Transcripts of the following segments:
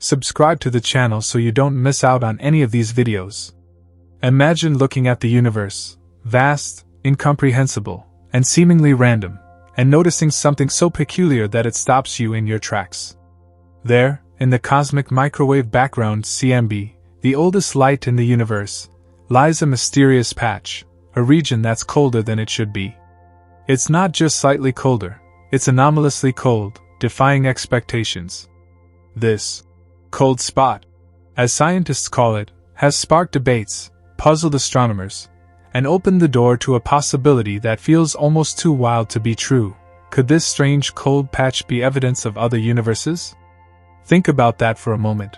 Subscribe to the channel so you don't miss out on any of these videos. Imagine looking at the universe, vast, incomprehensible, and seemingly random, and noticing something so peculiar that it stops you in your tracks. There, in the cosmic microwave background CMB, the oldest light in the universe, lies a mysterious patch, a region that's colder than it should be. It's not just slightly colder, it's anomalously cold, defying expectations. This cold spot, as scientists call it, has sparked debates, puzzled astronomers, and opened the door to a possibility that feels almost too wild to be true. Could this strange cold patch be evidence of other universes? Think about that for a moment.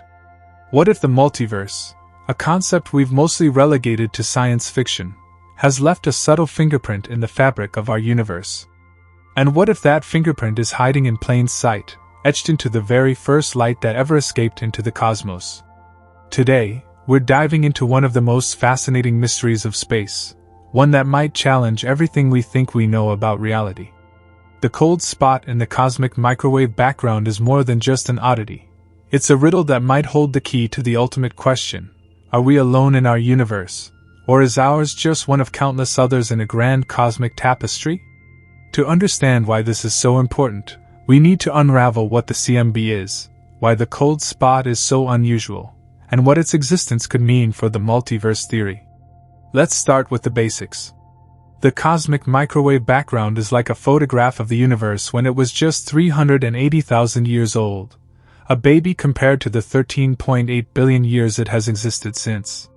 What if the multiverse, a concept we've mostly relegated to science fiction, has left a subtle fingerprint in the fabric of our universe? And what if that fingerprint is hiding in plain sight, etched into the very first light that ever escaped into the cosmos? Today, we're diving into one of the most fascinating mysteries of space, one that might challenge everything we think we know about reality. The cold spot in the cosmic microwave background is more than just an oddity. It's a riddle that might hold the key to the ultimate question: are we alone in our universe, or is ours just one of countless others in a grand cosmic tapestry? To understand why this is so important, we need to unravel what the CMB is, why the cold spot is so unusual, and what its existence could mean for the multiverse theory. Let's start with the basics. The cosmic microwave background is like a photograph of the universe when it was just 380,000 years old, a baby compared to the 13.8 billion years it has existed since.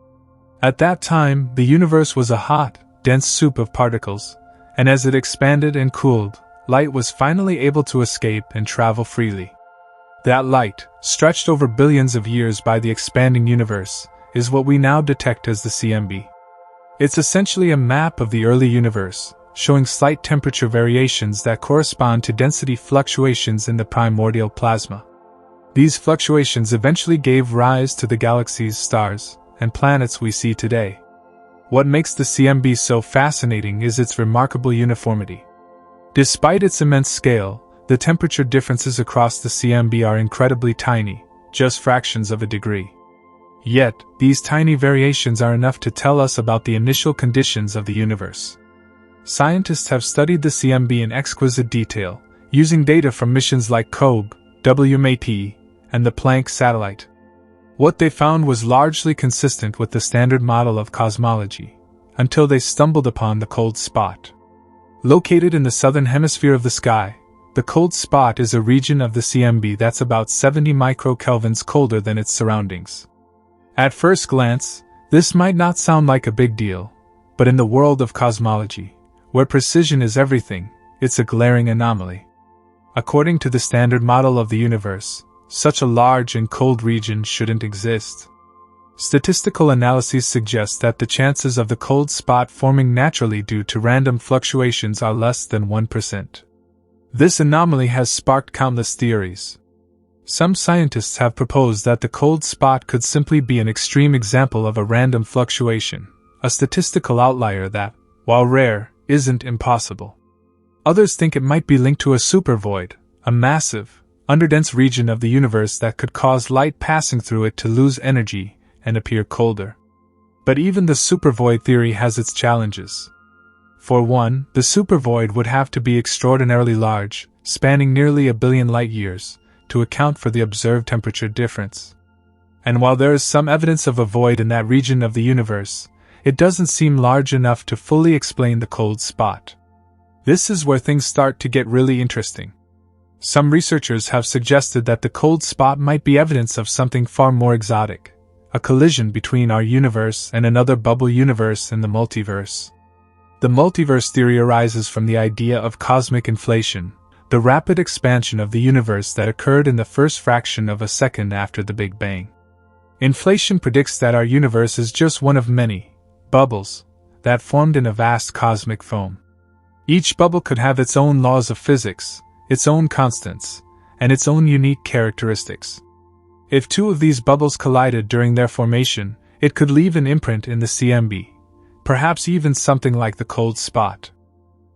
At that time, the universe was a hot, dense soup of particles, and as it expanded and cooled, light was finally able to escape and travel freely. That light, stretched over billions of years by the expanding universe, is what we now detect as the CMB. It's essentially a map of the early universe, showing slight temperature variations that correspond to density fluctuations in the primordial plasma. These fluctuations eventually gave rise to the galaxies, stars, and planets we see today. What makes the CMB so fascinating is its remarkable uniformity. Despite its immense scale, the temperature differences across the CMB are incredibly tiny, just fractions of a degree. Yet, these tiny variations are enough to tell us about the initial conditions of the universe. Scientists have studied the CMB in exquisite detail, using data from missions like COBE, WMAP, and the Planck satellite. What they found was largely consistent with the standard model of cosmology, until they stumbled upon the cold spot. Located in the southern hemisphere of the sky, the cold spot is a region of the CMB that's about 70 microkelvins colder than its surroundings. At first glance, this might not sound like a big deal, but in the world of cosmology, where precision is everything, it's a glaring anomaly. According to the standard model of the universe, such a large and cold region shouldn't exist. Statistical analyses suggest that the chances of the cold spot forming naturally due to random fluctuations are less than 1%. This anomaly has sparked countless theories. Some scientists have proposed that the cold spot could simply be an extreme example of a random fluctuation, a statistical outlier that, while rare, isn't impossible. Others think it might be linked to a supervoid, a massive, underdense region of the universe that could cause light passing through it to lose energy and appear colder. But even the supervoid theory has its challenges. For one, the supervoid would have to be extraordinarily large, spanning nearly 1 billion light-years, to account for the observed temperature difference. And while there is some evidence of a void in that region of the universe, it doesn't seem large enough to fully explain the cold spot. This is where things start to get really interesting. Some researchers have suggested that the cold spot might be evidence of something far more exotic, a collision between our universe and another bubble universe in the multiverse. The multiverse theory arises from the idea of cosmic inflation, the rapid expansion of the universe that occurred in the first fraction of a second after the Big Bang. Inflation predicts that our universe is just one of many bubbles that formed in a vast cosmic foam. Each bubble could have its own laws of physics, its own constants, and its own unique characteristics. If two of these bubbles collided during their formation, it could leave an imprint in the CMB, perhaps even something like the cold spot.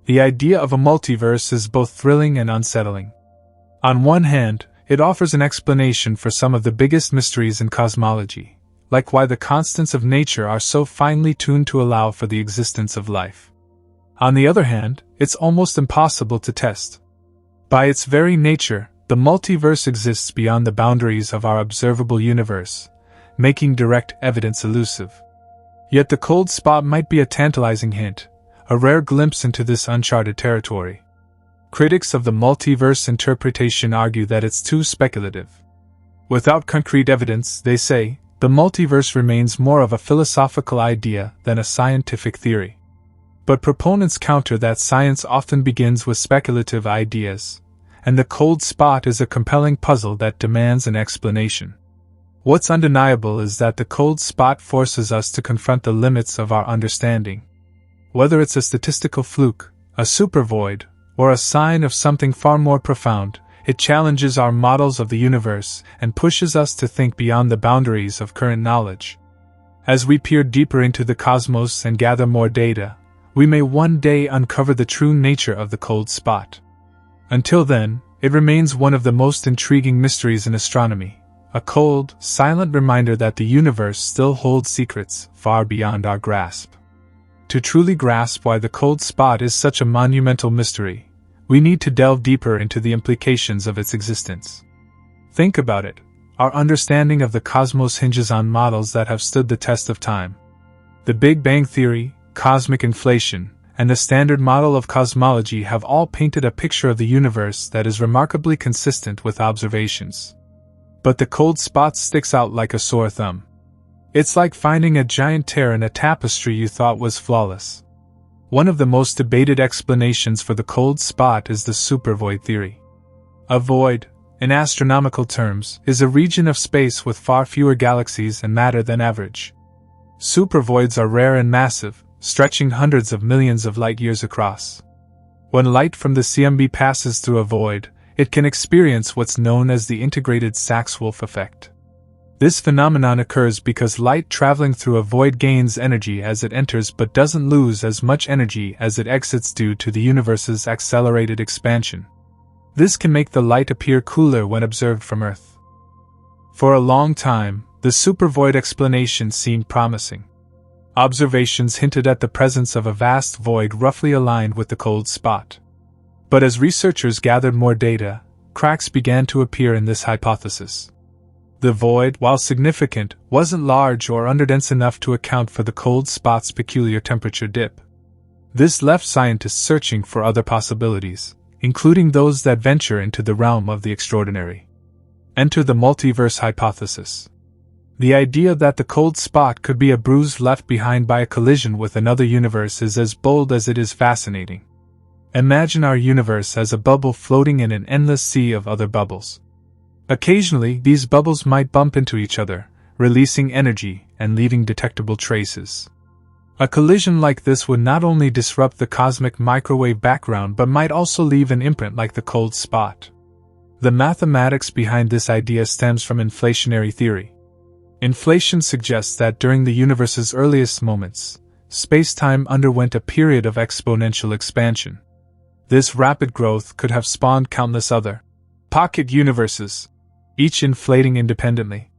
The idea of a multiverse is both thrilling and unsettling. On one hand, it offers an explanation for some of the biggest mysteries in cosmology, like why the constants of nature are so finely tuned to allow for the existence of life. On the other hand, it's almost impossible to test. By its very nature, the multiverse exists beyond the boundaries of our observable universe, making direct evidence elusive. Yet the cold spot might be a tantalizing hint, a rare glimpse into this uncharted territory. Critics of the multiverse interpretation argue that it's too speculative. Without concrete evidence, they say, the multiverse remains more of a philosophical idea than a scientific theory. But proponents counter that science often begins with speculative ideas, and the cold spot is a compelling puzzle that demands an explanation. What's undeniable is that the cold spot forces us to confront the limits of our understanding. Whether it's a statistical fluke, a supervoid, or a sign of something far more profound, it challenges our models of the universe and pushes us to think beyond the boundaries of current knowledge. As we peer deeper into the cosmos and gather more data, we may one day uncover the true nature of the cold spot. Until then, it remains one of the most intriguing mysteries in astronomy, a cold, silent reminder that the universe still holds secrets far beyond our grasp. To truly grasp why the cold spot is such a monumental mystery, we need to delve deeper into the implications of its existence. Think about it. Our understanding of the cosmos hinges on models that have stood the test of time. The Big Bang Theory, cosmic inflation, and the Standard Model of cosmology have all painted a picture of the universe that is remarkably consistent with observations. But the cold spot sticks out like a sore thumb. It's like finding a giant tear in a tapestry you thought was flawless. One of the most debated explanations for the cold spot is the supervoid theory. A void, in astronomical terms, is a region of space with far fewer galaxies and matter than average. Supervoids are rare and massive, stretching hundreds of millions of light-years across. When light from the CMB passes through a void, it can experience what's known as the integrated Sachs-Wolf effect. This phenomenon occurs because light traveling through a void gains energy as it enters but doesn't lose as much energy as it exits due to the universe's accelerated expansion. This can make the light appear cooler when observed from Earth. For a long time, the supervoid explanation seemed promising. Observations hinted at the presence of a vast void roughly aligned with the cold spot. But as researchers gathered more data, cracks began to appear in this hypothesis. The void, while significant, wasn't large or underdense enough to account for the cold spot's peculiar temperature dip. This left scientists searching for other possibilities, including those that venture into the realm of the extraordinary. Enter the multiverse hypothesis. The idea that the cold spot could be a bruise left behind by a collision with another universe is as bold as it is fascinating. Imagine our universe as a bubble floating in an endless sea of other bubbles. Occasionally, these bubbles might bump into each other, releasing energy and leaving detectable traces. A collision like this would not only disrupt the cosmic microwave background but might also leave an imprint like the cold spot. The mathematics behind this idea stems from inflationary theory. Inflation suggests that during the universe's earliest moments, space-time underwent a period of exponential expansion. This rapid growth could have spawned countless other pocket universes, each inflating independently.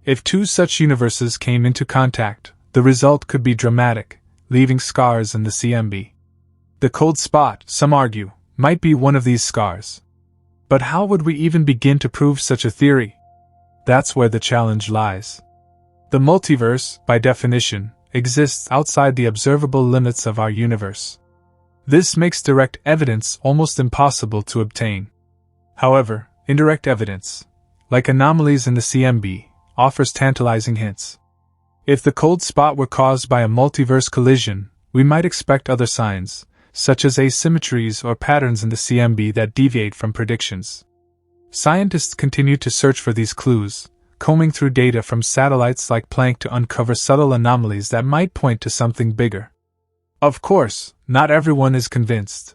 If two such universes came into contact, the result could be dramatic, leaving scars in the CMB. The cold spot, some argue, might be one of these scars. But how would we even begin to prove such a theory? That's where the challenge lies. The multiverse, by definition, exists outside the observable limits of our universe. This makes direct evidence almost impossible to obtain. However, indirect evidence, like anomalies in the CMB, offers tantalizing hints. If the cold spot were caused by a multiverse collision, we might expect other signs, such as asymmetries or patterns in the CMB that deviate from predictions. Scientists continue to search for these clues, combing through data from satellites like Planck to uncover subtle anomalies that might point to something bigger. Of course, not everyone is convinced.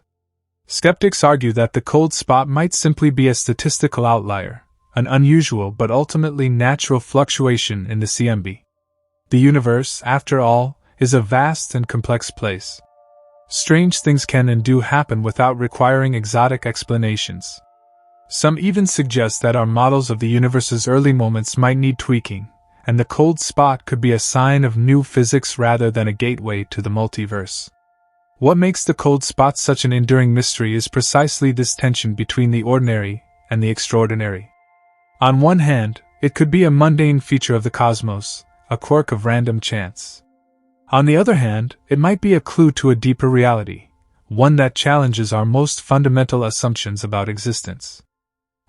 Skeptics argue that the cold spot might simply be a statistical outlier, an unusual but ultimately natural fluctuation in the CMB. The universe, after all, is a vast and complex place. Strange things can and do happen without requiring exotic explanations. Some even suggest that our models of the universe's early moments might need tweaking, and the cold spot could be a sign of new physics rather than a gateway to the multiverse. What makes the cold spot such an enduring mystery is precisely this tension between the ordinary and the extraordinary. On one hand, it could be a mundane feature of the cosmos, a quirk of random chance. On the other hand, it might be a clue to a deeper reality, one that challenges our most fundamental assumptions about existence.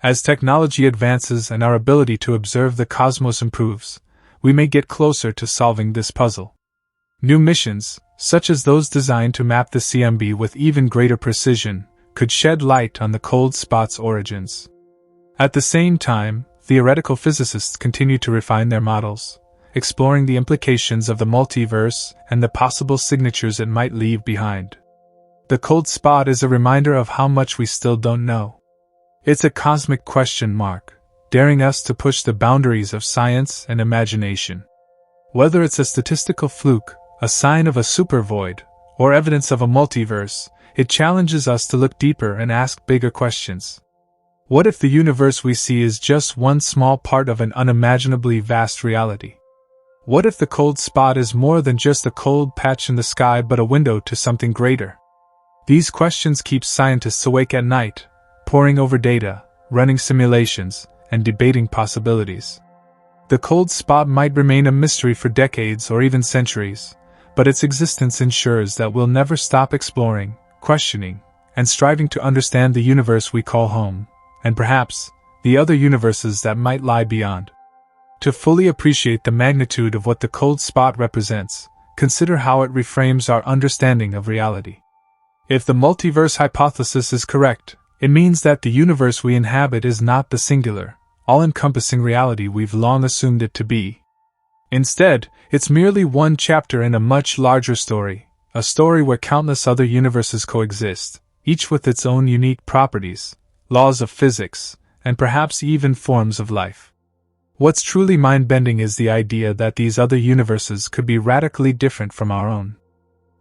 As technology advances and our ability to observe the cosmos improves, we may get closer to solving this puzzle. New missions, such as those designed to map the CMB with even greater precision, could shed light on the cold spot's origins. At the same time, theoretical physicists continue to refine their models, exploring the implications of the multiverse and the possible signatures it might leave behind. The cold spot is a reminder of how much we still don't know. It's a cosmic question mark, daring us to push the boundaries of science and imagination. Whether it's a statistical fluke, a sign of a supervoid, or evidence of a multiverse, it challenges us to look deeper and ask bigger questions. What if the universe we see is just one small part of an unimaginably vast reality? What if the cold spot is more than just a cold patch in the sky but a window to something greater? These questions keep scientists awake at night, poring over data, running simulations, and debating possibilities. The cold spot might remain a mystery for decades or even centuries, but its existence ensures that we'll never stop exploring, questioning, and striving to understand the universe we call home, and perhaps, the other universes that might lie beyond. To fully appreciate the magnitude of what the cold spot represents, consider how it reframes our understanding of reality. If the multiverse hypothesis is correct, it means that the universe we inhabit is not the singular, all-encompassing reality we've long assumed it to be. Instead, it's merely one chapter in a much larger story, a story where countless other universes coexist, each with its own unique properties, laws of physics, and perhaps even forms of life. What's truly mind-bending is the idea that these other universes could be radically different from our own.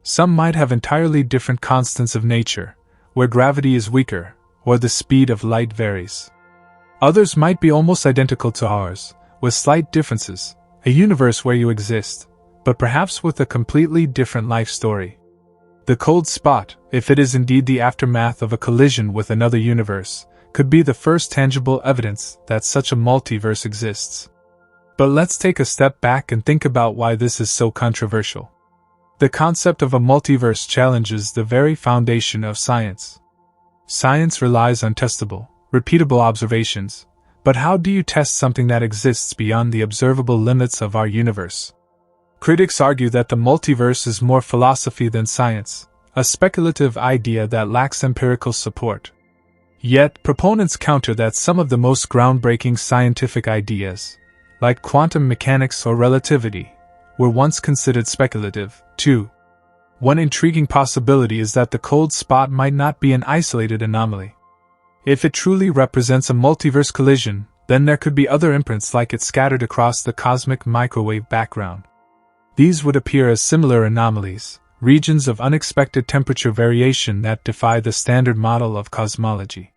Some might have entirely different constants of nature, where gravity is weaker, or the speed of light varies. Others might be almost identical to ours, with slight differences, a universe where you exist, but perhaps with a completely different life story. The cold spot, if it is indeed the aftermath of a collision with another universe, could be the first tangible evidence that such a multiverse exists. But let's take a step back and think about why this is so controversial. The concept of a multiverse challenges the very foundation of science. Science relies on testable, repeatable observations, but how do you test something that exists beyond the observable limits of our universe? Critics argue that the multiverse is more philosophy than science, a speculative idea that lacks empirical support. Yet, proponents counter that some of the most groundbreaking scientific ideas, like quantum mechanics or relativity, were once considered speculative, too. One intriguing possibility is that the cold spot might not be an isolated anomaly. If it truly represents a multiverse collision, then there could be other imprints like it scattered across the cosmic microwave background. These would appear as similar anomalies, regions of unexpected temperature variation that defy the standard model of cosmology.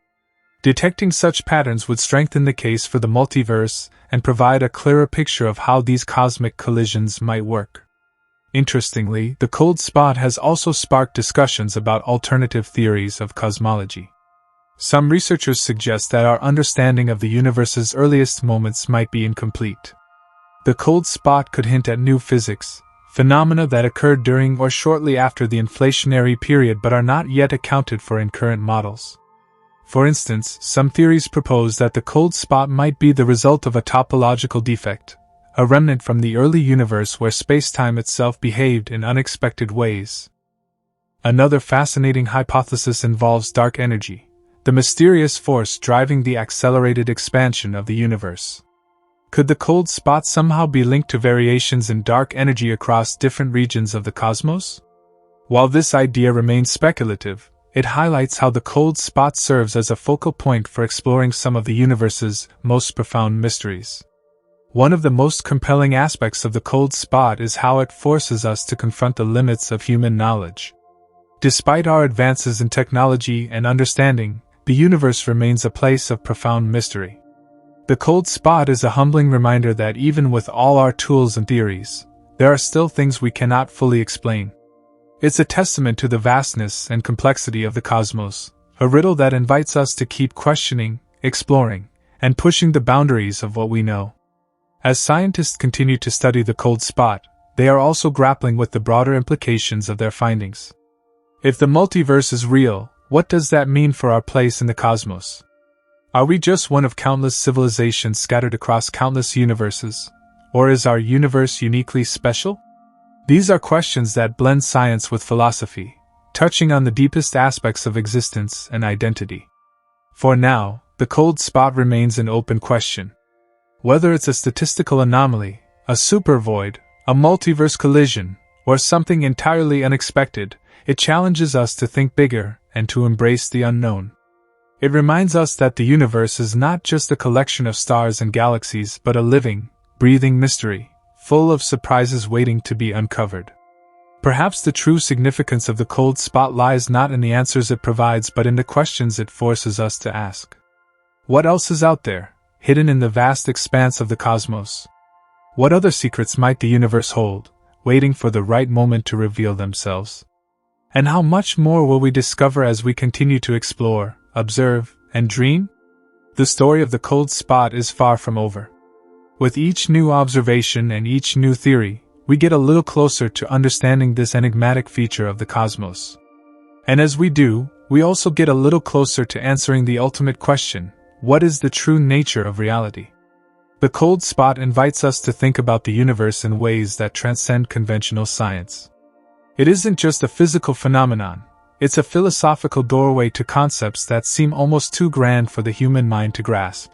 Detecting such patterns would strengthen the case for the multiverse and provide a clearer picture of how these cosmic collisions might work. Interestingly, the cold spot has also sparked discussions about alternative theories of cosmology. Some researchers suggest that our understanding of the universe's earliest moments might be incomplete. The cold spot could hint at new physics, phenomena that occurred during or shortly after the inflationary period but are not yet accounted for in current models. For instance, some theories propose that the cold spot might be the result of a topological defect, a remnant from the early universe where space-time itself behaved in unexpected ways. Another fascinating hypothesis involves dark energy, the mysterious force driving the accelerated expansion of the universe. Could the cold spot somehow be linked to variations in dark energy across different regions of the cosmos? While this idea remains speculative, it highlights how the cold spot serves as a focal point for exploring some of the universe's most profound mysteries. One of the most compelling aspects of the cold spot is how it forces us to confront the limits of human knowledge. Despite our advances in technology and understanding, the universe remains a place of profound mystery. The cold spot is a humbling reminder that even with all our tools and theories, there are still things we cannot fully explain. It's a testament to the vastness and complexity of the cosmos, a riddle that invites us to keep questioning, exploring, and pushing the boundaries of what we know. As scientists continue to study the cold spot, they are also grappling with the broader implications of their findings. If the multiverse is real, what does that mean for our place in the cosmos? Are we just one of countless civilizations scattered across countless universes? Or is our universe uniquely special? These are questions that blend science with philosophy, touching on the deepest aspects of existence and identity. For now, the cold spot remains an open question. Whether it's a statistical anomaly, a supervoid, a multiverse collision, or something entirely unexpected, it challenges us to think bigger and to embrace the unknown. It reminds us that the universe is not just a collection of stars and galaxies but a living, breathing mystery, full of surprises waiting to be uncovered. Perhaps the true significance of the cold spot lies not in the answers it provides but in the questions it forces us to ask. What else is out there, hidden in the vast expanse of the cosmos? What other secrets might the universe hold, waiting for the right moment to reveal themselves? And how much more will we discover as we continue to explore, observe, and dream? The story of the cold spot is far from over. With each new observation and each new theory, we get a little closer to understanding this enigmatic feature of the cosmos. And as we do, we also get a little closer to answering the ultimate question: what is the true nature of reality? The cold spot invites us to think about the universe in ways that transcend conventional science. It isn't just a physical phenomenon, it's a philosophical doorway to concepts that seem almost too grand for the human mind to grasp.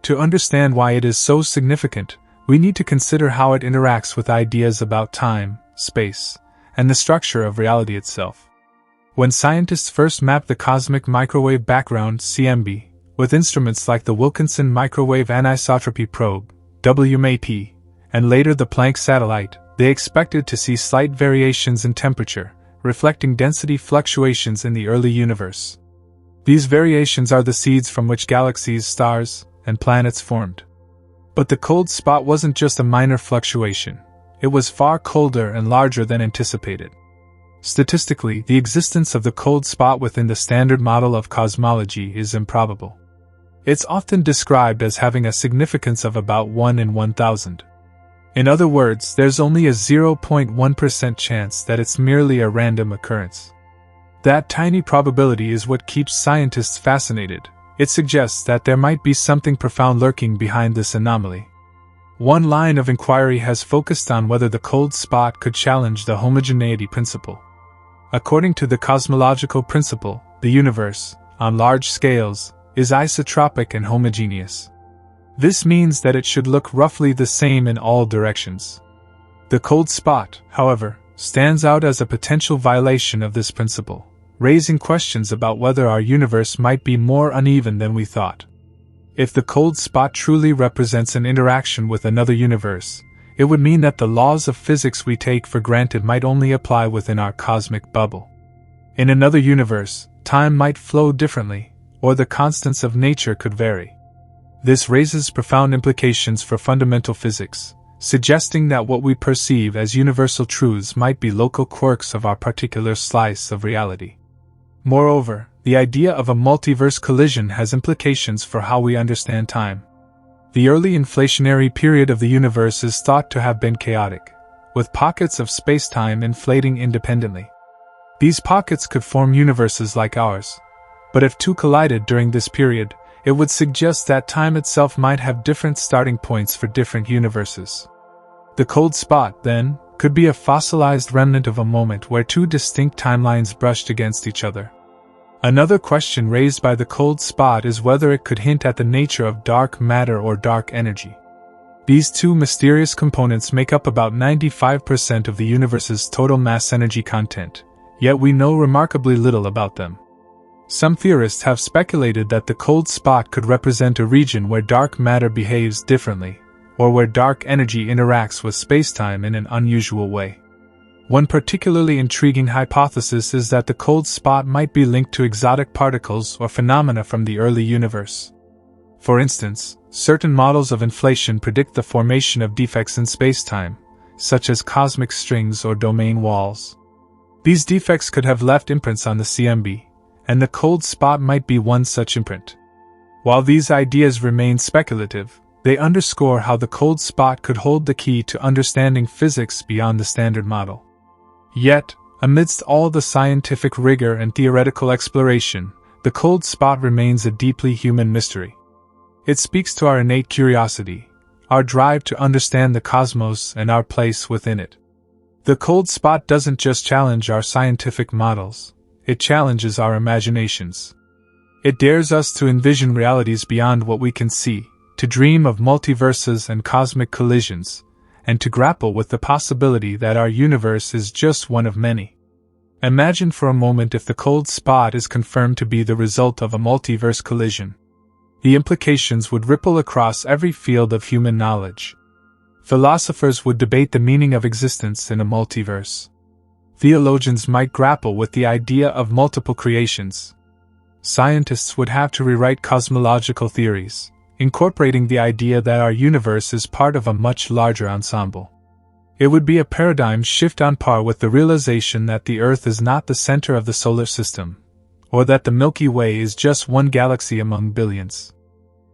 To understand why it is so significant, we need to consider how it interacts with ideas about time, space, and the structure of reality itself. When scientists first mapped the cosmic microwave background (CMB) with instruments like the Wilkinson Microwave Anisotropy Probe (WMAP), and later the Planck satellite, they expected to see slight variations in temperature, reflecting density fluctuations in the early universe. These variations are the seeds from which galaxies, stars, and planets formed. But the cold spot wasn't just a minor fluctuation, it was far colder and larger than anticipated. Statistically, the existence of the cold spot within the standard model of cosmology is improbable. It's often described as having a significance of about 1 in 1,000. In other words, there's only a 0.1% chance that it's merely a random occurrence. That tiny probability is what keeps scientists fascinated. It suggests that there might be something profound lurking behind this anomaly. One line of inquiry has focused on whether the cold spot could challenge the homogeneity principle. According to the cosmological principle, the universe, on large scales, is isotropic and homogeneous. This means that it should look roughly the same in all directions. The cold spot, however, stands out as a potential violation of this principle, raising questions about whether our universe might be more uneven than we thought. If the cold spot truly represents an interaction with another universe, it would mean that the laws of physics we take for granted might only apply within our cosmic bubble. In another universe, time might flow differently, or the constants of nature could vary. This raises profound implications for fundamental physics, suggesting that what we perceive as universal truths might be local quirks of our particular slice of reality. Moreover, the idea of a multiverse collision has implications for how we understand time. The early inflationary period of the universe is thought to have been chaotic, with pockets of space-time inflating independently. These pockets could form universes like ours, but if two collided during this period, it would suggest that time itself might have different starting points for different universes. The cold spot, then, could be a fossilized remnant of a moment where two distinct timelines brushed against each other. Another question raised by the cold spot is whether it could hint at the nature of dark matter or dark energy. These two mysterious components make up about 95% of the universe's total mass energy content, yet we know remarkably little about them. Some theorists have speculated that the cold spot could represent a region where dark matter behaves differently, or where dark energy interacts with spacetime in an unusual way. One particularly intriguing hypothesis is that the cold spot might be linked to exotic particles or phenomena from the early universe. For instance, certain models of inflation predict the formation of defects in spacetime, such as cosmic strings or domain walls. These defects could have left imprints on the CMB, and the cold spot might be one such imprint. While these ideas remain speculative, they underscore how the cold spot could hold the key to understanding physics beyond the standard model. Yet, amidst all the scientific rigor and theoretical exploration, the cold spot remains a deeply human mystery. It speaks to our innate curiosity, our drive to understand the cosmos and our place within it. The cold spot doesn't just challenge our scientific models, it challenges our imaginations. It dares us to envision realities beyond what we can see, to dream of multiverses and cosmic collisions, and to grapple with the possibility that our universe is just one of many. Imagine for a moment if the cold spot is confirmed to be the result of a multiverse collision. The implications would ripple across every field of human knowledge. Philosophers would debate the meaning of existence in a multiverse. Theologians might grapple with the idea of multiple creations. Scientists would have to rewrite cosmological theories, incorporating the idea that our universe is part of a much larger ensemble. It would be a paradigm shift on par with the realization that the Earth is not the center of the solar system, or that the Milky Way is just one galaxy among billions.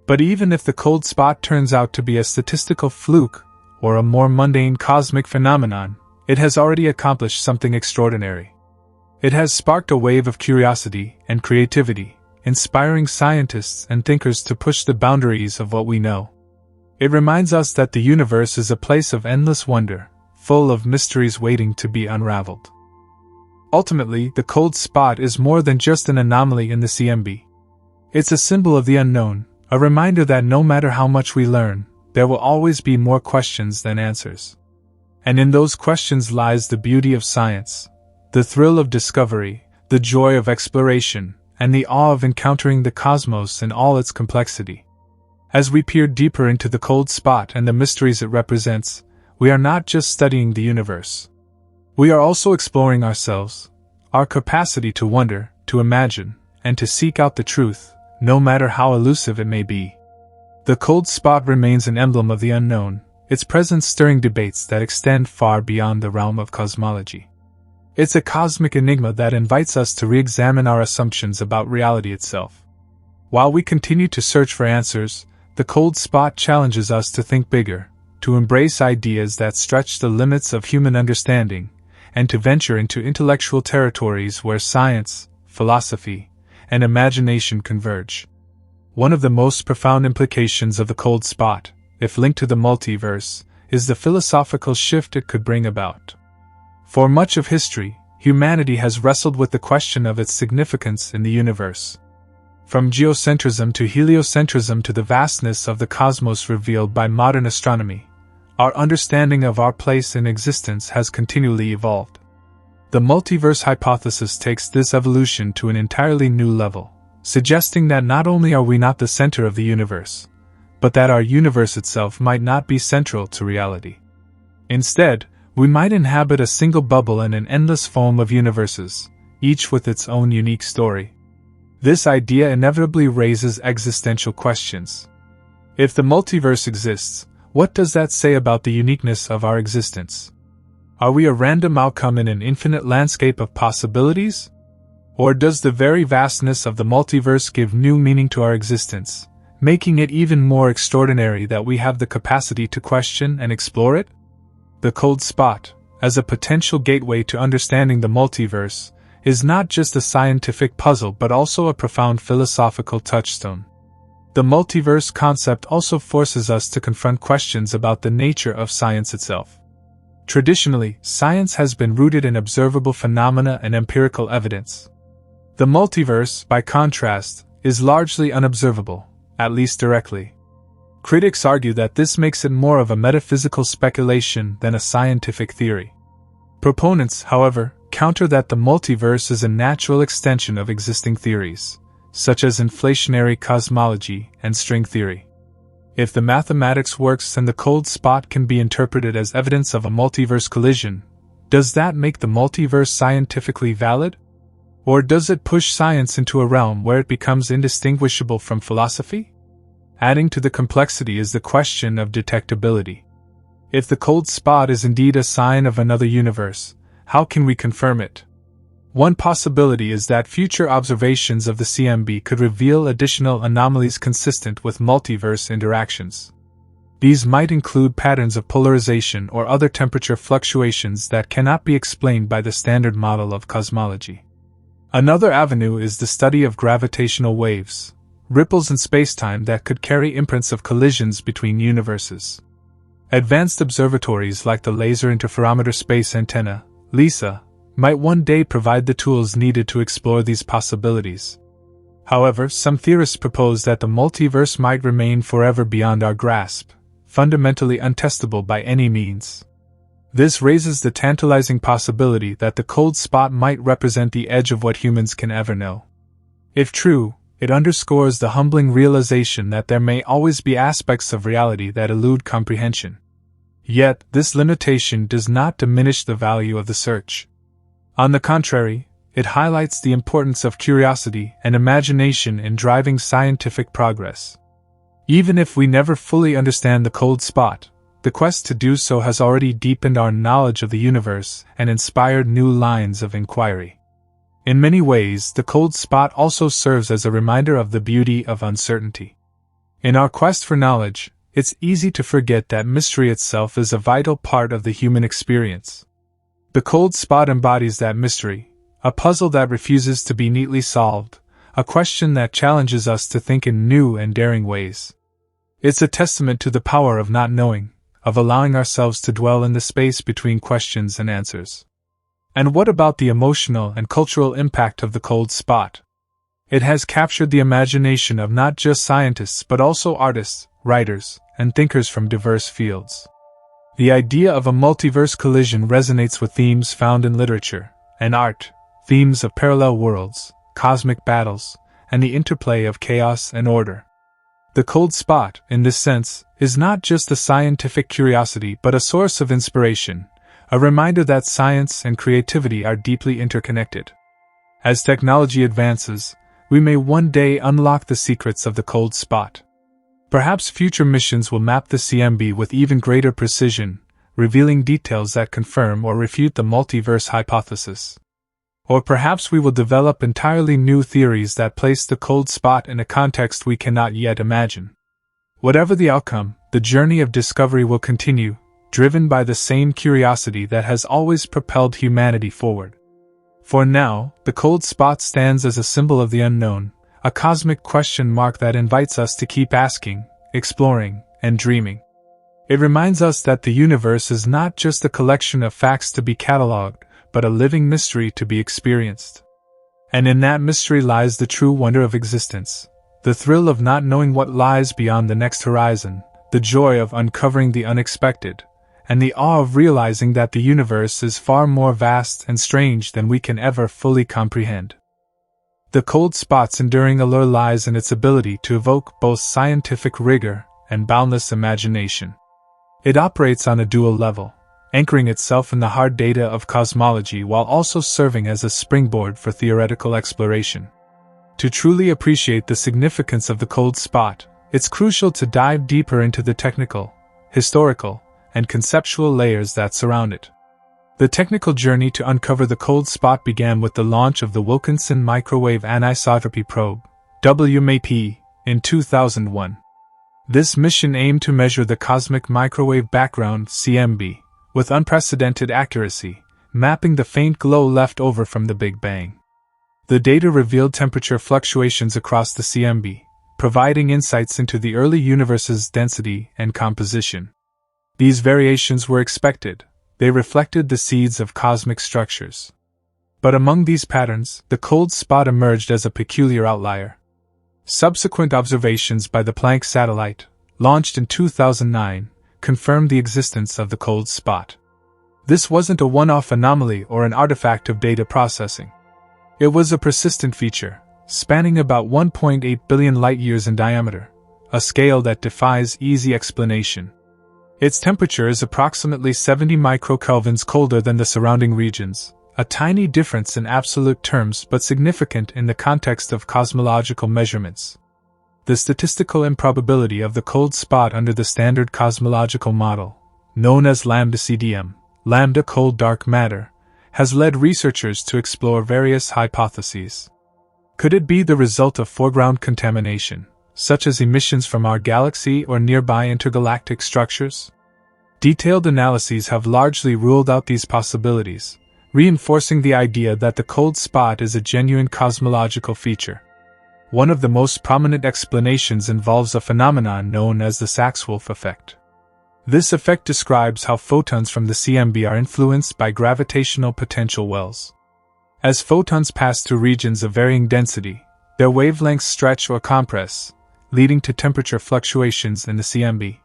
But even if the cold spot turns out to be a statistical fluke, or a more mundane cosmic phenomenon, it has already accomplished something extraordinary. It has sparked a wave of curiosity and creativity, inspiring scientists and thinkers to push the boundaries of what we know. It reminds us that the universe is a place of endless wonder, full of mysteries waiting to be unraveled. Ultimately, the cold spot is more than just an anomaly in the CMB. It's a symbol of the unknown, a reminder that no matter how much we learn, there will always be more questions than answers. And in those questions lies the beauty of science, the thrill of discovery, the joy of exploration, and the awe of encountering the cosmos in all its complexity. As we peer deeper into the cold spot and the mysteries it represents, we are not just studying the universe. We are also exploring ourselves, our capacity to wonder, to imagine, and to seek out the truth, no matter how elusive it may be. The cold spot remains an emblem of the unknown, its presence stirring debates that extend far beyond the realm of cosmology. It's a cosmic enigma that invites us to re-examine our assumptions about reality itself. While we continue to search for answers, the cold spot challenges us to think bigger, to embrace ideas that stretch the limits of human understanding, and to venture into intellectual territories where science, philosophy, and imagination converge. One of the most profound implications of the cold spot, if linked to the multiverse, is the philosophical shift it could bring about. For much of history, humanity has wrestled with the question of its significance in the universe. From geocentrism to heliocentrism to the vastness of the cosmos revealed by modern astronomy, our understanding of our place in existence has continually evolved. The multiverse hypothesis takes this evolution to an entirely new level, suggesting that not only are we not the center of the universe, but that our universe itself might not be central to reality. Instead, we might inhabit a single bubble in an endless foam of universes, each with its own unique story. This idea inevitably raises existential questions. If the multiverse exists, what does that say about the uniqueness of our existence? Are we a random outcome in an infinite landscape of possibilities? Or does the very vastness of the multiverse give new meaning to our existence, making it even more extraordinary that we have the capacity to question and explore it? The cold spot, as a potential gateway to understanding the multiverse, is not just a scientific puzzle but also a profound philosophical touchstone. The multiverse concept also forces us to confront questions about the nature of science itself. Traditionally, science has been rooted in observable phenomena and empirical evidence. The multiverse, by contrast, is largely unobservable, at least directly. Critics argue that this makes it more of a metaphysical speculation than a scientific theory. Proponents, however, counter that the multiverse is a natural extension of existing theories, such as inflationary cosmology and string theory. If the mathematics works, then the cold spot can be interpreted as evidence of a multiverse collision, Does that make the multiverse scientifically valid? Or does it push science into a realm where it becomes indistinguishable from philosophy? Adding to the complexity is the question of detectability. If the cold spot is indeed a sign of another universe, how can we confirm it? One possibility is that future observations of the CMB could reveal additional anomalies consistent with multiverse interactions. These might include patterns of polarization or other temperature fluctuations that cannot be explained by the standard model of cosmology. Another avenue is the study of gravitational waves, ripples in spacetime that could carry imprints of collisions between universes. Advanced observatories like the Laser Interferometer Space Antenna, LISA, might one day provide the tools needed to explore these possibilities. However, some theorists propose that the multiverse might remain forever beyond our grasp, fundamentally untestable by any means. This raises the tantalizing possibility that the cold spot might represent the edge of what humans can ever know. If true, it underscores the humbling realization that there may always be aspects of reality that elude comprehension. Yet, this limitation does not diminish the value of the search. On the contrary, it highlights the importance of curiosity and imagination in driving scientific progress. Even if we never fully understand the cold spot, the quest to do so has already deepened our knowledge of the universe and inspired new lines of inquiry. In many ways, the cold spot also serves as a reminder of the beauty of uncertainty. In our quest for knowledge, it's easy to forget that mystery itself is a vital part of the human experience. The cold spot embodies that mystery, a puzzle that refuses to be neatly solved, a question that challenges us to think in new and daring ways. It's a testament to the power of not knowing, of allowing ourselves to dwell in the space between questions and answers. And what about the emotional and cultural impact of the cold spot? It has captured the imagination of not just scientists but also artists, writers, and thinkers from diverse fields. The idea of a multiverse collision resonates with themes found in literature and art, themes of parallel worlds, cosmic battles, and the interplay of chaos and order. The cold spot, in this sense, is not just a scientific curiosity but a source of inspiration, a reminder that science and creativity are deeply interconnected. As technology advances, we may one day unlock the secrets of the cold spot. Perhaps future missions will map the CMB with even greater precision, revealing details that confirm or refute the multiverse hypothesis. Or perhaps we will develop entirely new theories that place the cold spot in a context we cannot yet imagine. Whatever the outcome, the journey of discovery will continue, driven by the same curiosity that has always propelled humanity forward. For now, the cold spot stands as a symbol of the unknown, a cosmic question mark that invites us to keep asking, exploring, and dreaming. It reminds us that the universe is not just a collection of facts to be catalogued, but a living mystery to be experienced. And in that mystery lies the true wonder of existence, the thrill of not knowing what lies beyond the next horizon, the joy of uncovering the unexpected, and the awe of realizing that the universe is far more vast and strange than we can ever fully comprehend. The cold spot's enduring allure lies in its ability to evoke both scientific rigor and boundless imagination. It operates on a dual level, anchoring itself in the hard data of cosmology while also serving as a springboard for theoretical exploration. To truly appreciate the significance of the cold spot, it's crucial to dive deeper into the technical, historical, and conceptual layers that surround it. The technical journey to uncover the cold spot began with the launch of the Wilkinson Microwave Anisotropy Probe, WMAP, in 2001. This mission aimed to measure the cosmic microwave background, CMB, with unprecedented accuracy, mapping the faint glow left over from the Big Bang. The data revealed temperature fluctuations across the CMB, providing insights into the early universe's density and composition. These variations were expected; they reflected the seeds of cosmic structures. But among these patterns, the cold spot emerged as a peculiar outlier. Subsequent observations by the Planck satellite, launched in 2009, confirmed the existence of the cold spot. This wasn't a one-off anomaly or an artifact of data processing. It was a persistent feature, spanning about 1.8 billion light-years in diameter, a scale that defies easy explanation. Its temperature is approximately 70 microkelvins colder than the surrounding regions, a tiny difference in absolute terms but significant in the context of cosmological measurements. The statistical improbability of the cold spot under the standard cosmological model, known as lambda CDM, lambda cold dark matter, has led researchers to explore various hypotheses. Could it be the result of foreground contamination, such as emissions from our galaxy or nearby intergalactic structures? Detailed analyses have largely ruled out these possibilities, reinforcing the idea that the cold spot is a genuine cosmological feature. One of the most prominent explanations involves a phenomenon known as the Sachs-Wolf effect. This effect describes how photons from the CMB are influenced by gravitational potential wells. As photons pass through regions of varying density, their wavelengths stretch or compress, leading to temperature fluctuations in the CMB.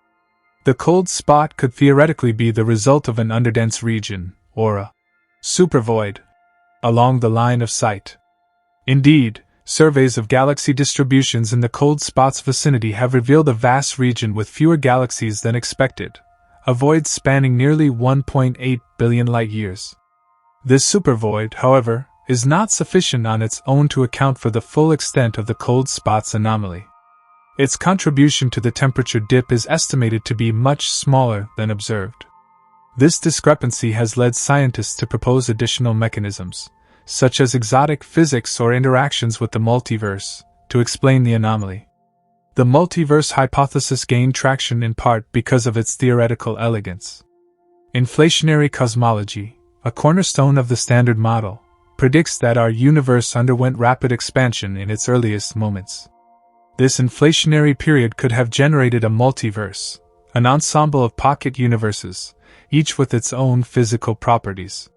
The cold spot could theoretically be the result of an underdense region, or a supervoid, along the line of sight. Indeed, surveys of galaxy distributions in the cold spot's vicinity have revealed a vast region with fewer galaxies than expected, a void spanning nearly 1.8 billion light-years. This supervoid, however, is not sufficient on its own to account for the full extent of the cold spot's anomaly. Its contribution to the temperature dip is estimated to be much smaller than observed. This discrepancy has led scientists to propose additional mechanisms, such as exotic physics or interactions with the multiverse, to explain the anomaly. The multiverse hypothesis gained traction in part because of its theoretical elegance. Inflationary cosmology, a cornerstone of the Standard Model, predicts that our universe underwent rapid expansion in its earliest moments. This inflationary period could have generated a multiverse, an ensemble of pocket universes, each with its own physical properties.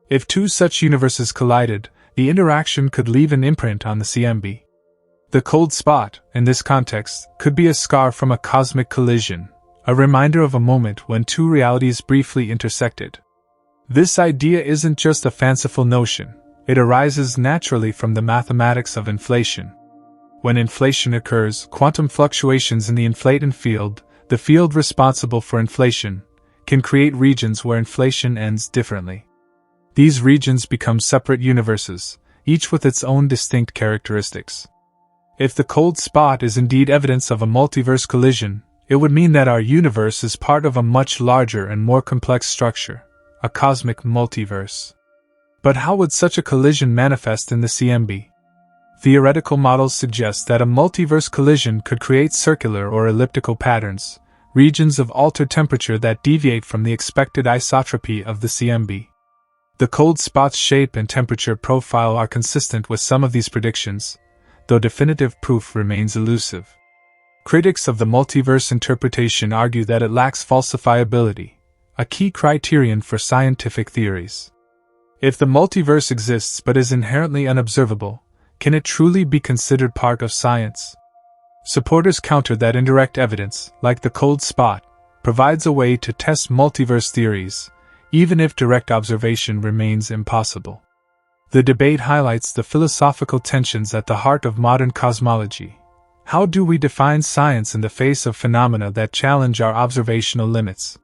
If two such universes collided, the interaction could leave an imprint on the CMB. The cold spot, in this context, could be a scar from a cosmic collision, a reminder of a moment when two realities briefly intersected. This idea isn't just a fanciful notion, it arises naturally from the mathematics of inflation. When inflation occurs, quantum fluctuations in the inflaton field, the field responsible for inflation, can create regions where inflation ends differently. These regions become separate universes, each with its own distinct characteristics. If the cold spot is indeed evidence of a multiverse collision, it would mean that our universe is part of a much larger and more complex structure, a cosmic multiverse. But how would such a collision manifest in the CMB? Theoretical models suggest that a multiverse collision could create circular or elliptical patterns, regions of altered temperature that deviate from the expected isotropy of the CMB. The cold spot's shape and temperature profile are consistent with some of these predictions, though definitive proof remains elusive. Critics of the multiverse interpretation argue that it lacks falsifiability, a key criterion for scientific theories. If the multiverse exists but is inherently unobservable, can it truly be considered part of science? Supporters counter that indirect evidence, like the cold spot, provides a way to test multiverse theories, even if direct observation remains impossible. The debate highlights the philosophical tensions at the heart of modern cosmology. How do we define science in the face of phenomena that challenge our observational limits?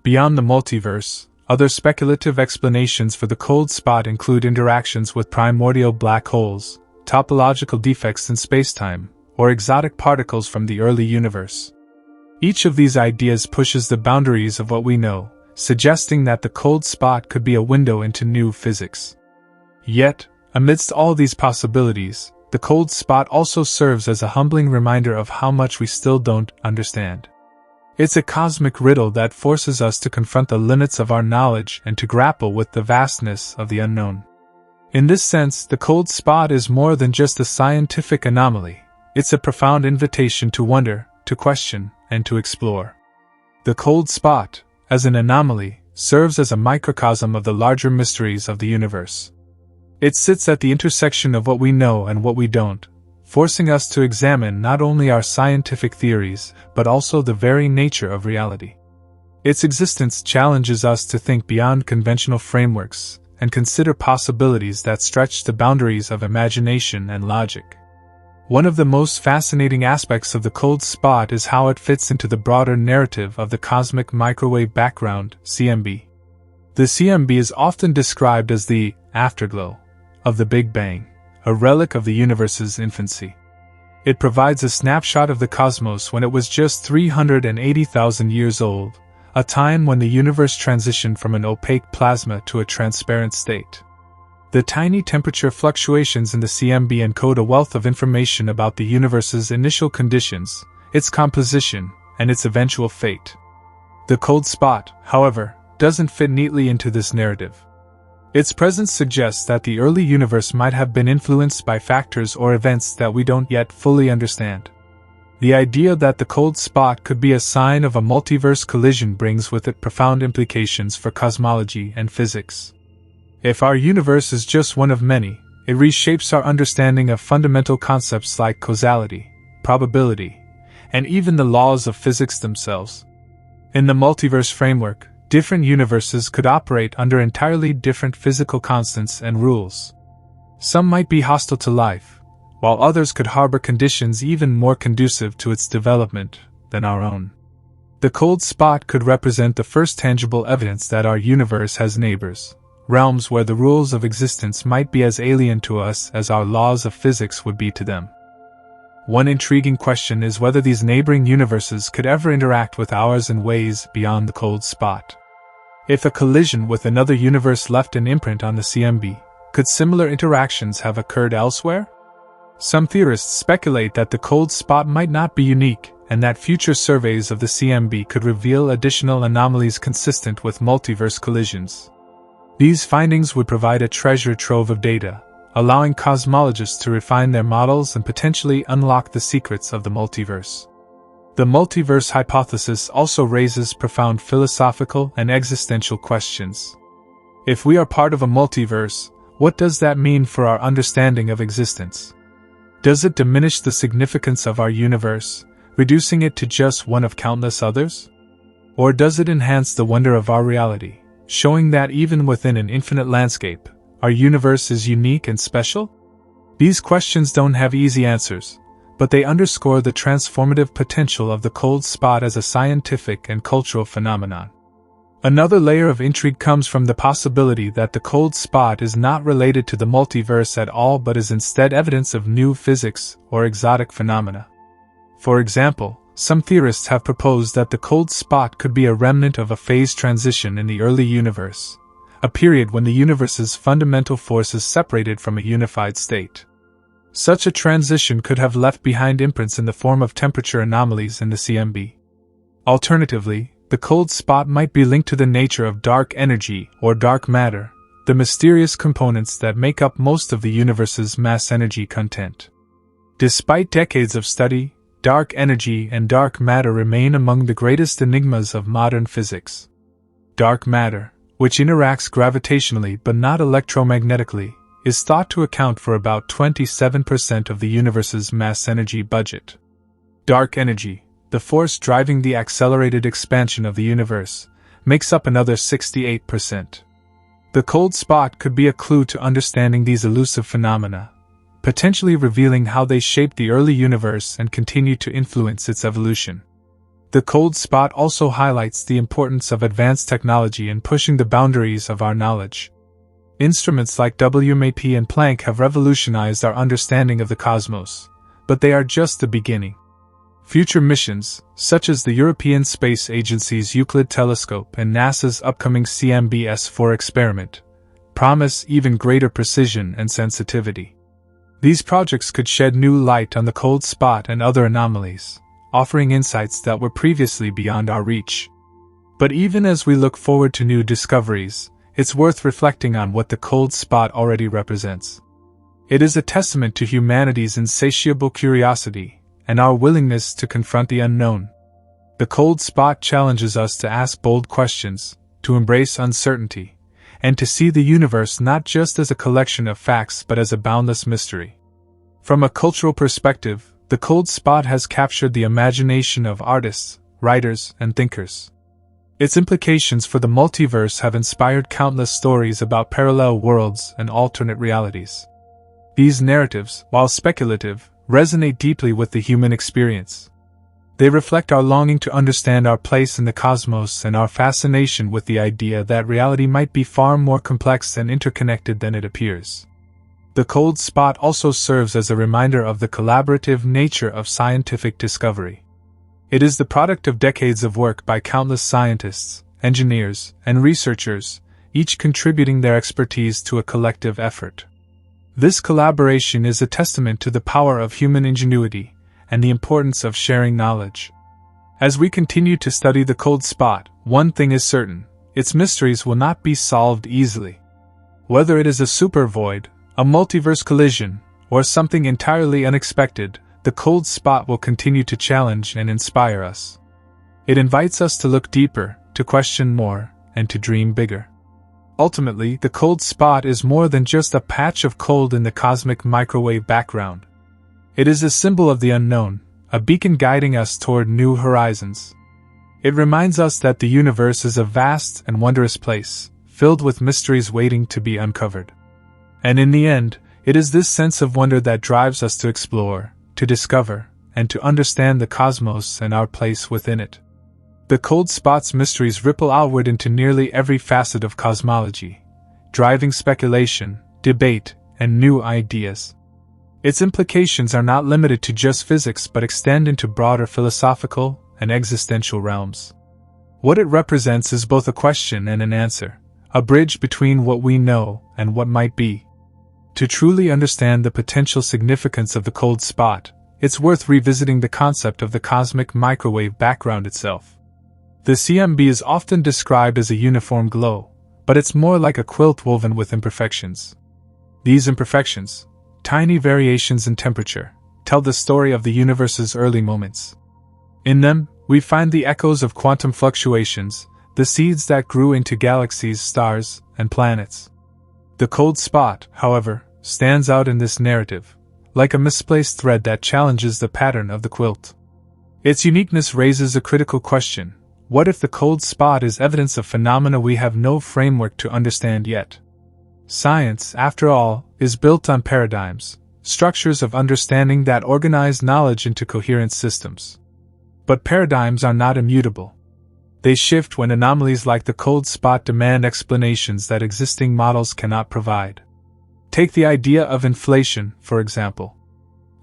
Beyond the multiverse, other speculative explanations for the cold spot include interactions with primordial black holes, topological defects in spacetime, or exotic particles from the early universe. Each of these ideas pushes the boundaries of what we know, suggesting that the cold spot could be a window into new physics. Yet, amidst all these possibilities, the cold spot also serves as a humbling reminder of how much we still don't understand. It's a cosmic riddle that forces us to confront the limits of our knowledge and to grapple with the vastness of the unknown. In this sense, the cold spot is more than just a scientific anomaly. It's a profound invitation to wonder, to question, and to explore. The cold spot, as an anomaly, serves as a microcosm of the larger mysteries of the universe. It sits at the intersection of what we know and what we don't, forcing us to examine not only our scientific theories, but also the very nature of reality. Its existence challenges us to think beyond conventional frameworks and consider possibilities that stretch the boundaries of imagination and logic. One of the most fascinating aspects of the cold spot is how it fits into the broader narrative of the cosmic microwave background, CMB. The CMB is often described as the afterglow of the Big Bang, a relic of the universe's infancy. It provides a snapshot of the cosmos when it was just 380,000 years old, a time when the universe transitioned from an opaque plasma to a transparent state. The tiny temperature fluctuations in the CMB encode a wealth of information about the universe's initial conditions, its composition, and its eventual fate. The cold spot, however, doesn't fit neatly into this narrative. Its presence suggests that the early universe might have been influenced by factors or events that we don't yet fully understand. The idea that the cold spot could be a sign of a multiverse collision brings with it profound implications for cosmology and physics. If our universe is just one of many, it reshapes our understanding of fundamental concepts like causality, probability, and even the laws of physics themselves. In the multiverse framework, different universes could operate under entirely different physical constants and rules. Some might be hostile to life, while others could harbor conditions even more conducive to its development than our own. The cold spot could represent the first tangible evidence that our universe has neighbors, realms where the rules of existence might be as alien to us as our laws of physics would be to them. One intriguing question is whether these neighboring universes could ever interact with ours in ways beyond the cold spot. If a collision with another universe left an imprint on the CMB, could similar interactions have occurred elsewhere? Some theorists speculate that the cold spot might not be unique, and that future surveys of the CMB could reveal additional anomalies consistent with multiverse collisions. These findings would provide a treasure trove of data, allowing cosmologists to refine their models and potentially unlock the secrets of the multiverse. The multiverse hypothesis also raises profound philosophical and existential questions. If we are part of a multiverse, what does that mean for our understanding of existence? Does it diminish the significance of our universe, reducing it to just one of countless others? Or does it enhance the wonder of our reality, showing that even within an infinite landscape, our universe is unique and special? These questions don't have easy answers, but they underscore the transformative potential of the cold spot as a scientific and cultural phenomenon. Another layer of intrigue comes from the possibility that the cold spot is not related to the multiverse at all but is instead evidence of new physics or exotic phenomena. For example, some theorists have proposed that the cold spot could be a remnant of a phase transition in the early universe, a period when the universe's fundamental forces separated from a unified state. Such a transition could have left behind imprints in the form of temperature anomalies in the CMB. Alternatively, the cold spot might be linked to the nature of dark energy or dark matter, the mysterious components that make up most of the universe's mass energy content. Despite decades of study, dark energy and dark matter remain among the greatest enigmas of modern physics. Dark matter, which interacts gravitationally but not electromagnetically, is thought to account for about 27% of the universe's mass energy budget. Dark energy, the force driving the accelerated expansion of the universe, makes up another 68%. The cold spot could be a clue to understanding these elusive phenomena, potentially revealing how they shaped the early universe and continue to influence its evolution. The cold spot also highlights the importance of advanced technology in pushing the boundaries of our knowledge. Instruments like WMAP and Planck have revolutionized our understanding of the cosmos, but they are just the beginning. Future missions, such as the European Space Agency's Euclid telescope and NASA's upcoming CMB-S4 experiment, promise even greater precision and sensitivity. These projects could shed new light on the cold spot and other anomalies, offering insights that were previously beyond our reach. But even as we look forward to new discoveries, it's worth reflecting on what the cold spot already represents. It is a testament to humanity's insatiable curiosity and our willingness to confront the unknown. The cold spot challenges us to ask bold questions, to embrace uncertainty, and to see the universe not just as a collection of facts but as a boundless mystery. From a cultural perspective, the cold spot has captured the imagination of artists, writers, and thinkers. Its implications for the multiverse have inspired countless stories about parallel worlds and alternate realities. These narratives, while speculative, resonate deeply with the human experience. They reflect our longing to understand our place in the cosmos and our fascination with the idea that reality might be far more complex and interconnected than it appears. The cold spot also serves as a reminder of the collaborative nature of scientific discovery. It is the product of decades of work by countless scientists, engineers, and researchers, each contributing their expertise to a collective effort. This collaboration is a testament to the power of human ingenuity and the importance of sharing knowledge. As we continue to study the cold spot, one thing is certain: its mysteries will not be solved easily. Whether it is a supervoid, a multiverse collision, or something entirely unexpected, the cold spot will continue to challenge and inspire us. It invites us to look deeper, to question more, and to dream bigger. Ultimately, the cold spot is more than just a patch of cold in the cosmic microwave background. It is a symbol of the unknown, a beacon guiding us toward new horizons. It reminds us that the universe is a vast and wondrous place, filled with mysteries waiting to be uncovered. And in the end, it is this sense of wonder that drives us to explore, to discover, and to understand the cosmos and our place within it. The cold spot's mysteries ripple outward into nearly every facet of cosmology, driving speculation, debate, and new ideas. Its implications are not limited to just physics but extend into broader philosophical and existential realms. What it represents is both a question and an answer, a bridge between what we know and what might be. To truly understand the potential significance of the cold spot, it's worth revisiting the concept of the cosmic microwave background itself. The CMB is often described as a uniform glow, but it's more like a quilt woven with imperfections. These imperfections, tiny variations in temperature, tell the story of the universe's early moments. In them, we find the echoes of quantum fluctuations, the seeds that grew into galaxies, stars, and planets. The cold spot, however, stands out in this narrative, like a misplaced thread that challenges the pattern of the quilt. Its uniqueness raises a critical question: what if the cold spot is evidence of phenomena we have no framework to understand yet? Science, after all, is built on paradigms, structures of understanding that organize knowledge into coherent systems. But paradigms are not immutable. They shift when anomalies like the cold spot demand explanations that existing models cannot provide. Take the idea of inflation, for example.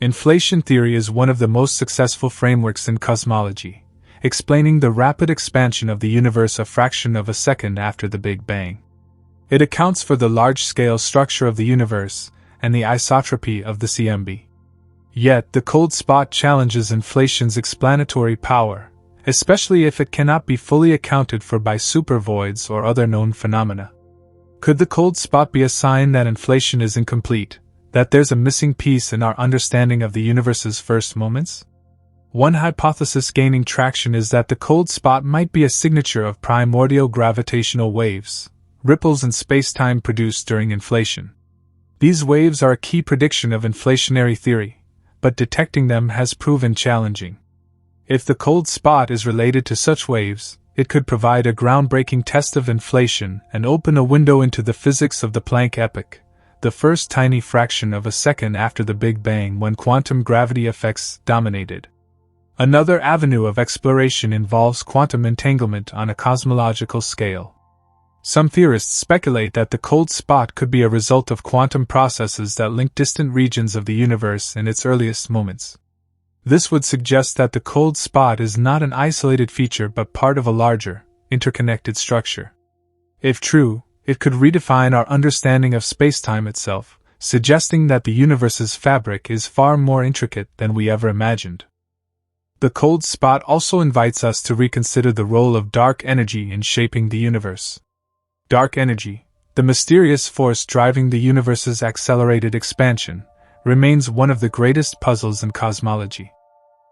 Inflation theory is one of the most successful frameworks in cosmology, explaining the rapid expansion of the universe a fraction of a second after the Big Bang. It accounts for the large-scale structure of the universe and the isotropy of the CMB. Yet, the cold spot challenges inflation's explanatory power, especially if it cannot be fully accounted for by supervoids or other known phenomena. Could the cold spot be a sign that inflation is incomplete, that there's a missing piece in our understanding of the universe's first moments? One hypothesis gaining traction is that the cold spot might be a signature of primordial gravitational waves, ripples in space-time produced during inflation. These waves are a key prediction of inflationary theory, but detecting them has proven challenging. If the cold spot is related to such waves, it could provide a groundbreaking test of inflation and open a window into the physics of the Planck epoch, the first tiny fraction of a second after the Big Bang when quantum gravity effects dominated. Another avenue of exploration involves quantum entanglement on a cosmological scale. Some theorists speculate that the cold spot could be a result of quantum processes that link distant regions of the universe in its earliest moments. This would suggest that the cold spot is not an isolated feature but part of a larger, interconnected structure. If true, it could redefine our understanding of spacetime itself, suggesting that the universe's fabric is far more intricate than we ever imagined. The cold spot also invites us to reconsider the role of dark energy in shaping the universe. Dark energy, the mysterious force driving the universe's accelerated expansion, remains one of the greatest puzzles in cosmology.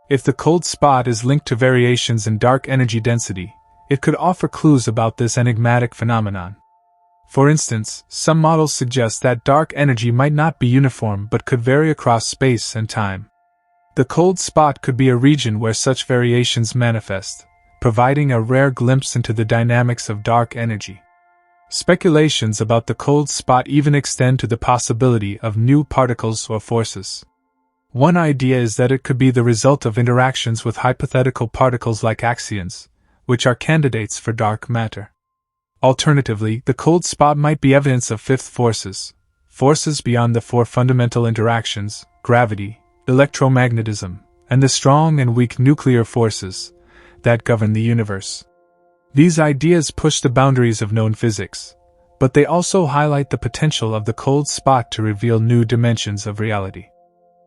If the cold spot is linked to variations in dark energy density, it could offer clues about this enigmatic phenomenon. For instance, some models suggest that dark energy might not be uniform but could vary across space and time. The cold spot could be a region where such variations manifest, providing a rare glimpse into the dynamics of dark energy. Speculations about the cold spot even extend to the possibility of new particles or forces. One idea is that it could be the result of interactions with hypothetical particles like axions, which are candidates for dark matter. Alternatively, the cold spot might be evidence of fifth forces, forces beyond the four fundamental interactions, gravity, electromagnetism, and the strong and weak nuclear forces that govern the universe. These ideas push the boundaries of known physics, but they also highlight the potential of the cold spot to reveal new dimensions of reality.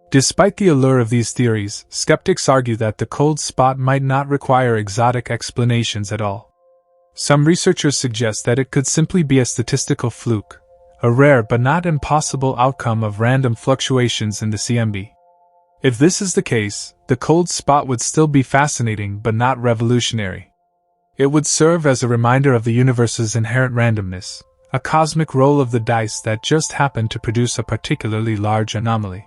Despite the allure of these theories, skeptics argue that the cold spot might not require exotic explanations at all. Some researchers suggest that it could simply be a statistical fluke, a rare but not impossible outcome of random fluctuations in the CMB. If this is the case, the cold spot would still be fascinating but not revolutionary. It would serve as a reminder of the universe's inherent randomness, a cosmic roll of the dice that just happened to produce a particularly large anomaly.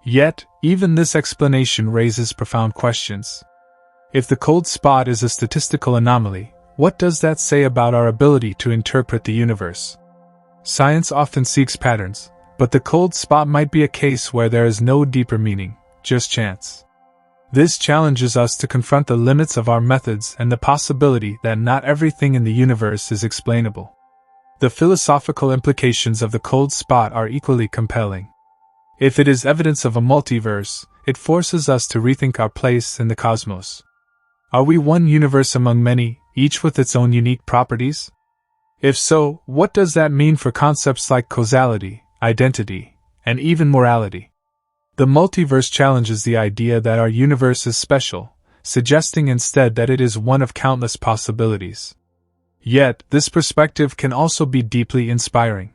Yet, even this explanation raises profound questions. If the cold spot is a statistical anomaly, what does that say about our ability to interpret the universe? Science often seeks patterns, but the cold spot might be a case where there is no deeper meaning, just chance. This challenges us to confront the limits of our methods and the possibility that not everything in the universe is explainable. The philosophical implications of the cold spot are equally compelling. If it is evidence of a multiverse, it forces us to rethink our place in the cosmos. Are we one universe among many, each with its own unique properties? If so, what does that mean for concepts like causality, identity, and even morality? The multiverse challenges the idea that our universe is special, suggesting instead that it is one of countless possibilities. Yet, this perspective can also be deeply inspiring.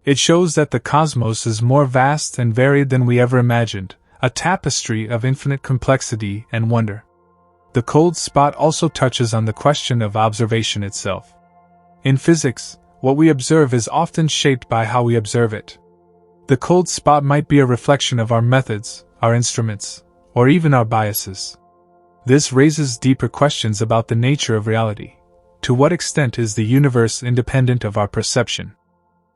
It shows that the cosmos is more vast and varied than we ever imagined, a tapestry of infinite complexity and wonder. The cold spot also touches on the question of observation itself. In physics, what we observe is often shaped by how we observe it. The cold spot might be a reflection of our methods, our instruments, or even our biases. This raises deeper questions about the nature of reality. To what extent is the universe independent of our perception?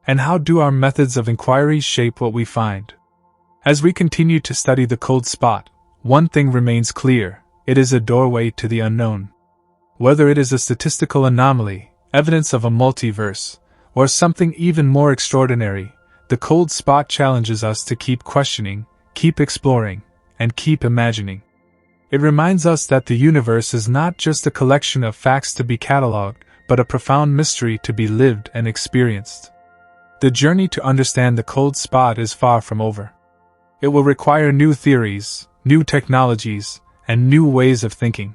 And how do our methods of inquiry shape what we find? As we continue to study the cold spot, one thing remains clear: it is a doorway to the unknown. Whether it is a statistical anomaly, evidence of a multiverse, or something even more extraordinary, the cold spot challenges us to keep questioning, keep exploring, and keep imagining. It reminds us that the universe is not just a collection of facts to be catalogued, but a profound mystery to be lived and experienced. The journey to understand the cold spot is far from over. It will require new theories, new technologies, and new ways of thinking.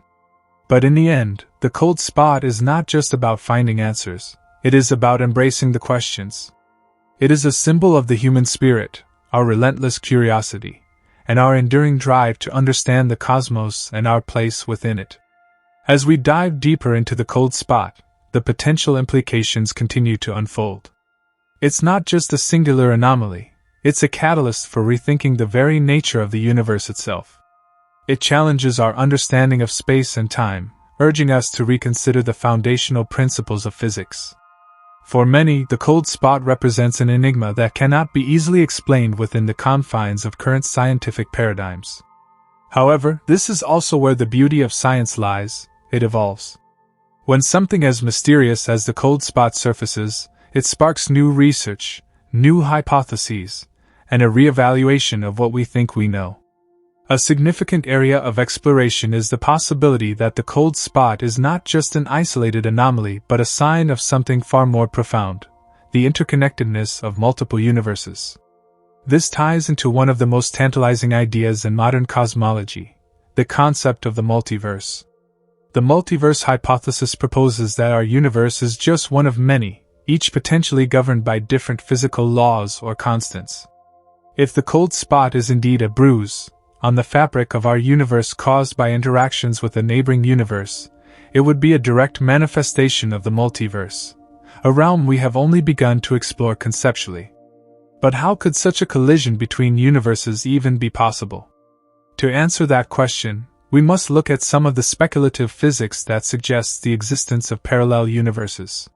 But in the end, the cold spot is not just about finding answers, it is about embracing the questions. It is a symbol of the human spirit, our relentless curiosity, and our enduring drive to understand the cosmos and our place within it. As we dive deeper into the cold spot, the potential implications continue to unfold. It's not just a singular anomaly, it's a catalyst for rethinking the very nature of the universe itself. It challenges our understanding of space and time, urging us to reconsider the foundational principles of physics. For many, the cold spot represents an enigma that cannot be easily explained within the confines of current scientific paradigms. However, this is also where the beauty of science lies: it evolves. When something as mysterious as the cold spot surfaces, it sparks new research, new hypotheses, and a reevaluation of what we think we know. A significant area of exploration is the possibility that the cold spot is not just an isolated anomaly but a sign of something far more profound: the interconnectedness of multiple universes. This ties into one of the most tantalizing ideas in modern cosmology, the concept of the multiverse. The multiverse hypothesis proposes that our universe is just one of many, each potentially governed by different physical laws or constants. If the cold spot is indeed a bruise on the fabric of our universe caused by interactions with a neighboring universe, it would be a direct manifestation of the multiverse, a realm we have only begun to explore conceptually. But how could such a collision between universes even be possible? To answer that question, we must look at some of the speculative physics that suggests the existence of parallel universes.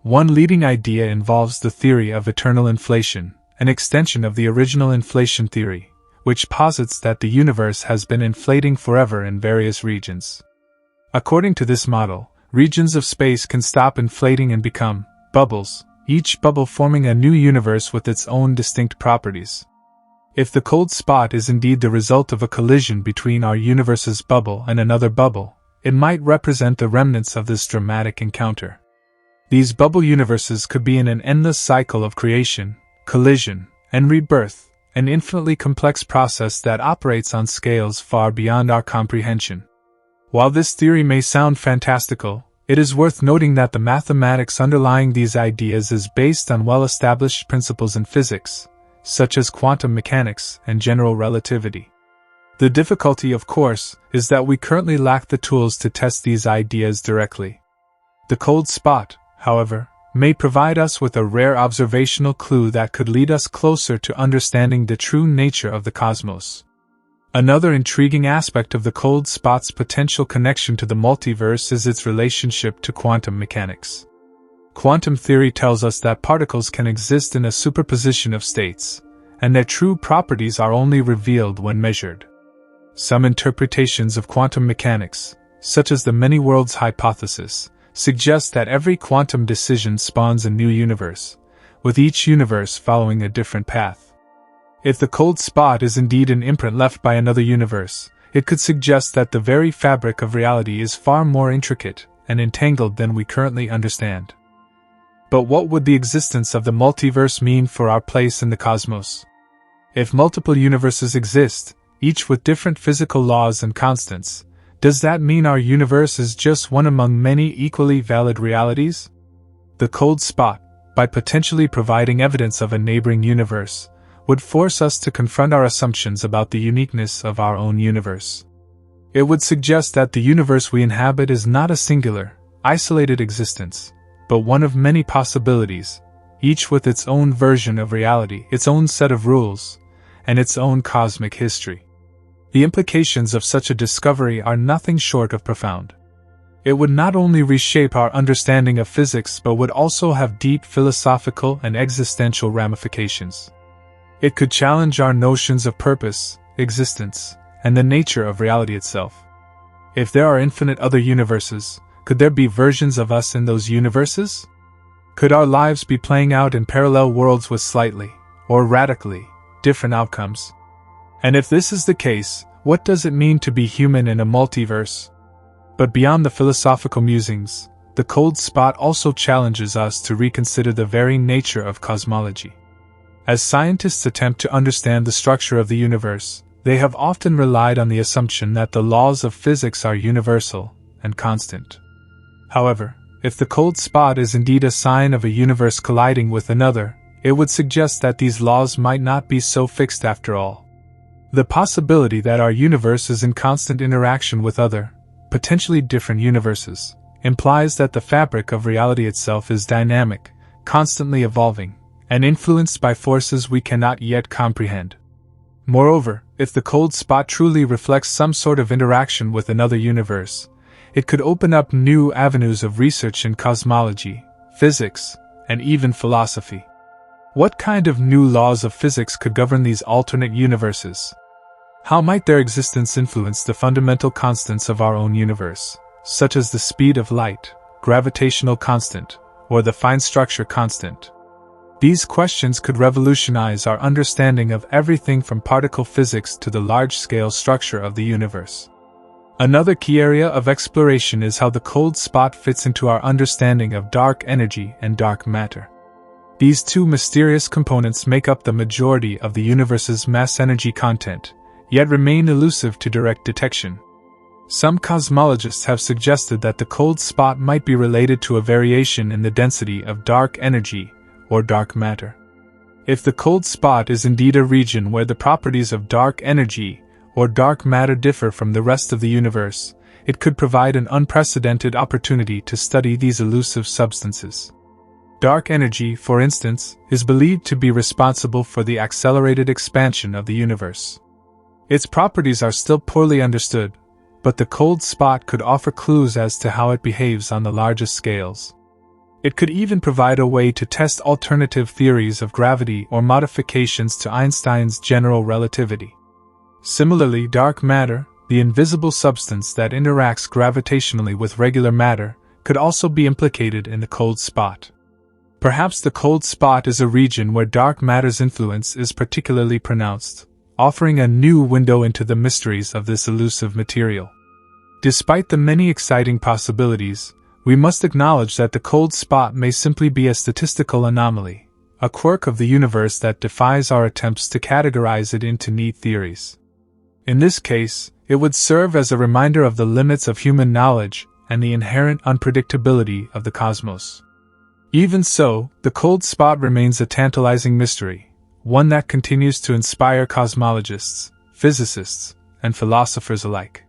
One leading idea involves the theory of eternal inflation, an extension of the original inflation theory, which posits that the universe has been inflating forever in various regions. According to this model, regions of space can stop inflating and become bubbles, each bubble forming a new universe with its own distinct properties. If the cold spot is indeed the result of a collision between our universe's bubble and another bubble, it might represent the remnants of this dramatic encounter. These bubble universes could be in an endless cycle of creation, collision, and rebirth, an infinitely complex process that operates on scales far beyond our comprehension. While this theory may sound fantastical, it is worth noting that the mathematics underlying these ideas is based on well-established principles in physics, such as quantum mechanics and general relativity. The difficulty, of course, is that we currently lack the tools to test these ideas directly. The cold spot, however, may provide us with a rare observational clue that could lead us closer to understanding the true nature of the cosmos. Another intriguing aspect of the cold spot's potential connection to the multiverse is its relationship to quantum mechanics. Quantum theory tells us that particles can exist in a superposition of states, and their true properties are only revealed when measured. Some interpretations of quantum mechanics, such as the many worlds hypothesis, suggest that every quantum decision spawns a new universe, with each universe following a different path. If the cold spot is indeed an imprint left by another universe, it could suggest that the very fabric of reality is far more intricate and entangled than we currently understand. But what would the existence of the multiverse mean for our place in the cosmos? If multiple universes exist, each with different physical laws and constants, does that mean our universe is just one among many equally valid realities? The cold spot, by potentially providing evidence of a neighboring universe, would force us to confront our assumptions about the uniqueness of our own universe. It would suggest that the universe we inhabit is not a singular, isolated existence, but one of many possibilities, each with its own version of reality, its own set of rules, and its own cosmic history. The implications of such a discovery are nothing short of profound. It would not only reshape our understanding of physics but would also have deep philosophical and existential ramifications. It could challenge our notions of purpose, existence, and the nature of reality itself. If there are infinite other universes, could there be versions of us in those universes? Could our lives be playing out in parallel worlds with slightly, or radically, different outcomes? And if this is the case, what does it mean to be human in a multiverse? But beyond the philosophical musings, the cold spot also challenges us to reconsider the very nature of cosmology. As scientists attempt to understand the structure of the universe, they have often relied on the assumption that the laws of physics are universal and constant. However, if the cold spot is indeed a sign of a universe colliding with another, it would suggest that these laws might not be so fixed after all. The possibility that our universe is in constant interaction with other, potentially different universes, implies that the fabric of reality itself is dynamic, constantly evolving, and influenced by forces we cannot yet comprehend. Moreover, if the cold spot truly reflects some sort of interaction with another universe, it could open up new avenues of research in cosmology, physics, and even philosophy. What kind of new laws of physics could govern these alternate universes? How might their existence influence the fundamental constants of our own universe, such as the speed of light, gravitational constant, or the fine structure constant? These questions could revolutionize our understanding of everything from particle physics to the large-scale structure of the universe. Another key area of exploration is how the cold spot fits into our understanding of dark energy and dark matter. These two mysterious components make up the majority of the universe's mass-energy content, yet remain elusive to direct detection. Some cosmologists have suggested that the cold spot might be related to a variation in the density of dark energy, or dark matter. If the cold spot is indeed a region where the properties of dark energy or dark matter differ from the rest of the universe, it could provide an unprecedented opportunity to study these elusive substances. Dark energy, for instance, is believed to be responsible for the accelerated expansion of the universe. Its properties are still poorly understood, but the cold spot could offer clues as to how it behaves on the largest scales. It could even provide a way to test alternative theories of gravity or modifications to Einstein's general relativity. Similarly, dark matter, the invisible substance that interacts gravitationally with regular matter, could also be implicated in the cold spot. Perhaps the cold spot is a region where dark matter's influence is particularly pronounced, offering a new window into the mysteries of this elusive material. Despite the many exciting possibilities, we must acknowledge that the cold spot may simply be a statistical anomaly, a quirk of the universe that defies our attempts to categorize it into neat theories. In this case, it would serve as a reminder of the limits of human knowledge and the inherent unpredictability of the cosmos. Even so, the cold spot remains a tantalizing mystery, one that continues to inspire cosmologists, physicists, and philosophers alike.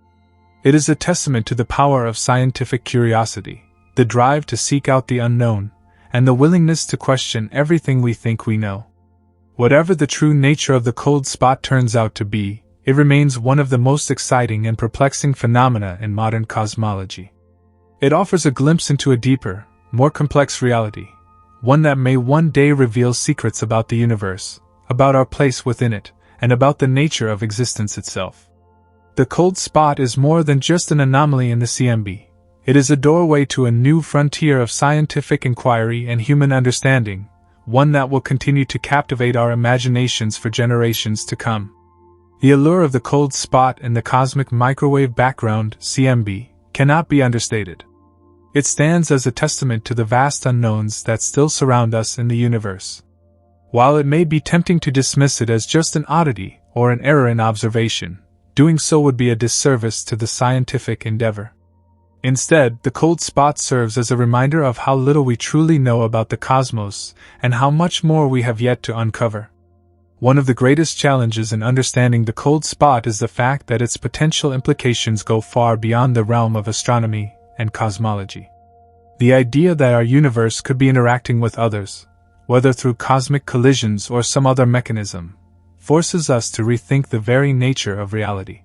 It is a testament to the power of scientific curiosity, the drive to seek out the unknown, and the willingness to question everything we think we know. Whatever the true nature of the cold spot turns out to be, it remains one of the most exciting and perplexing phenomena in modern cosmology. It offers a glimpse into a deeper, more complex reality, one that may one day reveal secrets about the universe, about our place within it, and about the nature of existence itself. The cold spot is more than just an anomaly in the CMB. It is a doorway to a new frontier of scientific inquiry and human understanding, one that will continue to captivate our imaginations for generations to come. The allure of the cold spot in the cosmic microwave background, CMB, cannot be understated. It stands as a testament to the vast unknowns that still surround us in the universe. While it may be tempting to dismiss it as just an oddity or an error in observation, doing so would be a disservice to the scientific endeavor. Instead, the cold spot serves as a reminder of how little we truly know about the cosmos and how much more we have yet to uncover. One of the greatest challenges in understanding the cold spot is the fact that its potential implications go far beyond the realm of astronomy and cosmology. The idea that our universe could be interacting with others, whether through cosmic collisions or some other mechanism, forces us to rethink the very nature of reality.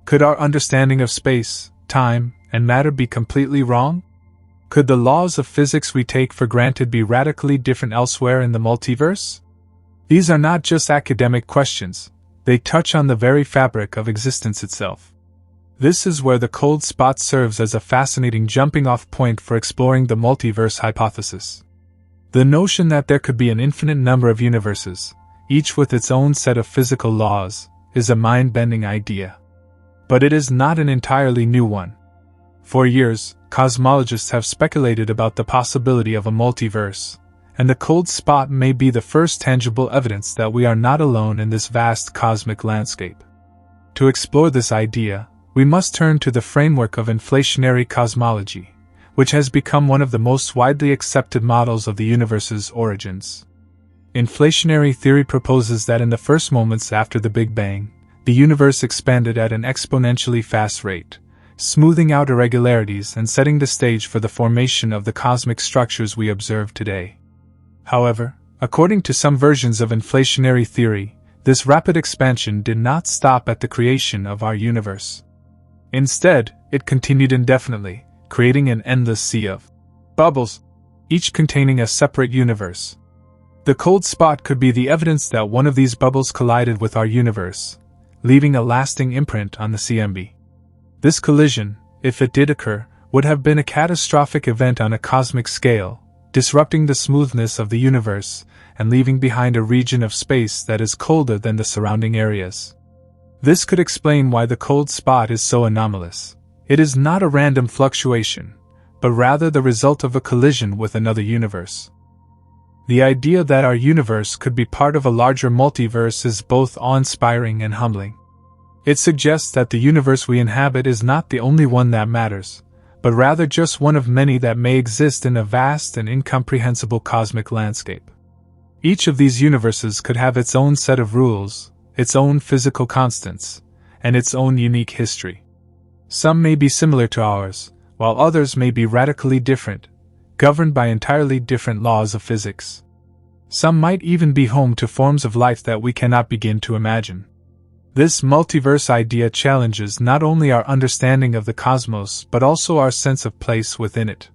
Could our understanding of space, time, and matter be completely wrong? Could the laws of physics we take for granted be radically different elsewhere in the multiverse? These are not just academic questions, they touch on the very fabric of existence itself. This is where the cold spot serves as a fascinating jumping-off point for exploring the multiverse hypothesis. The notion that there could be an infinite number of universes, each with its own set of physical laws, is a mind-bending idea. But it is not an entirely new one. For years, cosmologists have speculated about the possibility of a multiverse, and the cold spot may be the first tangible evidence that we are not alone in this vast cosmic landscape. To explore this idea, we must turn to the framework of inflationary cosmology, which has become one of the most widely accepted models of the universe's origins. Inflationary theory proposes that in the first moments after the Big Bang, the universe expanded at an exponentially fast rate, smoothing out irregularities and setting the stage for the formation of the cosmic structures we observe today. However, according to some versions of inflationary theory, this rapid expansion did not stop at the creation of our universe. Instead, it continued indefinitely, creating an endless sea of bubbles, each containing a separate universe. The cold spot could be the evidence that one of these bubbles collided with our universe, leaving a lasting imprint on the CMB. This collision, if it did occur, would have been a catastrophic event on a cosmic scale, disrupting the smoothness of the universe and leaving behind a region of space that is colder than the surrounding areas. This could explain why the cold spot is so anomalous. It is not a random fluctuation, but rather the result of a collision with another universe. The idea that our universe could be part of a larger multiverse is both awe-inspiring and humbling. It suggests that the universe we inhabit is not the only one that matters, but rather just one of many that may exist in a vast and incomprehensible cosmic landscape. Each of these universes could have its own set of rules, its own physical constants, and its own unique history. Some may be similar to ours, while others may be radically different, governed by entirely different laws of physics. Some might even be home to forms of life that we cannot begin to imagine. This multiverse idea challenges not only our understanding of the cosmos but also our sense of place within it.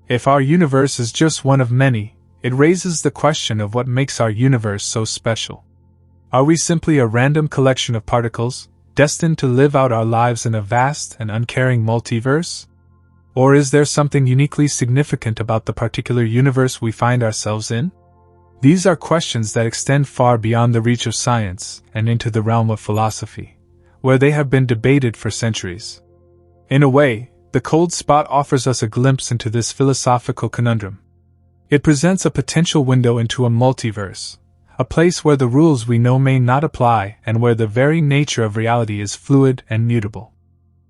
If our universe is just one of many, it raises the question of what makes our universe so special. Are we simply a random collection of particles, destined to live out our lives in a vast and uncaring multiverse? Or is there something uniquely significant about the particular universe we find ourselves in? These are questions that extend far beyond the reach of science and into the realm of philosophy, where they have been debated for centuries. In a way, the cold spot offers us a glimpse into this philosophical conundrum. It presents a potential window into a multiverse, a place where the rules we know may not apply and where the very nature of reality is fluid and mutable.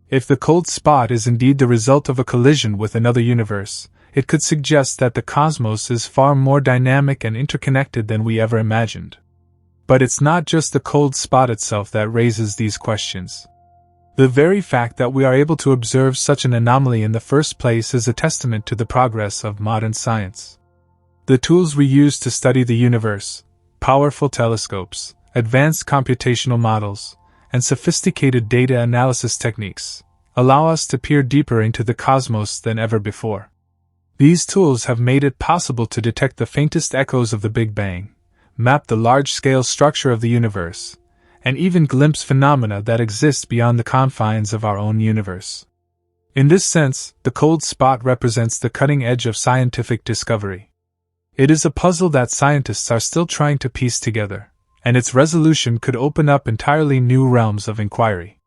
If the cold spot is indeed the result of a collision with another universe, it could suggest that the cosmos is far more dynamic and interconnected than we ever imagined. But it's not just the cold spot itself that raises these questions. The very fact that we are able to observe such an anomaly in the first place is a testament to the progress of modern science. The tools we use to study the universe, powerful telescopes, advanced computational models, and sophisticated data analysis techniques, allow us to peer deeper into the cosmos than ever before. These tools have made it possible to detect the faintest echoes of the Big Bang, map the large-scale structure of the universe, and even glimpse phenomena that exist beyond the confines of our own universe. In this sense, the cold spot represents the cutting edge of scientific discovery. It is a puzzle that scientists are still trying to piece together, and its resolution could open up entirely new realms of inquiry.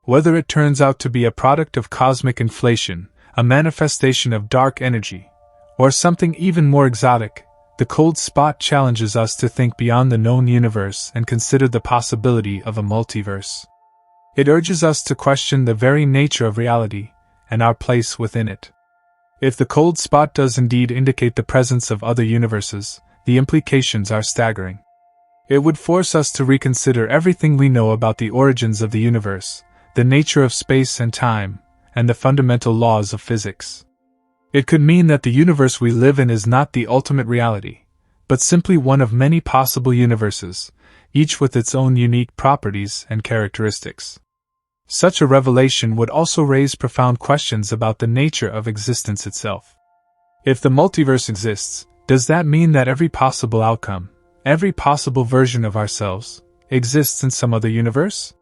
Whether it turns out to be a product of cosmic inflation, a manifestation of dark energy, or something even more exotic, the cold spot challenges us to think beyond the known universe and consider the possibility of a multiverse. It urges us to question the very nature of reality and our place within it. If the cold spot does indeed indicate the presence of other universes, the implications are staggering. It would force us to reconsider everything we know about the origins of the universe, the nature of space and time, and the fundamental laws of physics. It could mean that the universe we live in is not the ultimate reality, but simply one of many possible universes, each with its own unique properties and characteristics. Such a revelation would also raise profound questions about the nature of existence itself. If the multiverse exists, does that mean that every possible outcome, every possible version of ourselves, exists in some other universe?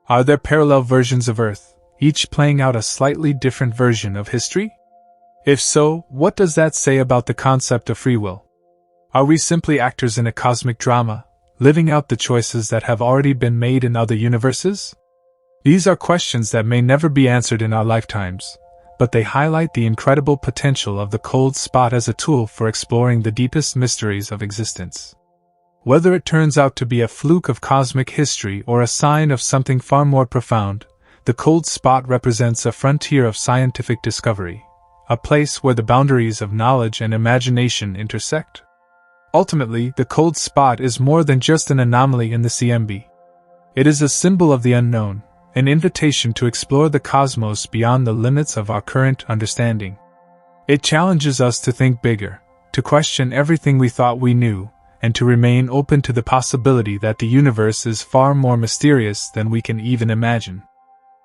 Are there parallel versions of Earth, each playing out a slightly different version of history? If so, what does that say about the concept of free will? Are we simply actors in a cosmic drama, living out the choices that have already been made in other universes? These are questions that may never be answered in our lifetimes, but they highlight the incredible potential of the cold spot as a tool for exploring the deepest mysteries of existence. Whether it turns out to be a fluke of cosmic history or a sign of something far more profound, the cold spot represents a frontier of scientific discovery, a place where the boundaries of knowledge and imagination intersect. Ultimately, the cold spot is more than just an anomaly in the CMB. It is a symbol of the unknown, an invitation to explore the cosmos beyond the limits of our current understanding. It challenges us to think bigger, to question everything we thought we knew, and to remain open to the possibility that the universe is far more mysterious than we can even imagine.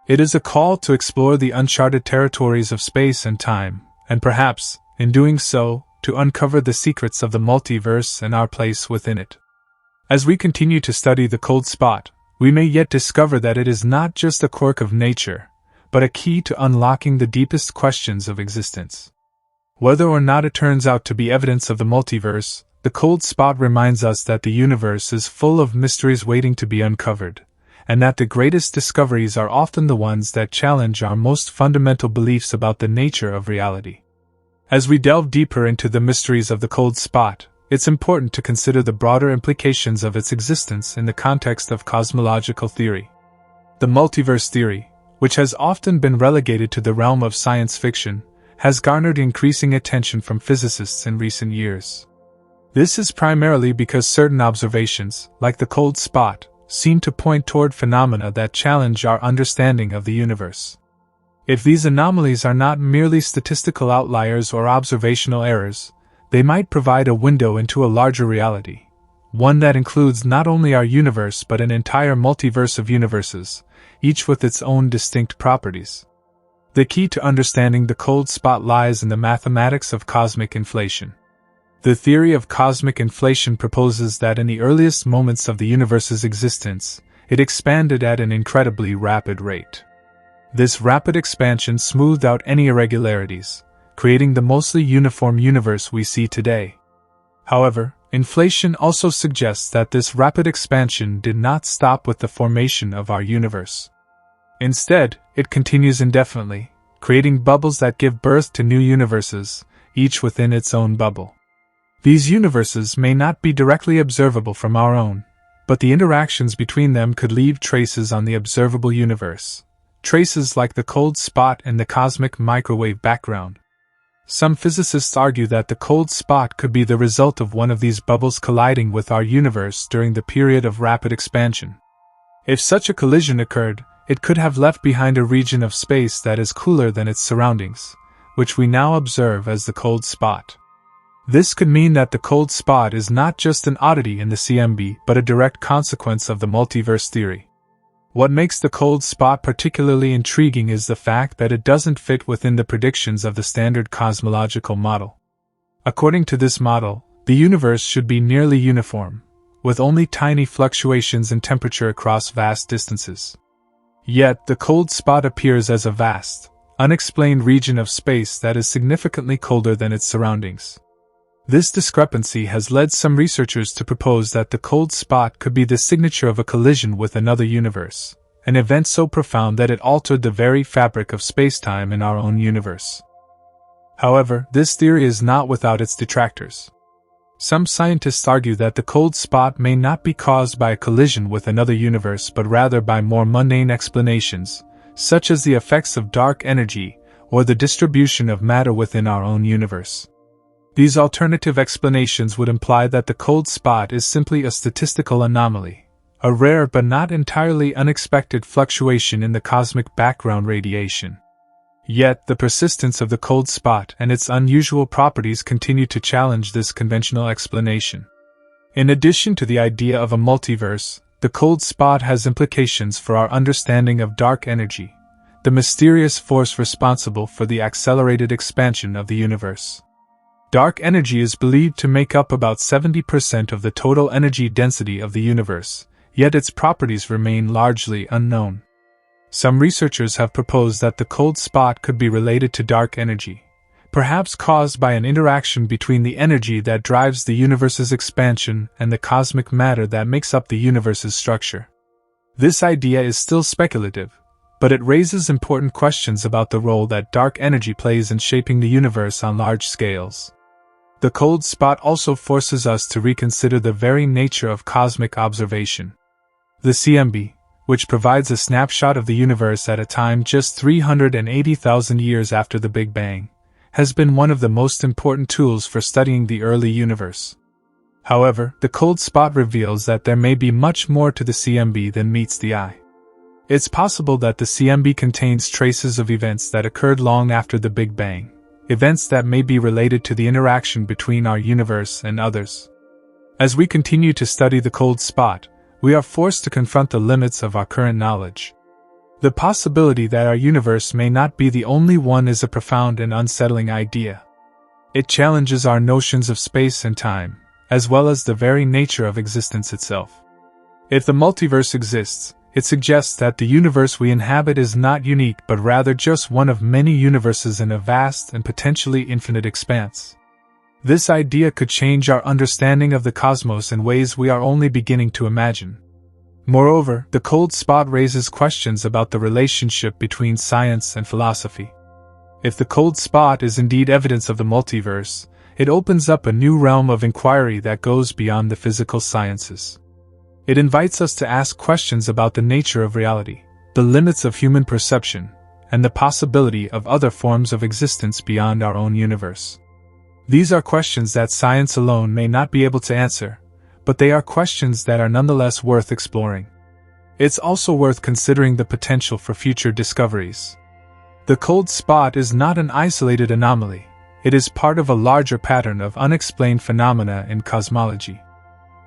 It is a call to explore the uncharted territories of space and time, and perhaps, in doing so, to uncover the secrets of the multiverse and our place within it. As we continue to study the cold spot, we may yet discover that it is not just a quirk of nature, but a key to unlocking the deepest questions of existence. Whether or not it turns out to be evidence of the multiverse, the cold spot reminds us that the universe is full of mysteries waiting to be uncovered, and that the greatest discoveries are often the ones that challenge our most fundamental beliefs about the nature of reality. As we delve deeper into the mysteries of the cold spot, it's important to consider the broader implications of its existence in the context of cosmological theory. The multiverse theory, which has often been relegated to the realm of science fiction, has garnered increasing attention from physicists in recent years. This is primarily because certain observations, like the cold spot, seem to point toward phenomena that challenge our understanding of the universe. If these anomalies are not merely statistical outliers or observational errors, they might provide a window into a larger reality, one that includes not only our universe but an entire multiverse of universes, each with its own distinct properties. The key to understanding the cold spot lies in the mathematics of cosmic inflation. The theory of cosmic inflation proposes that in the earliest moments of the universe's existence, it expanded at an incredibly rapid rate. This rapid expansion smoothed out any irregularities, creating the mostly uniform universe we see today. However, inflation also suggests that this rapid expansion did not stop with the formation of our universe. Instead, it continues indefinitely, creating bubbles that give birth to new universes, each within its own bubble. These universes may not be directly observable from our own, but the interactions between them could leave traces on the observable universe, traces like the cold spot in the cosmic microwave background. Some physicists argue that the cold spot could be the result of one of these bubbles colliding with our universe during the period of rapid expansion. If such a collision occurred, it could have left behind a region of space that is cooler than its surroundings, which we now observe as the cold spot. This could mean that the cold spot is not just an oddity in the CMB but a direct consequence of the multiverse theory. What makes the cold spot particularly intriguing is the fact that it doesn't fit within the predictions of the standard cosmological model. According to this model, the universe should be nearly uniform, with only tiny fluctuations in temperature across vast distances. Yet, the cold spot appears as a vast, unexplained region of space that is significantly colder than its surroundings. This discrepancy has led some researchers to propose that the cold spot could be the signature of a collision with another universe, an event so profound that it altered the very fabric of spacetime in our own universe. However, this theory is not without its detractors. Some scientists argue that the cold spot may not be caused by a collision with another universe but rather by more mundane explanations, such as the effects of dark energy or the distribution of matter within our own universe. These alternative explanations would imply that the cold spot is simply a statistical anomaly, a rare but not entirely unexpected fluctuation in the cosmic background radiation. Yet, the persistence of the cold spot and its unusual properties continue to challenge this conventional explanation. In addition to the idea of a multiverse, the cold spot has implications for our understanding of dark energy, the mysterious force responsible for the accelerated expansion of the universe. Dark energy is believed to make up about 70% of the total energy density of the universe, yet its properties remain largely unknown. Some researchers have proposed that the cold spot could be related to dark energy, perhaps caused by an interaction between the energy that drives the universe's expansion and the cosmic matter that makes up the universe's structure. This idea is still speculative, but it raises important questions about the role that dark energy plays in shaping the universe on large scales. The cold spot also forces us to reconsider the very nature of cosmic observation. The CMB, which provides a snapshot of the universe at a time just 380,000 years after the Big Bang, has been one of the most important tools for studying the early universe. However, the cold spot reveals that there may be much more to the CMB than meets the eye. It's possible that the CMB contains traces of events that occurred long after the Big Bang, events that may be related to the interaction between our universe and others. As we continue to study the cold spot, we are forced to confront the limits of our current knowledge. The possibility that our universe may not be the only one is a profound and unsettling idea. It challenges our notions of space and time, as well as the very nature of existence itself. If the multiverse exists, it suggests that the universe we inhabit is not unique but rather just one of many universes in a vast and potentially infinite expanse. This idea could change our understanding of the cosmos in ways we are only beginning to imagine. Moreover, the cold spot raises questions about the relationship between science and philosophy. If the cold spot is indeed evidence of the multiverse, it opens up a new realm of inquiry that goes beyond the physical sciences. It invites us to ask questions about the nature of reality, the limits of human perception, and the possibility of other forms of existence beyond our own universe. These are questions that science alone may not be able to answer, but they are questions that are nonetheless worth exploring. It's also worth considering the potential for future discoveries. The cold spot is not an isolated anomaly, it is part of a larger pattern of unexplained phenomena in cosmology.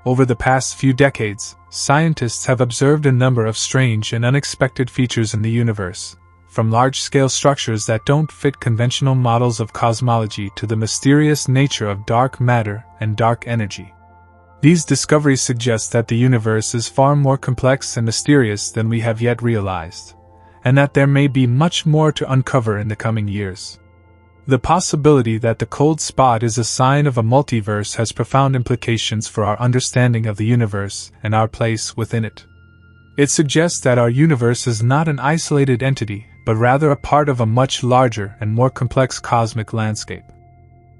Over the past few decades, scientists have observed a number of strange and unexpected features in the universe, from large-scale structures that don't fit conventional models of cosmology to the mysterious nature of dark matter and dark energy. These discoveries suggest that the universe is far more complex and mysterious than we have yet realized, and that there may be much more to uncover in the coming years. The possibility that the cold spot is a sign of a multiverse has profound implications for our understanding of the universe and our place within it. It suggests that our universe is not an isolated entity, but rather a part of a much larger and more complex cosmic landscape.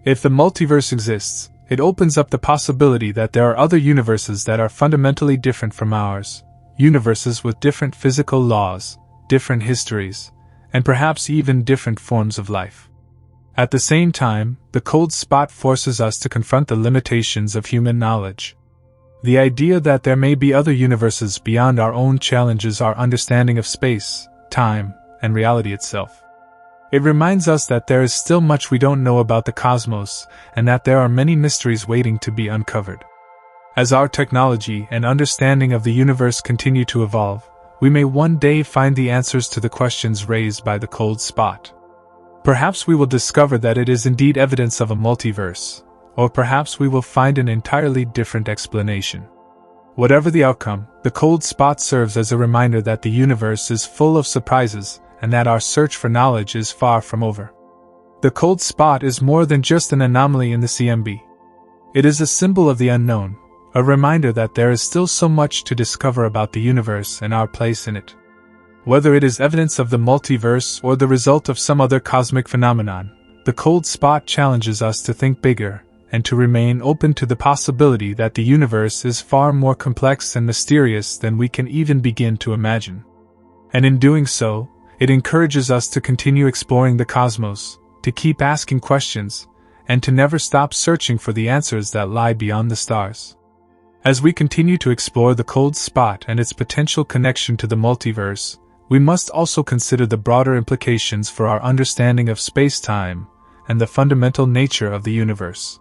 If the multiverse exists, it opens up the possibility that there are other universes that are fundamentally different from ours, universes with different physical laws, different histories, and perhaps even different forms of life. At the same time, the cold spot forces us to confront the limitations of human knowledge. The idea that there may be other universes beyond our own challenges our understanding of space, time, and reality itself. It reminds us that there is still much we don't know about the cosmos, and that there are many mysteries waiting to be uncovered. As our technology and understanding of the universe continue to evolve, we may one day find the answers to the questions raised by the cold spot. Perhaps we will discover that it is indeed evidence of a multiverse, or perhaps we will find an entirely different explanation. Whatever the outcome, the cold spot serves as a reminder that the universe is full of surprises and that our search for knowledge is far from over. The cold spot is more than just an anomaly in the CMB. It is a symbol of the unknown, a reminder that there is still so much to discover about the universe and our place in it. Whether it is evidence of the multiverse or the result of some other cosmic phenomenon, the cold spot challenges us to think bigger and to remain open to the possibility that the universe is far more complex and mysterious than we can even begin to imagine. And in doing so, it encourages us to continue exploring the cosmos, to keep asking questions, and to never stop searching for the answers that lie beyond the stars. As we continue to explore the cold spot and its potential connection to the multiverse, we must also consider the broader implications for our understanding of space-time and the fundamental nature of the universe.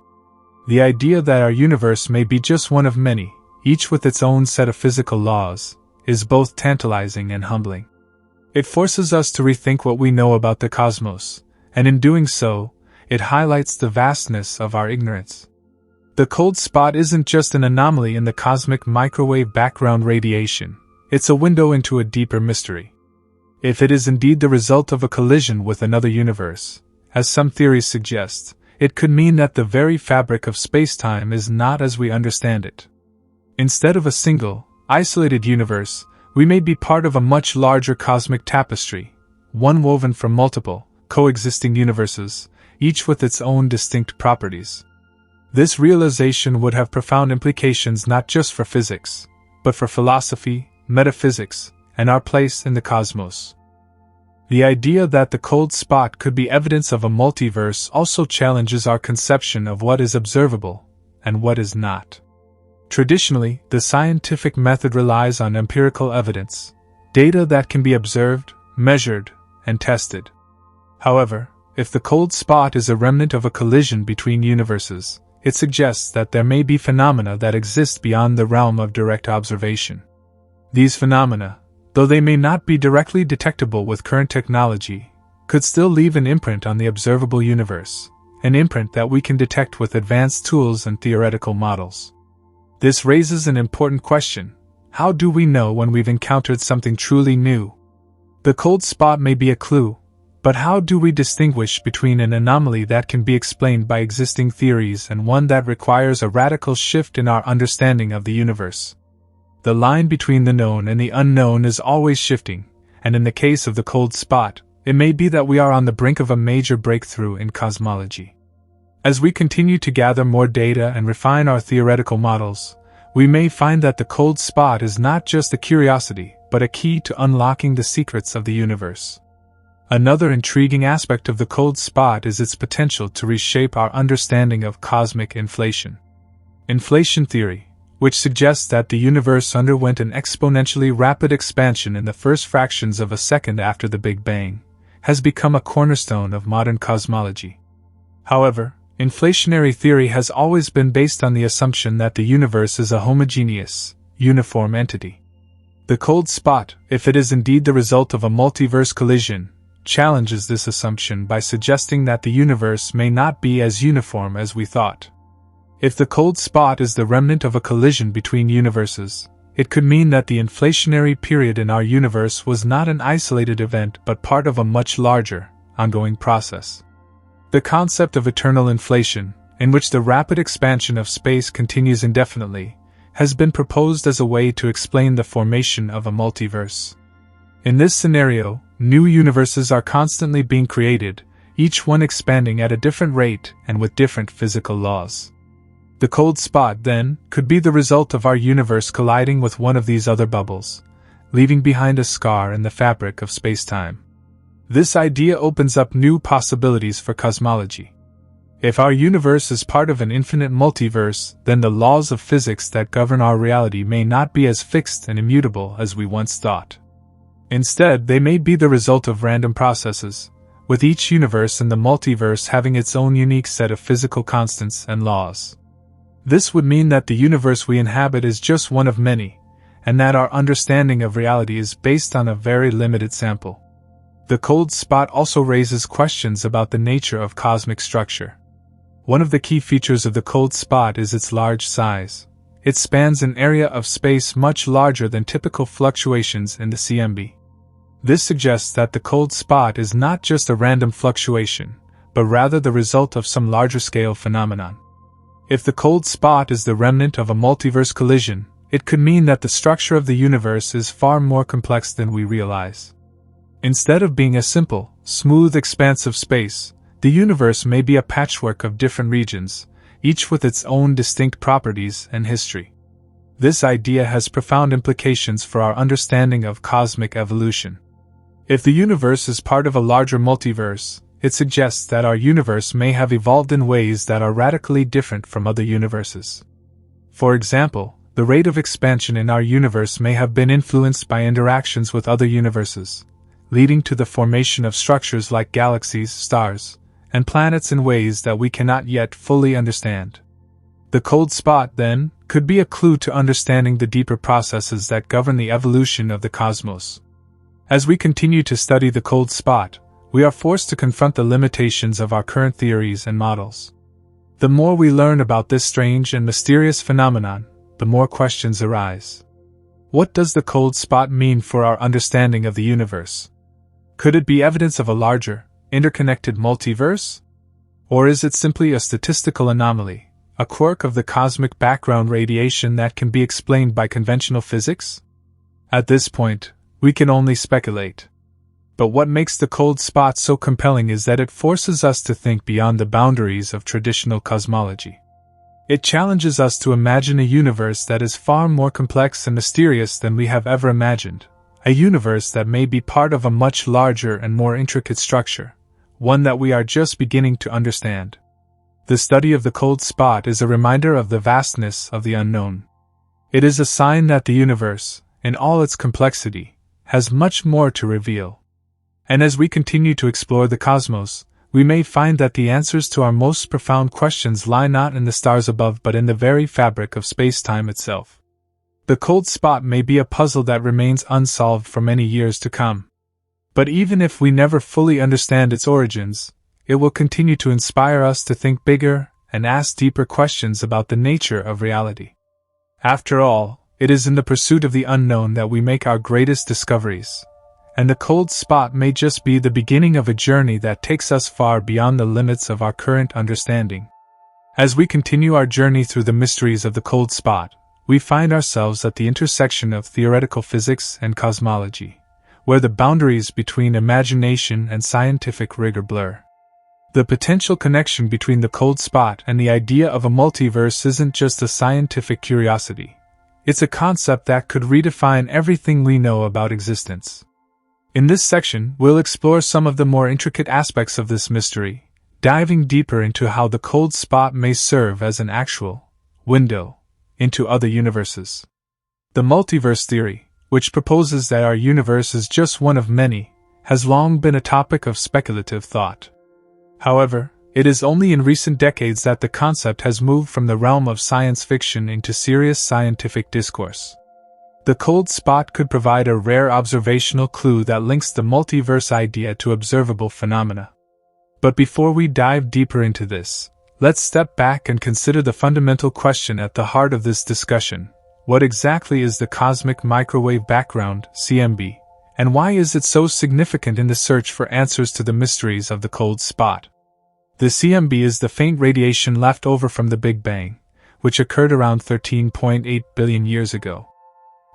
The idea that our universe may be just one of many, each with its own set of physical laws, is both tantalizing and humbling. It forces us to rethink what we know about the cosmos, and in doing so, it highlights the vastness of our ignorance. The cold spot isn't just an anomaly in the cosmic microwave background radiation, it's a window into a deeper mystery. If it is indeed the result of a collision with another universe, as some theories suggest, it could mean that the very fabric of space-time is not as we understand it. Instead of a single, isolated universe, we may be part of a much larger cosmic tapestry, one woven from multiple, coexisting universes, each with its own distinct properties. This realization would have profound implications not just for physics, but for philosophy, metaphysics, and our place in the cosmos. The idea that the cold spot could be evidence of a multiverse also challenges our conception of what is observable and what is not. Traditionally, the scientific method relies on empirical evidence, data that can be observed, measured, and tested. However, if the cold spot is a remnant of a collision between universes, it suggests that there may be phenomena that exist beyond the realm of direct observation. These phenomena, though they may not be directly detectable with current technology, could still leave an imprint on the observable universe, an imprint that we can detect with advanced tools and theoretical models. This raises an important question: how do we know when we've encountered something truly new? The cold spot may be a clue, but how do we distinguish between an anomaly that can be explained by existing theories and one that requires a radical shift in our understanding of the universe? The line between the known and the unknown is always shifting, and in the case of the cold spot, it may be that we are on the brink of a major breakthrough in cosmology. As we continue to gather more data and refine our theoretical models, we may find that the cold spot is not just a curiosity, but a key to unlocking the secrets of the universe. Another intriguing aspect of the cold spot is its potential to reshape our understanding of cosmic inflation. Inflation theory, which suggests that the universe underwent an exponentially rapid expansion in the first fractions of a second after the Big Bang, has become a cornerstone of modern cosmology. However, inflationary theory has always been based on the assumption that the universe is a homogeneous, uniform entity. The cold spot, if it is indeed the result of a multiverse collision, challenges this assumption by suggesting that the universe may not be as uniform as we thought. If the cold spot is the remnant of a collision between universes, it could mean that the inflationary period in our universe was not an isolated event but part of a much larger, ongoing process. The concept of eternal inflation, in which the rapid expansion of space continues indefinitely, has been proposed as a way to explain the formation of a multiverse. In this scenario, new universes are constantly being created, each one expanding at a different rate and with different physical laws. The cold spot, then, could be the result of our universe colliding with one of these other bubbles, leaving behind a scar in the fabric of space-time. This idea opens up new possibilities for cosmology. If our universe is part of an infinite multiverse, then the laws of physics that govern our reality may not be as fixed and immutable as we once thought. Instead, they may be the result of random processes, with each universe in the multiverse having its own unique set of physical constants and laws. This would mean that the universe we inhabit is just one of many, and that our understanding of reality is based on a very limited sample. The cold spot also raises questions about the nature of cosmic structure. One of the key features of the cold spot is its large size. It spans an area of space much larger than typical fluctuations in the CMB. This suggests that the cold spot is not just a random fluctuation, but rather the result of some larger-scale phenomenon. If the cold spot is the remnant of a multiverse collision, it could mean that the structure of the universe is far more complex than we realize. Instead of being a simple, smooth expanse of space, the universe may be a patchwork of different regions, each with its own distinct properties and history. This idea has profound implications for our understanding of cosmic evolution. If the universe is part of a larger multiverse, it suggests that our universe may have evolved in ways that are radically different from other universes. For example, the rate of expansion in our universe may have been influenced by interactions with other universes, leading to the formation of structures like galaxies, stars, and planets in ways that we cannot yet fully understand. The cold spot, then, could be a clue to understanding the deeper processes that govern the evolution of the cosmos. As we continue to study the cold spot, we are forced to confront the limitations of our current theories and models. The more we learn about this strange and mysterious phenomenon, the more questions arise. What does the cold spot mean for our understanding of the universe? Could it be evidence of a larger, interconnected multiverse? Or is it simply a statistical anomaly, a quirk of the cosmic background radiation that can be explained by conventional physics? At this point, we can only speculate. But what makes the cold spot so compelling is that it forces us to think beyond the boundaries of traditional cosmology. It challenges us to imagine a universe that is far more complex and mysterious than we have ever imagined, a universe that may be part of a much larger and more intricate structure, one that we are just beginning to understand. The study of the cold spot is a reminder of the vastness of the unknown. It is a sign that the universe, in all its complexity, has much more to reveal. And as we continue to explore the cosmos, we may find that the answers to our most profound questions lie not in the stars above but in the very fabric of space-time itself. The cold spot may be a puzzle that remains unsolved for many years to come. But even if we never fully understand its origins, it will continue to inspire us to think bigger and ask deeper questions about the nature of reality. After all, it is in the pursuit of the unknown that we make our greatest discoveries. And the cold spot may just be the beginning of a journey that takes us far beyond the limits of our current understanding. As we continue our journey through the mysteries of the cold spot, we find ourselves at the intersection of theoretical physics and cosmology, where the boundaries between imagination and scientific rigor blur. The potential connection between the cold spot and the idea of a multiverse isn't just a scientific curiosity. It's a concept that could redefine everything we know about existence. In this section, we'll explore some of the more intricate aspects of this mystery, diving deeper into how the cold spot may serve as an actual window into other universes. The multiverse theory, which proposes that our universe is just one of many, has long been a topic of speculative thought. However, it is only in recent decades that the concept has moved from the realm of science fiction into serious scientific discourse. The cold spot could provide a rare observational clue that links the multiverse idea to observable phenomena. But before we dive deeper into this, Let's step back and consider the fundamental question at the heart of this discussion. What exactly is the cosmic microwave background, CMB, and why is it so significant in the search for answers to the mysteries of the cold spot? The CMB is the faint radiation left over from the Big Bang, which occurred around 13.8 billion years ago.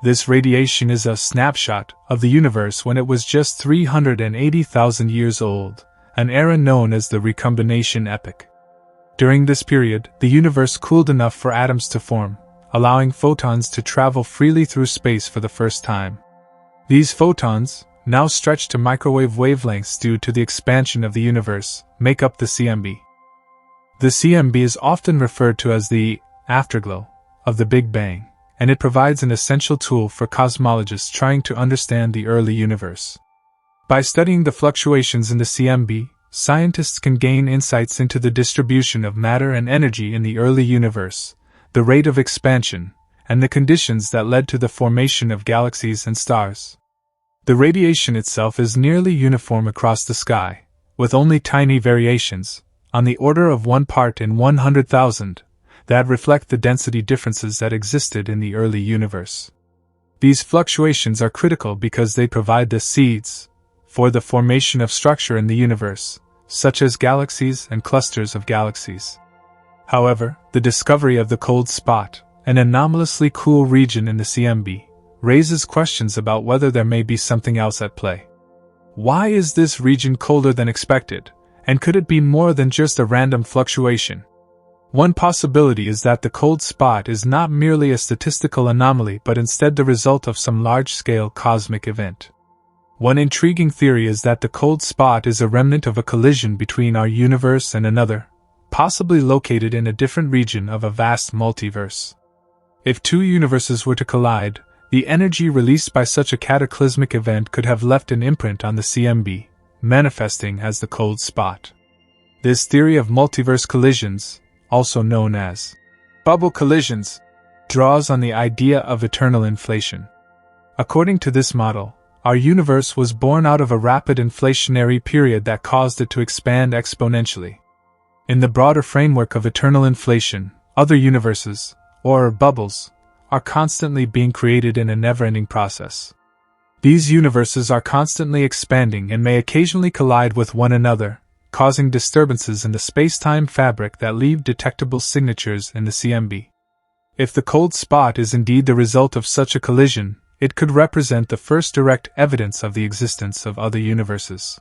This radiation is a snapshot of the universe when it was just 380,000 years old, an era known as the recombination epoch. During this period, the universe cooled enough for atoms to form, allowing photons to travel freely through space for the first time. These photons, now stretched to microwave wavelengths due to the expansion of the universe, make up the CMB. The CMB is often referred to as the afterglow of the Big Bang, and it provides an essential tool for cosmologists trying to understand the early universe. By studying the fluctuations in the CMB, scientists can gain insights into the distribution of matter and energy in the early universe, the rate of expansion, and the conditions that led to the formation of galaxies and stars. The radiation itself is nearly uniform across the sky, with only tiny variations, on the order of 1 part in 100,000, that reflect the density differences that existed in the early universe. These fluctuations are critical because they provide the seeds for the formation of structure in the universe, such as galaxies and clusters of galaxies. However, the discovery of the cold spot, an anomalously cool region in the CMB, raises questions about whether there may be something else at play. Why is this region colder than expected, and could it be more than just a random fluctuation? One possibility is that the cold spot is not merely a statistical anomaly but instead the result of some large-scale cosmic event. One intriguing theory is that the cold spot is a remnant of a collision between our universe and another, possibly located in a different region of a vast multiverse. If two universes were to collide, the energy released by such a cataclysmic event could have left an imprint on the CMB, manifesting as the cold spot. This theory of multiverse collisions, also known as bubble collisions, draws on the idea of eternal inflation. According to this model, our universe was born out of a rapid inflationary period that caused it to expand exponentially. In the broader framework of eternal inflation, other universes, or bubbles, are constantly being created in a never-ending process. These universes are constantly expanding and may occasionally collide with one another, causing disturbances in the space-time fabric that leave detectable signatures in the CMB. If the cold spot is indeed the result of such a collision, it could represent the first direct evidence of the existence of other universes.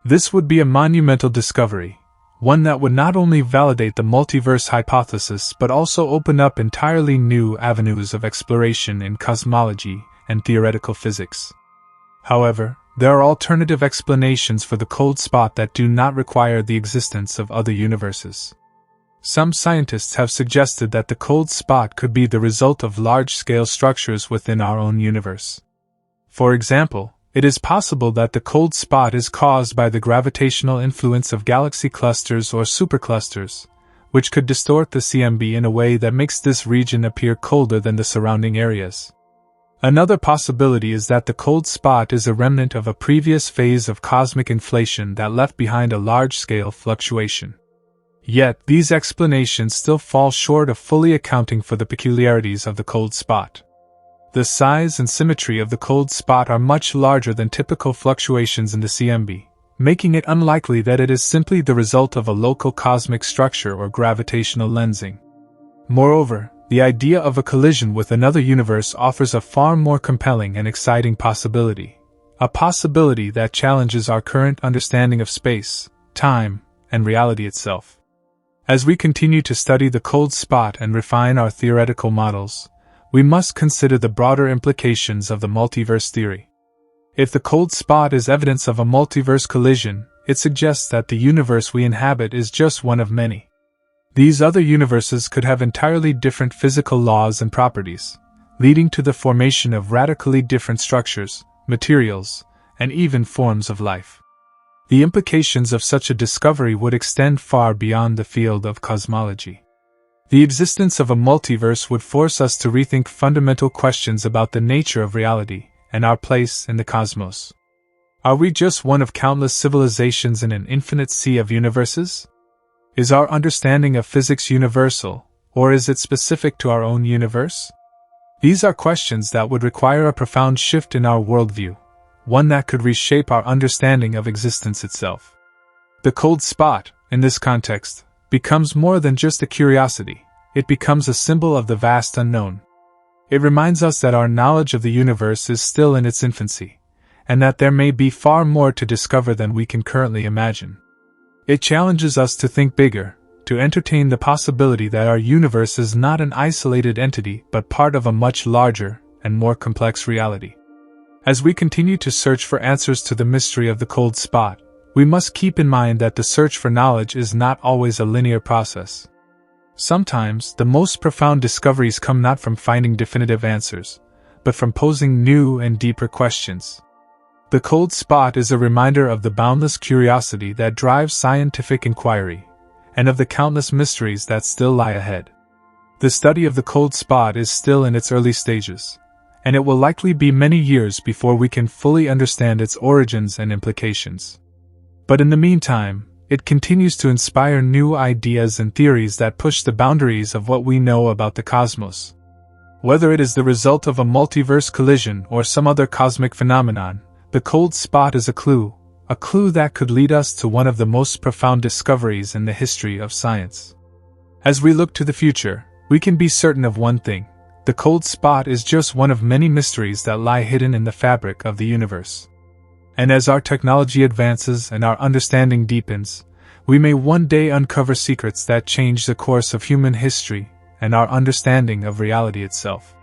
This would be a monumental discovery, one that would not only validate the multiverse hypothesis but also open up entirely new avenues of exploration in cosmology and theoretical physics. However, there are alternative explanations for the cold spot that do not require the existence of other universes. Some scientists have suggested that the cold spot could be the result of large-scale structures within our own universe. For example, it is possible that the cold spot is caused by the gravitational influence of galaxy clusters or superclusters, which could distort the CMB in a way that makes this region appear colder than the surrounding areas. Another possibility is that the cold spot is a remnant of a previous phase of cosmic inflation that left behind a large-scale fluctuation. Yet, these explanations still fall short of fully accounting for the peculiarities of the cold spot. The size and symmetry of the cold spot are much larger than typical fluctuations in the CMB, making it unlikely that it is simply the result of a local cosmic structure or gravitational lensing. Moreover, the idea of a collision with another universe offers a far more compelling and exciting possibility, a possibility that challenges our current understanding of space, time, and reality itself. As we continue to study the cold spot and refine our theoretical models, we must consider the broader implications of the multiverse theory. If the cold spot is evidence of a multiverse collision, it suggests that the universe we inhabit is just one of many. These other universes could have entirely different physical laws and properties, leading to the formation of radically different structures, materials, and even forms of life. The implications of such a discovery would extend far beyond the field of cosmology. The existence of a multiverse would force us to rethink fundamental questions about the nature of reality and our place in the cosmos. Are we just one of countless civilizations in an infinite sea of universes? Is our understanding of physics universal, or is it specific to our own universe? These are questions that would require a profound shift in our worldview, one that could reshape our understanding of existence itself. The cold spot, in this context, becomes more than just a curiosity. It becomes a symbol of the vast unknown. It reminds us that our knowledge of the universe is still in its infancy, and that there may be far more to discover than we can currently imagine. It challenges us to think bigger, to entertain the possibility that our universe is not an isolated entity but part of a much larger and more complex reality. As we continue to search for answers to the mystery of the cold spot, we must keep in mind that the search for knowledge is not always a linear process. Sometimes, the most profound discoveries come not from finding definitive answers, but from posing new and deeper questions. The cold spot is a reminder of the boundless curiosity that drives scientific inquiry, and of the countless mysteries that still lie ahead. The study of the cold spot is still in its early stages, and it will likely be many years before we can fully understand its origins and implications. But in the meantime, it continues to inspire new ideas and theories that push the boundaries of what we know about the cosmos. Whether it is the result of a multiverse collision or some other cosmic phenomenon, the cold spot is a clue that could lead us to one of the most profound discoveries in the history of science. As we look to the future, we can be certain of one thing: the cold spot is just one of many mysteries that lie hidden in the fabric of the universe. And as our technology advances and our understanding deepens, we may one day uncover secrets that change the course of human history and our understanding of reality itself.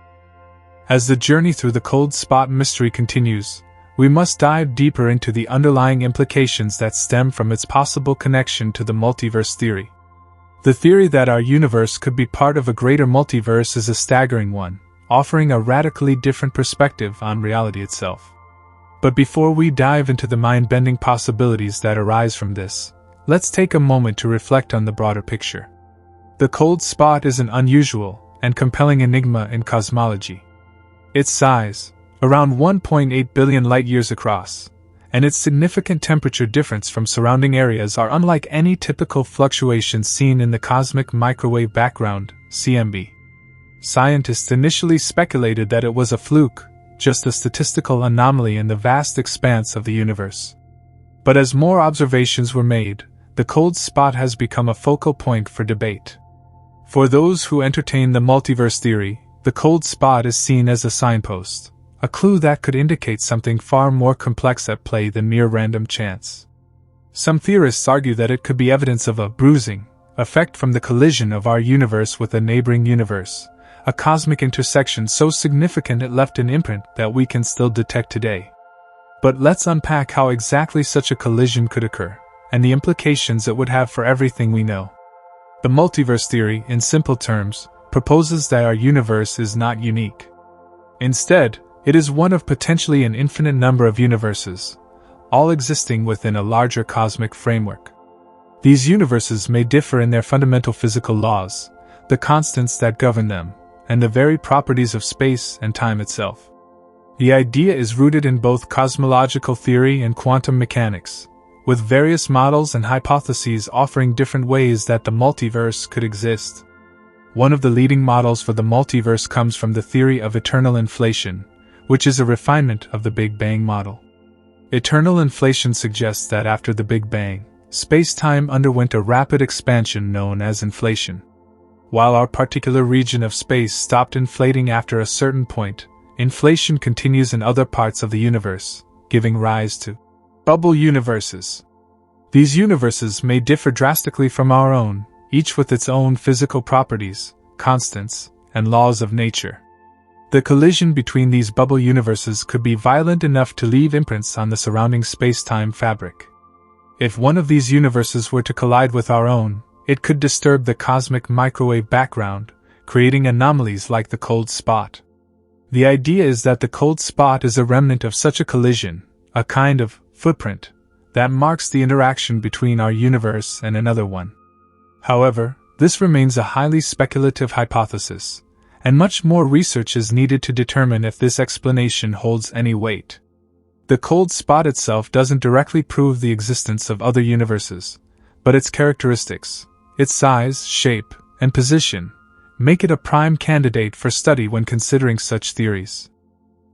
As the journey through the cold spot mystery continues, we must dive deeper into the underlying implications that stem from its possible connection to the multiverse theory. The theory that our universe could be part of a greater multiverse is a staggering one, offering a radically different perspective on reality itself. But before we dive into the mind-bending possibilities that arise from this, let's take a moment to reflect on the broader picture. The cold spot is an unusual and compelling enigma in cosmology. Its size, around 1.8 billion light-years across, and its significant temperature difference from surrounding areas are unlike any typical fluctuations seen in the cosmic microwave background, CMB. Scientists initially speculated that it was a fluke, just a statistical anomaly in the vast expanse of the universe. But as more observations were made, the cold spot has become a focal point for debate. For those who entertain the multiverse theory, the cold spot is seen as a signpost, a clue that could indicate something far more complex at play than mere random chance. Some theorists argue that it could be evidence of a bruising effect from the collision of our universe with a neighboring universe, a cosmic intersection so significant it left an imprint that we can still detect today. But let's unpack how exactly such a collision could occur, and the implications it would have for everything we know. The multiverse theory, in simple terms, proposes that our universe is not unique. Instead, it is one of potentially an infinite number of universes, all existing within a larger cosmic framework. These universes may differ in their fundamental physical laws, the constants that govern them, and the very properties of space and time itself. The idea is rooted in both cosmological theory and quantum mechanics, with various models and hypotheses offering different ways that the multiverse could exist. One of the leading models for the multiverse comes from the theory of eternal inflation, which is a refinement of the Big Bang model. Eternal inflation suggests that after the Big Bang, space-time underwent a rapid expansion known as inflation. While our particular region of space stopped inflating after a certain point, inflation continues in other parts of the universe, giving rise to bubble universes. These universes may differ drastically from our own, each with its own physical properties, constants, and laws of nature. The collision between these bubble universes could be violent enough to leave imprints on the surrounding space-time fabric. If one of these universes were to collide with our own, it could disturb the cosmic microwave background, creating anomalies like the cold spot. The idea is that the cold spot is a remnant of such a collision, a kind of footprint, that marks the interaction between our universe and another one. However, this remains a highly speculative hypothesis, and much more research is needed to determine if this explanation holds any weight. The cold spot itself doesn't directly prove the existence of other universes, but its characteristics, its size, shape, and position make it a prime candidate for study when considering such theories.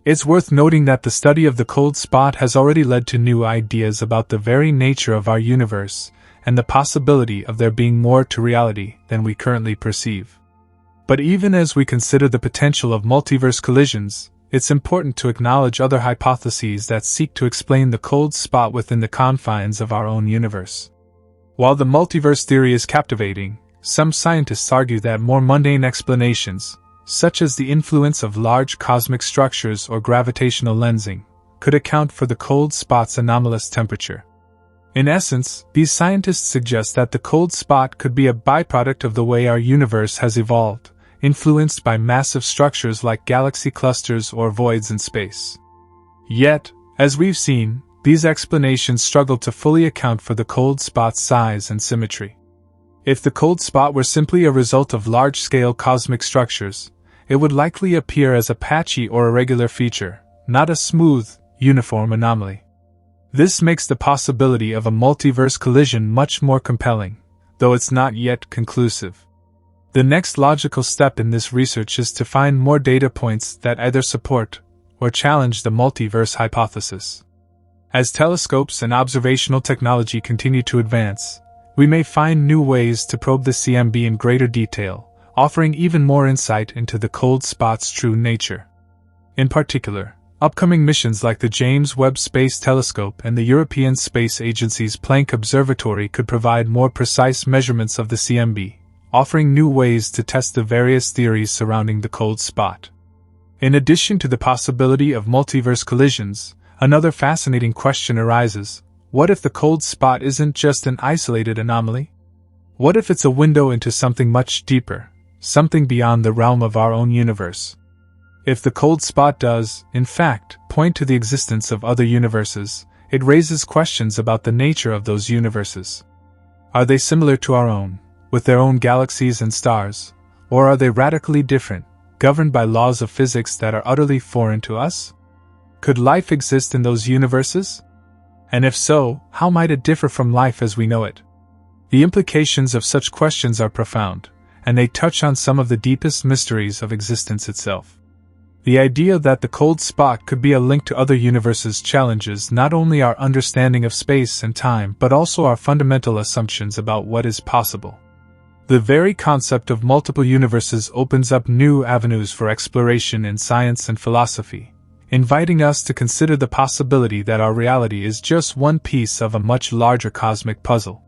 It's worth noting that the study of the cold spot has already led to new ideas about the very nature of our universe and the possibility of there being more to reality than we currently perceive. But even as we consider the potential of multiverse collisions, it's important to acknowledge other hypotheses that seek to explain the cold spot within the confines of our own universe. While the multiverse theory is captivating, some scientists argue that more mundane explanations, such as the influence of large cosmic structures or gravitational lensing, could account for the cold spot's anomalous temperature. In essence, these scientists suggest that the cold spot could be a byproduct of the way our universe has evolved, influenced by massive structures like galaxy clusters or voids in space. Yet, as we've seen, these explanations struggle to fully account for the cold spot's size and symmetry. If the cold spot were simply a result of large-scale cosmic structures, it would likely appear as a patchy or irregular feature, not a smooth, uniform anomaly. This makes the possibility of a multiverse collision much more compelling, though it's not yet conclusive. The next logical step in this research is to find more data points that either support or challenge the multiverse hypothesis. As telescopes and observational technology continue to advance, we may find new ways to probe the CMB in greater detail, offering even more insight into the cold spot's true nature. In particular, upcoming missions like the James Webb Space Telescope and the European Space Agency's Planck Observatory could provide more precise measurements of the CMB, offering new ways to test the various theories surrounding the cold spot. In addition to the possibility of multiverse collisions, another fascinating question arises: what if the cold spot isn't just an isolated anomaly? What if it's a window into something much deeper, something beyond the realm of our own universe? If the cold spot does, in fact, point to the existence of other universes, it raises questions about the nature of those universes. Are they similar to our own, with their own galaxies and stars, or are they radically different, governed by laws of physics that are utterly foreign to us? Could life exist in those universes? And if so, how might it differ from life as we know it? The implications of such questions are profound, and they touch on some of the deepest mysteries of existence itself. The idea that the cold spot could be a link to other universes challenges not only our understanding of space and time but also our fundamental assumptions about what is possible. The very concept of multiple universes opens up new avenues for exploration in science and philosophy, inviting us to consider the possibility that our reality is just one piece of a much larger cosmic puzzle.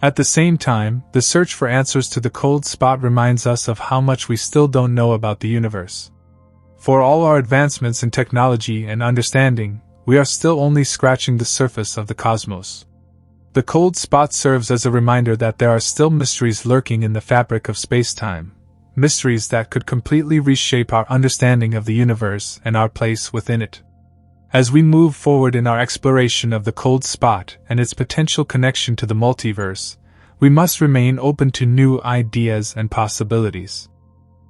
At the same time, the search for answers to the cold spot reminds us of how much we still don't know about the universe. For all our advancements in technology and understanding, we are still only scratching the surface of the cosmos. The cold spot serves as a reminder that there are still mysteries lurking in the fabric of space-time, mysteries that could completely reshape our understanding of the universe and our place within it. As we move forward in our exploration of the cold spot and its potential connection to the multiverse, we must remain open to new ideas and possibilities.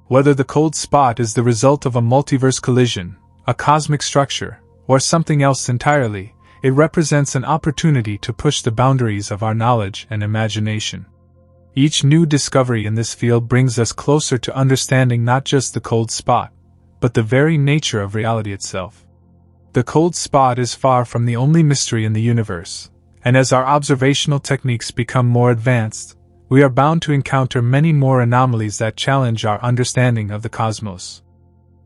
Whether the cold spot is the result of a multiverse collision, a cosmic structure, or something else entirely, it represents an opportunity to push the boundaries of our knowledge and imagination. Each new discovery in this field brings us closer to understanding not just the cold spot, but the very nature of reality itself. The cold spot is far from the only mystery in the universe, and as our observational techniques become more advanced, we are bound to encounter many more anomalies that challenge our understanding of the cosmos.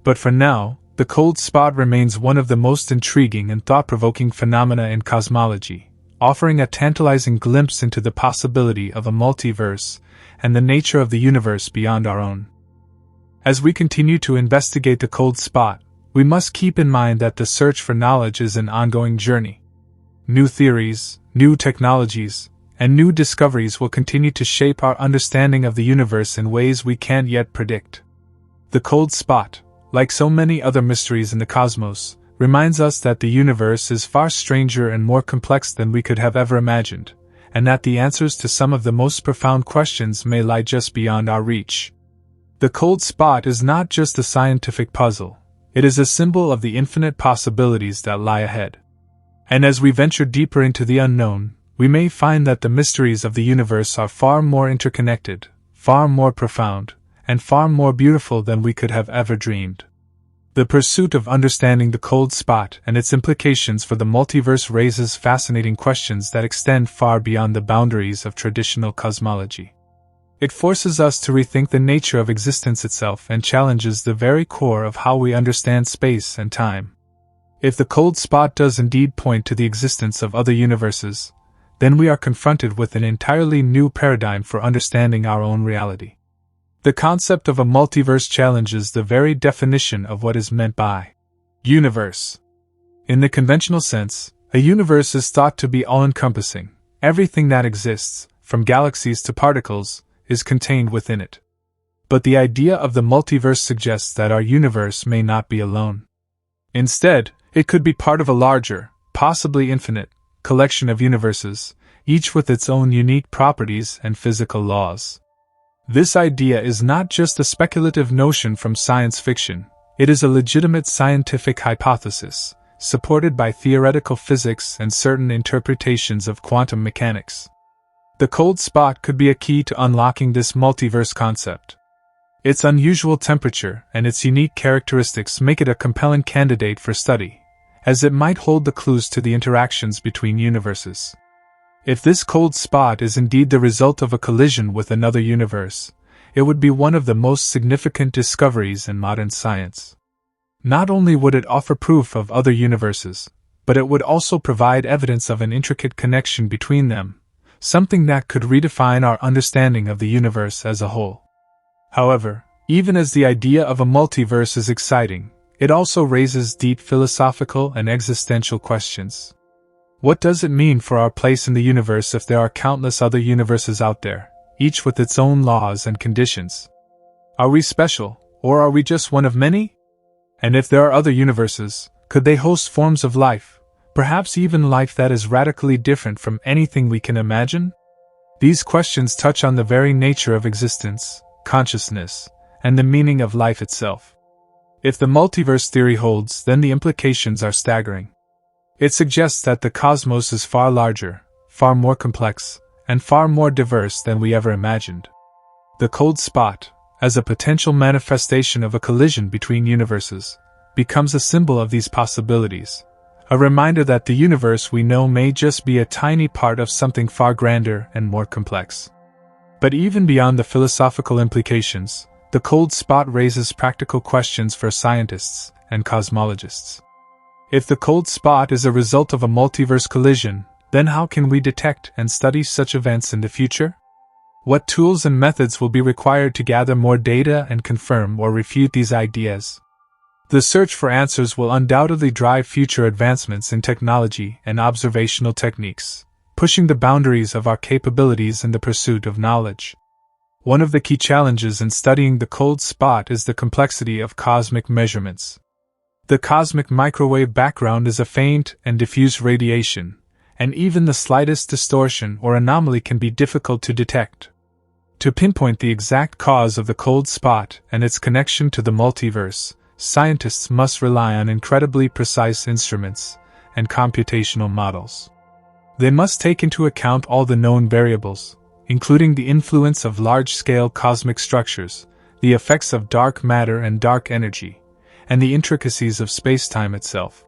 But for now, the cold spot remains one of the most intriguing and thought-provoking phenomena in cosmology, offering a tantalizing glimpse into the possibility of a multiverse and the nature of the universe beyond our own. As we continue to investigate the cold spot, we must keep in mind that the search for knowledge is an ongoing journey. New theories, new technologies, and new discoveries will continue to shape our understanding of the universe in ways we can't yet predict. The cold spot, like so many other mysteries in the cosmos, reminds us that the universe is far stranger and more complex than we could have ever imagined, and that the answers to some of the most profound questions may lie just beyond our reach. The cold spot is not just a scientific puzzle, it is a symbol of the infinite possibilities that lie ahead. And as we venture deeper into the unknown, we may find that the mysteries of the universe are far more interconnected, far more profound, and far more beautiful than we could have ever dreamed. The pursuit of understanding the cold spot and its implications for the multiverse raises fascinating questions that extend far beyond the boundaries of traditional cosmology. It forces us to rethink the nature of existence itself and challenges the very core of how we understand space and time. If the cold spot does indeed point to the existence of other universes, then we are confronted with an entirely new paradigm for understanding our own reality. The concept of a multiverse challenges the very definition of what is meant by universe. In the conventional sense, a universe is thought to be all-encompassing. Everything that exists, from galaxies to particles, is contained within it. But the idea of the multiverse suggests that our universe may not be alone. Instead, it could be part of a larger, possibly infinite, collection of universes, each with its own unique properties and physical laws. This idea is not just a speculative notion from science fiction, it is a legitimate scientific hypothesis, supported by theoretical physics and certain interpretations of quantum mechanics. The cold spot could be a key to unlocking this multiverse concept. Its unusual temperature and its unique characteristics make it a compelling candidate for study, as it might hold the clues to the interactions between universes. If this cold spot is indeed the result of a collision with another universe, it would be one of the most significant discoveries in modern science. Not only would it offer proof of other universes, but it would also provide evidence of an intricate connection between them, something that could redefine our understanding of the universe as a whole. However, even as the idea of a multiverse is exciting, it also raises deep philosophical and existential questions. What does it mean for our place in the universe if there are countless other universes out there, each with its own laws and conditions? Are we special, or are we just one of many? And if there are other universes, could they host forms of life, perhaps even life that is radically different from anything we can imagine? These questions touch on the very nature of existence, consciousness, and the meaning of life itself. If the multiverse theory holds, then the implications are staggering. It suggests that the cosmos is far larger, far more complex, and far more diverse than we ever imagined. The cold spot, as a potential manifestation of a collision between universes, becomes a symbol of these possibilities, a reminder that the universe we know may just be a tiny part of something far grander and more complex. But even beyond the philosophical implications, the cold spot raises practical questions for scientists and cosmologists. If the cold spot is a result of a multiverse collision, then how can we detect and study such events in the future? What tools and methods will be required to gather more data and confirm or refute these ideas? The search for answers will undoubtedly drive future advancements in technology and observational techniques, pushing the boundaries of our capabilities in the pursuit of knowledge. One of the key challenges in studying the cold spot is the complexity of cosmic measurements. The cosmic microwave background is a faint and diffuse radiation, and even the slightest distortion or anomaly can be difficult to detect. To pinpoint the exact cause of the cold spot and its connection to the multiverse, scientists must rely on incredibly precise instruments and computational models. They must take into account all the known variables, including the influence of large-scale cosmic structures, the effects of dark matter and dark energy, and the intricacies of space-time itself.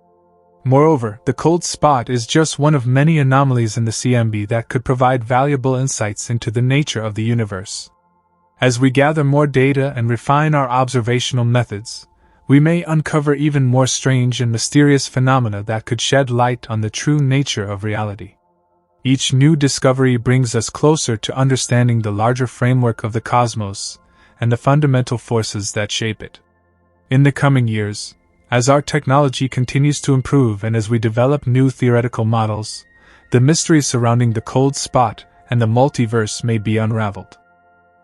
Moreover, the cold spot is just one of many anomalies in the CMB that could provide valuable insights into the nature of the universe. As we gather more data and refine our observational methods, we may uncover even more strange and mysterious phenomena that could shed light on the true nature of reality. Each new discovery brings us closer to understanding the larger framework of the cosmos and the fundamental forces that shape it. In the coming years, as our technology continues to improve and as we develop new theoretical models, the mysteries surrounding the cold spot and the multiverse may be unraveled.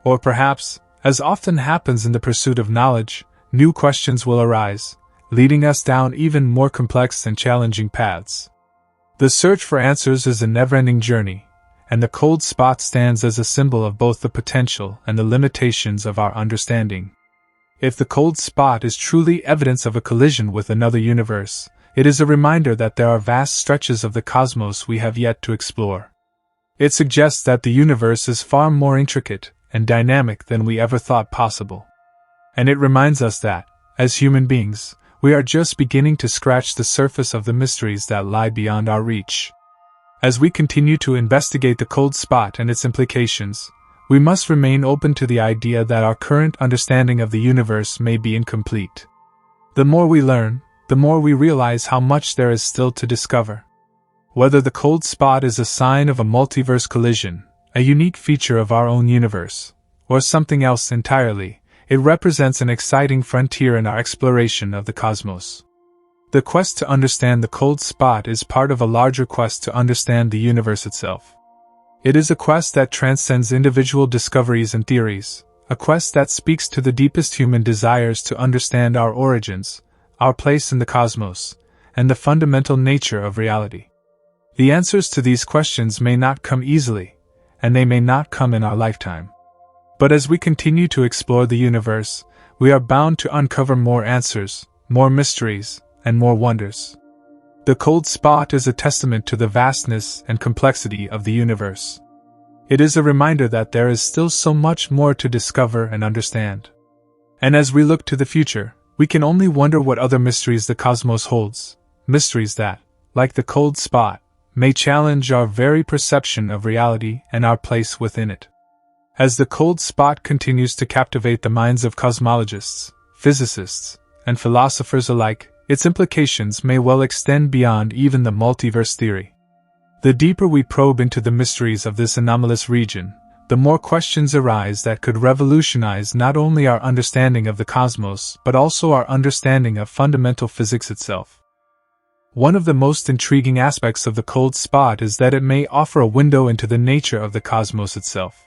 Or perhaps, as often happens in the pursuit of knowledge, new questions will arise, leading us down even more complex and challenging paths. The search for answers is a never-ending journey, and the cold spot stands as a symbol of both the potential and the limitations of our understanding. If the cold spot is truly evidence of a collision with another universe, it is a reminder that there are vast stretches of the cosmos we have yet to explore. It suggests that the universe is far more intricate and dynamic than we ever thought possible. And it reminds us that, as human beings, we are just beginning to scratch the surface of the mysteries that lie beyond our reach. As we continue to investigate the cold spot and its implications, we must remain open to the idea that our current understanding of the universe may be incomplete. The more we learn, the more we realize how much there is still to discover. Whether the cold spot is a sign of a multiverse collision, a unique feature of our own universe, or something else entirely, it represents an exciting frontier in our exploration of the cosmos. The quest to understand the cold spot is part of a larger quest to understand the universe itself. It is a quest that transcends individual discoveries and theories, a quest that speaks to the deepest human desires to understand our origins, our place in the cosmos, and the fundamental nature of reality. The answers to these questions may not come easily, and they may not come in our lifetime. But as we continue to explore the universe, we are bound to uncover more answers, more mysteries, and more wonders. The cold spot is a testament to the vastness and complexity of the universe. It is a reminder that there is still so much more to discover and understand. And as we look to the future, we can only wonder what other mysteries the cosmos holds, mysteries that, like the cold spot, may challenge our very perception of reality and our place within it. As the cold spot continues to captivate the minds of cosmologists, physicists, and philosophers alike, its implications may well extend beyond even the multiverse theory. The deeper we probe into the mysteries of this anomalous region, the more questions arise that could revolutionize not only our understanding of the cosmos but also our understanding of fundamental physics itself. One of the most intriguing aspects of the cold spot is that it may offer a window into the nature of the cosmos itself.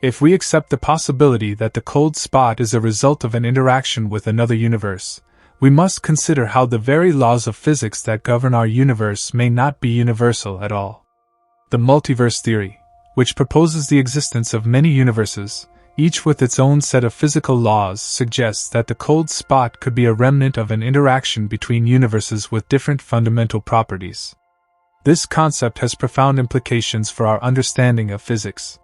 If we accept the possibility that the cold spot is a result of an interaction with another universe, we must consider how the very laws of physics that govern our universe may not be universal at all. The multiverse theory, which proposes the existence of many universes, each with its own set of physical laws, suggests that the cold spot could be a remnant of an interaction between universes with different fundamental properties. This concept has profound implications for our understanding of physics.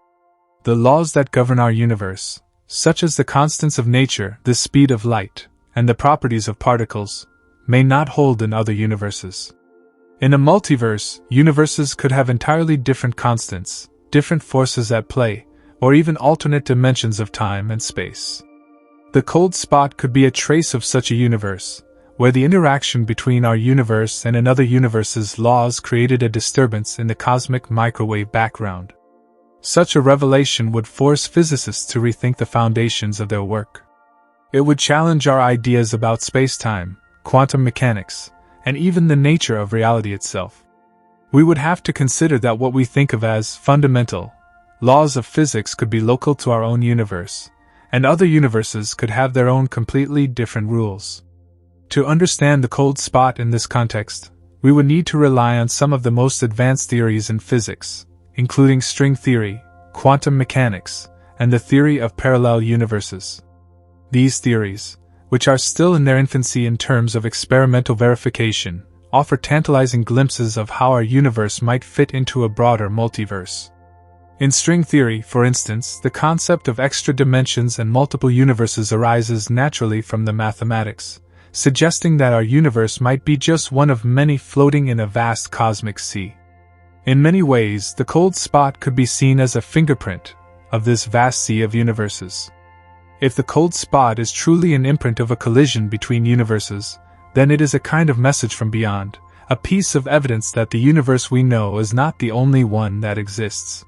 The laws that govern our universe, such as the constants of nature, the speed of light, and the properties of particles, may not hold in other universes. In a multiverse, universes could have entirely different constants, different forces at play, or even alternate dimensions of time and space. The cold spot could be a trace of such a universe, where the interaction between our universe and another universe's laws created a disturbance in the cosmic microwave background. Such a revelation would force physicists to rethink the foundations of their work. It would challenge our ideas about space-time, quantum mechanics, and even the nature of reality itself. We would have to consider that what we think of as fundamental laws of physics could be local to our own universe, and other universes could have their own completely different rules. To understand the cold spot in this context, we would need to rely on some of the most advanced theories in physics, including string theory, quantum mechanics, and the theory of parallel universes. These theories, which are still in their infancy in terms of experimental verification, offer tantalizing glimpses of how our universe might fit into a broader multiverse. In string theory, for instance, the concept of extra dimensions and multiple universes arises naturally from the mathematics, suggesting that our universe might be just one of many floating in a vast cosmic sea. In many ways, the cold spot could be seen as a fingerprint of this vast sea of universes. If the cold spot is truly an imprint of a collision between universes, then it is a kind of message from beyond, a piece of evidence that the universe we know is not the only one that exists.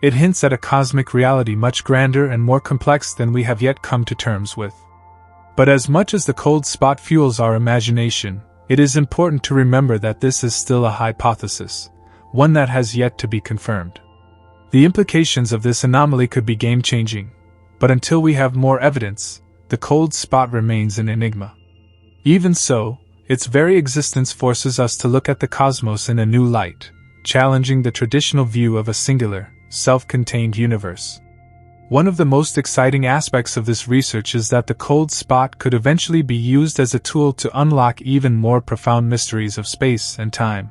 It hints at a cosmic reality much grander and more complex than we have yet come to terms with. But as much as the cold spot fuels our imagination, it is important to remember that this is still a hypothesis, one that has yet to be confirmed. The implications of this anomaly could be game-changing, but until we have more evidence, the cold spot remains an enigma. Even so, its very existence forces us to look at the cosmos in a new light, challenging the traditional view of a singular, self-contained universe. One of the most exciting aspects of this research is that the cold spot could eventually be used as a tool to unlock even more profound mysteries of space and time.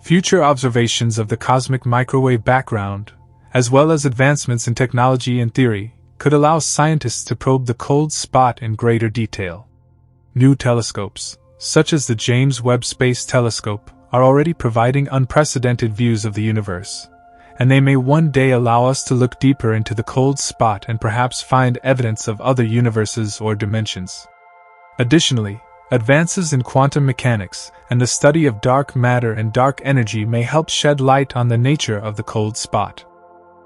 Future observations of the cosmic microwave background, as well as advancements in technology and theory, could allow scientists to probe the cold spot in greater detail. New telescopes, such as the James Webb Space Telescope, are already providing unprecedented views of the universe, and they may one day allow us to look deeper into the cold spot and perhaps find evidence of other universes or dimensions. Additionally, advances in quantum mechanics and the study of dark matter and dark energy may help shed light on the nature of the cold spot.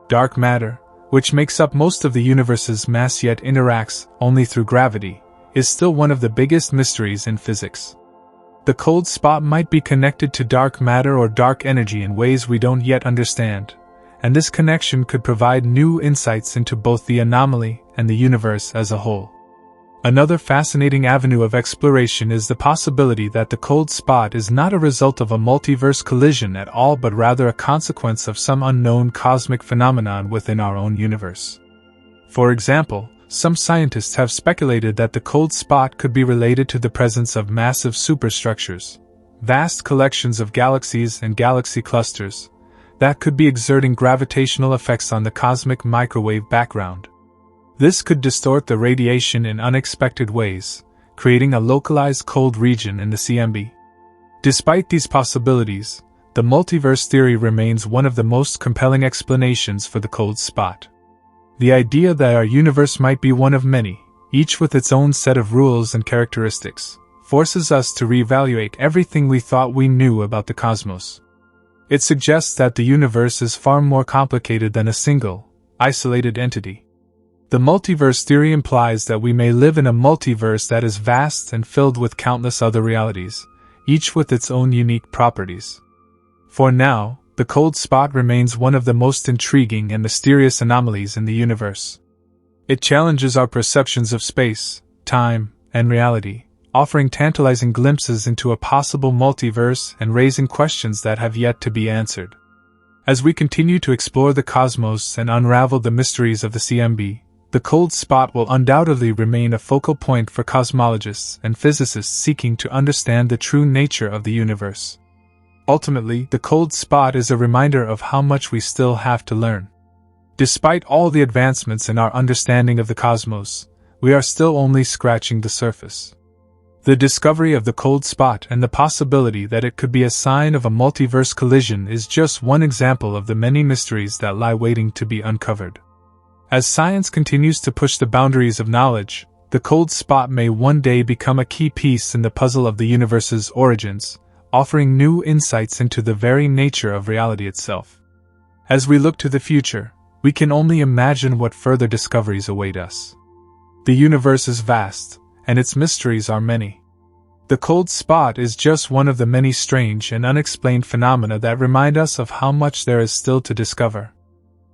Dark matter, which makes up most of the universe's mass yet interacts only through gravity, is still one of the biggest mysteries in physics. The cold spot might be connected to dark matter or dark energy in ways we don't yet understand, and this connection could provide new insights into both the anomaly and the universe as a whole. Another fascinating avenue of exploration is the possibility that the cold spot is not a result of a multiverse collision at all but rather a consequence of some unknown cosmic phenomenon within our own universe. For example, some scientists have speculated that the cold spot could be related to the presence of massive superstructures, vast collections of galaxies and galaxy clusters, that could be exerting gravitational effects on the cosmic microwave background. This could distort the radiation in unexpected ways, creating a localized cold region in the CMB. Despite these possibilities, the multiverse theory remains one of the most compelling explanations for the cold spot. The idea that our universe might be one of many, each with its own set of rules and characteristics, forces us to reevaluate everything we thought we knew about the cosmos. It suggests that the universe is far more complicated than a single, isolated entity. The multiverse theory implies that we may live in a multiverse that is vast and filled with countless other realities, each with its own unique properties. For now, the cold spot remains one of the most intriguing and mysterious anomalies in the universe. It challenges our perceptions of space, time, and reality, offering tantalizing glimpses into a possible multiverse and raising questions that have yet to be answered. As we continue to explore the cosmos and unravel the mysteries of the CMB, the cold spot will undoubtedly remain a focal point for cosmologists and physicists seeking to understand the true nature of the universe. Ultimately, the cold spot is a reminder of how much we still have to learn. Despite all the advancements in our understanding of the cosmos, we are still only scratching the surface. The discovery of the cold spot and the possibility that it could be a sign of a multiverse collision is just one example of the many mysteries that lie waiting to be uncovered. As science continues to push the boundaries of knowledge, the cold spot may one day become a key piece in the puzzle of the universe's origins, offering new insights into the very nature of reality itself. As we look to the future, we can only imagine what further discoveries await us. The universe is vast, and its mysteries are many. The cold spot is just one of the many strange and unexplained phenomena that remind us of how much there is still to discover.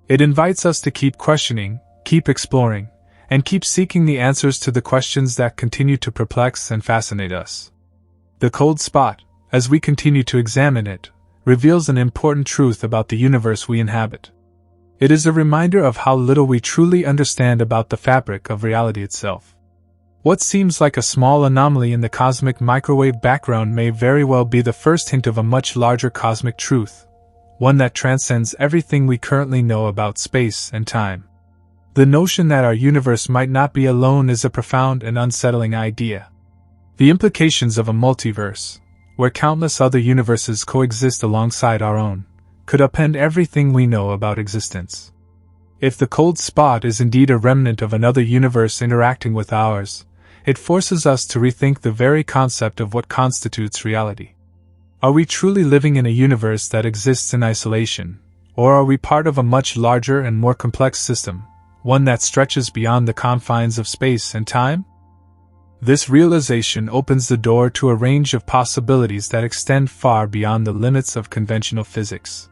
It invites us to keep questioning, keep exploring, and keep seeking the answers to the questions that continue to perplex and fascinate us. The cold spot, as we continue to examine it, reveals an important truth about the universe we inhabit. It is a reminder of how little we truly understand about the fabric of reality itself. What seems like a small anomaly in the cosmic microwave background may very well be the first hint of a much larger cosmic truth, one that transcends everything we currently know about space and time. The notion that our universe might not be alone is a profound and unsettling idea. The implications of a multiverse, where countless other universes coexist alongside our own, could upend everything we know about existence. If the cold spot is indeed a remnant of another universe interacting with ours, it forces us to rethink the very concept of what constitutes reality. Are we truly living in a universe that exists in isolation, or are we part of a much larger and more complex system, one that stretches beyond the confines of space and time? This realization opens the door to a range of possibilities that extend far beyond the limits of conventional physics.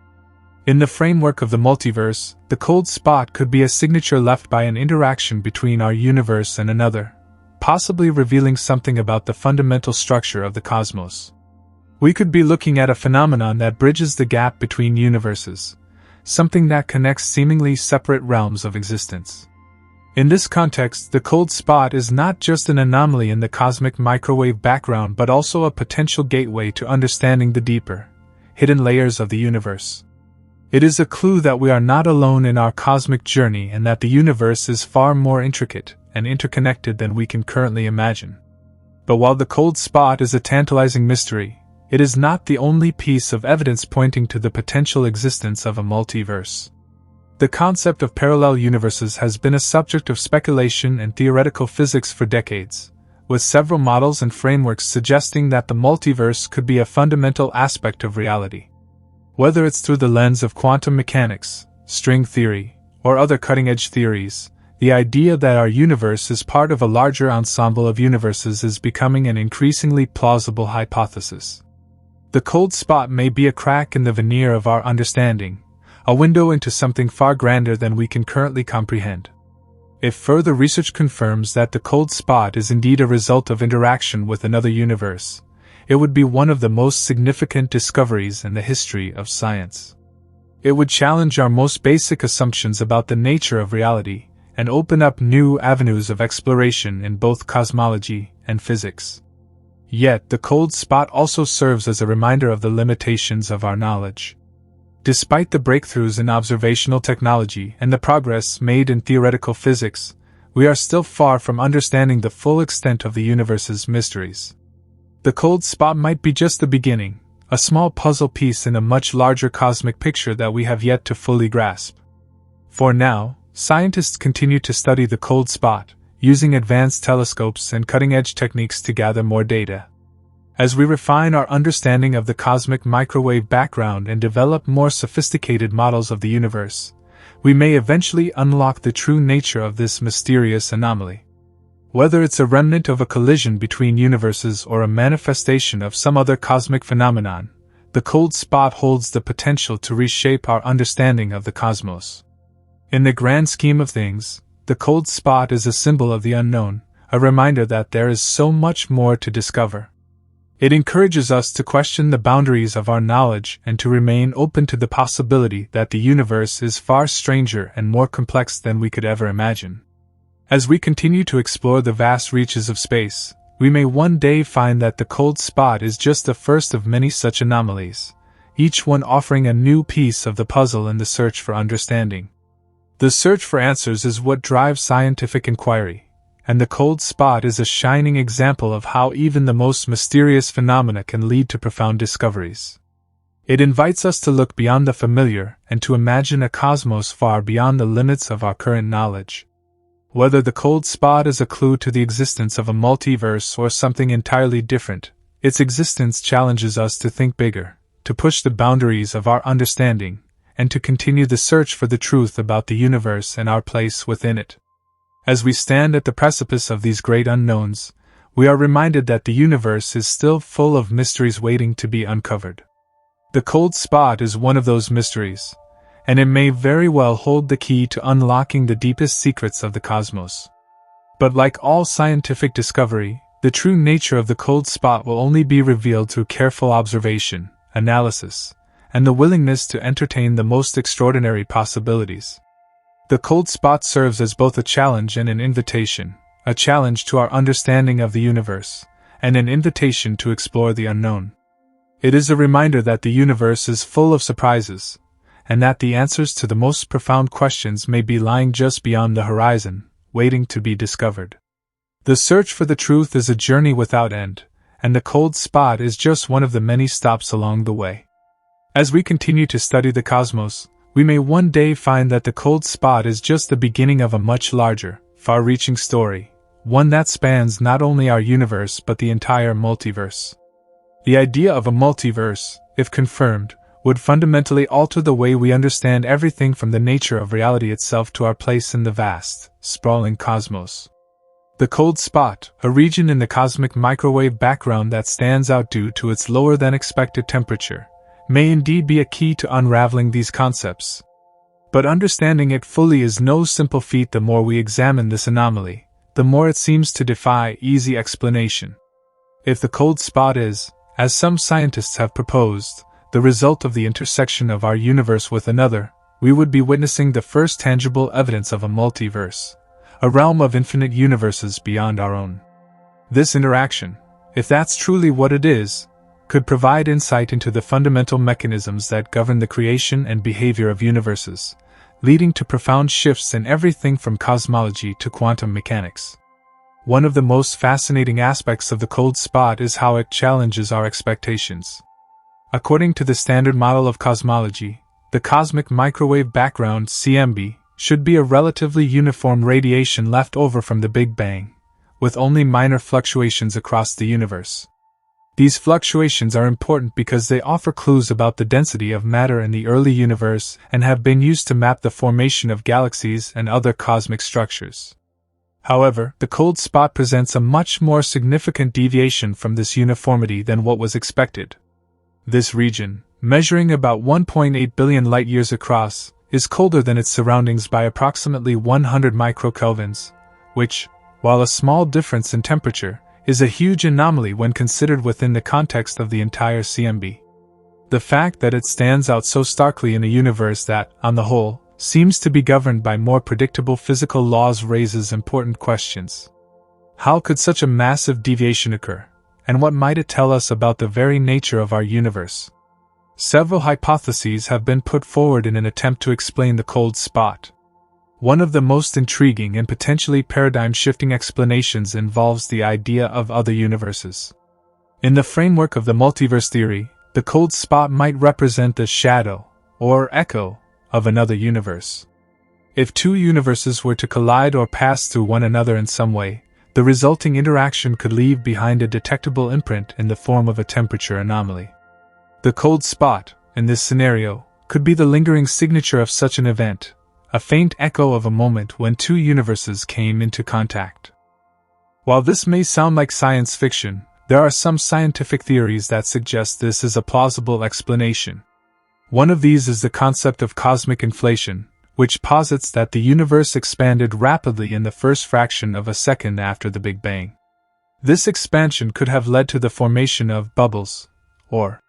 In the framework of the multiverse, the cold spot could be a signature left by an interaction between our universe and another, possibly revealing something about the fundamental structure of the cosmos. We could be looking at a phenomenon that bridges the gap between universes, something that connects seemingly separate realms of existence. In this context, the cold spot is not just an anomaly in the cosmic microwave background but also a potential gateway to understanding the deeper, hidden layers of the universe. It is a clue that we are not alone in our cosmic journey and that the universe is far more intricate and interconnected than we can currently imagine. But while the cold spot is a tantalizing mystery, it is not the only piece of evidence pointing to the potential existence of a multiverse. The concept of parallel universes has been a subject of speculation and theoretical physics for decades, with several models and frameworks suggesting that the multiverse could be a fundamental aspect of reality. Whether it's through the lens of quantum mechanics, string theory, or other cutting-edge theories, the idea that our universe is part of a larger ensemble of universes is becoming an increasingly plausible hypothesis. The cold spot may be a crack in the veneer of our understanding, a window into something far grander than we can currently comprehend. If further research confirms that the cold spot is indeed a result of interaction with another universe, it would be one of the most significant discoveries in the history of science. It would challenge our most basic assumptions about the nature of reality and open up new avenues of exploration in both cosmology and physics. Yet, the cold spot also serves as a reminder of the limitations of our knowledge. Despite the breakthroughs in observational technology and the progress made in theoretical physics, we are still far from understanding the full extent of the universe's mysteries. The cold spot might be just the beginning, a small puzzle piece in a much larger cosmic picture that we have yet to fully grasp. For now, scientists continue to study the cold spot, using advanced telescopes and cutting-edge techniques to gather more data. As we refine our understanding of the cosmic microwave background and develop more sophisticated models of the universe, we may eventually unlock the true nature of this mysterious anomaly. Whether it's a remnant of a collision between universes or a manifestation of some other cosmic phenomenon, the cold spot holds the potential to reshape our understanding of the cosmos. In the grand scheme of things, the cold spot is a symbol of the unknown, a reminder that there is so much more to discover. It encourages us to question the boundaries of our knowledge and to remain open to the possibility that the universe is far stranger and more complex than we could ever imagine. As we continue to explore the vast reaches of space, we may one day find that the cold spot is just the first of many such anomalies, each one offering a new piece of the puzzle in the search for understanding. The search for answers is what drives scientific inquiry, and the cold spot is a shining example of how even the most mysterious phenomena can lead to profound discoveries. It invites us to look beyond the familiar and to imagine a cosmos far beyond the limits of our current knowledge. Whether the cold spot is a clue to the existence of a multiverse or something entirely different, its existence challenges us to think bigger, to push the boundaries of our understanding, and to continue the search for the truth about the universe and our place within it. As we stand at the precipice of these great unknowns, we are reminded that the universe is still full of mysteries waiting to be uncovered. The cold spot is one of those mysteries, and it may very well hold the key to unlocking the deepest secrets of the cosmos. But like all scientific discovery, the true nature of the cold spot will only be revealed through careful observation, analysis, and the willingness to entertain the most extraordinary possibilities. The cold spot serves as both a challenge and an invitation, a challenge to our understanding of the universe, and an invitation to explore the unknown. It is a reminder that the universe is full of surprises, and that the answers to the most profound questions may be lying just beyond the horizon, waiting to be discovered. The search for the truth is a journey without end, and the cold spot is just one of the many stops along the way. As we continue to study the cosmos, we may one day find that the cold spot is just the beginning of a much larger, far-reaching story, one that spans not only our universe but the entire multiverse. The idea of a multiverse, if confirmed, would fundamentally alter the way we understand everything from the nature of reality itself to our place in the vast, sprawling cosmos. The cold spot, a region in the cosmic microwave background that stands out due to its lower-than-expected temperature, may indeed be a key to unraveling these concepts. But understanding it fully is no simple feat. The more we examine this anomaly, the more it seems to defy easy explanation. If the cold spot is, as some scientists have proposed, the result of the intersection of our universe with another, we would be witnessing the first tangible evidence of a multiverse, a realm of infinite universes beyond our own. This interaction, if that's truly what it is, could provide insight into the fundamental mechanisms that govern the creation and behavior of universes, leading to profound shifts in everything from cosmology to quantum mechanics. One of the most fascinating aspects of the cold spot is how it challenges our expectations. According to the standard model of cosmology, the cosmic microwave background (CMB) should be a relatively uniform radiation left over from the Big Bang, with only minor fluctuations across the universe. These fluctuations are important because they offer clues about the density of matter in the early universe and have been used to map the formation of galaxies and other cosmic structures. However, the cold spot presents a much more significant deviation from this uniformity than what was expected. This region, measuring about 1.8 billion light-years across, is colder than its surroundings by approximately 100 microkelvins, which, while a small difference in temperature, is a huge anomaly when considered within the context of the entire CMB. The fact that it stands out so starkly in a universe that, on the whole, seems to be governed by more predictable physical laws raises important questions. How could such a massive deviation occur, and what might it tell us about the very nature of our universe? Several hypotheses have been put forward in an attempt to explain the cold spot. One of the most intriguing and potentially paradigm-shifting explanations involves the idea of other universes. In the framework of the multiverse theory, the cold spot might represent the shadow, or echo, of another universe. If two universes were to collide or pass through one another in some way, the resulting interaction could leave behind a detectable imprint in the form of a temperature anomaly. The cold spot, in this scenario, could be the lingering signature of such an event, a faint echo of a moment when two universes came into contact. While this may sound like science fiction, there are some scientific theories that suggest this is a plausible explanation. One of these is the concept of cosmic inflation, which posits that the universe expanded rapidly in the first fraction of a second after the Big Bang. This expansion could have led to the formation of bubbles, or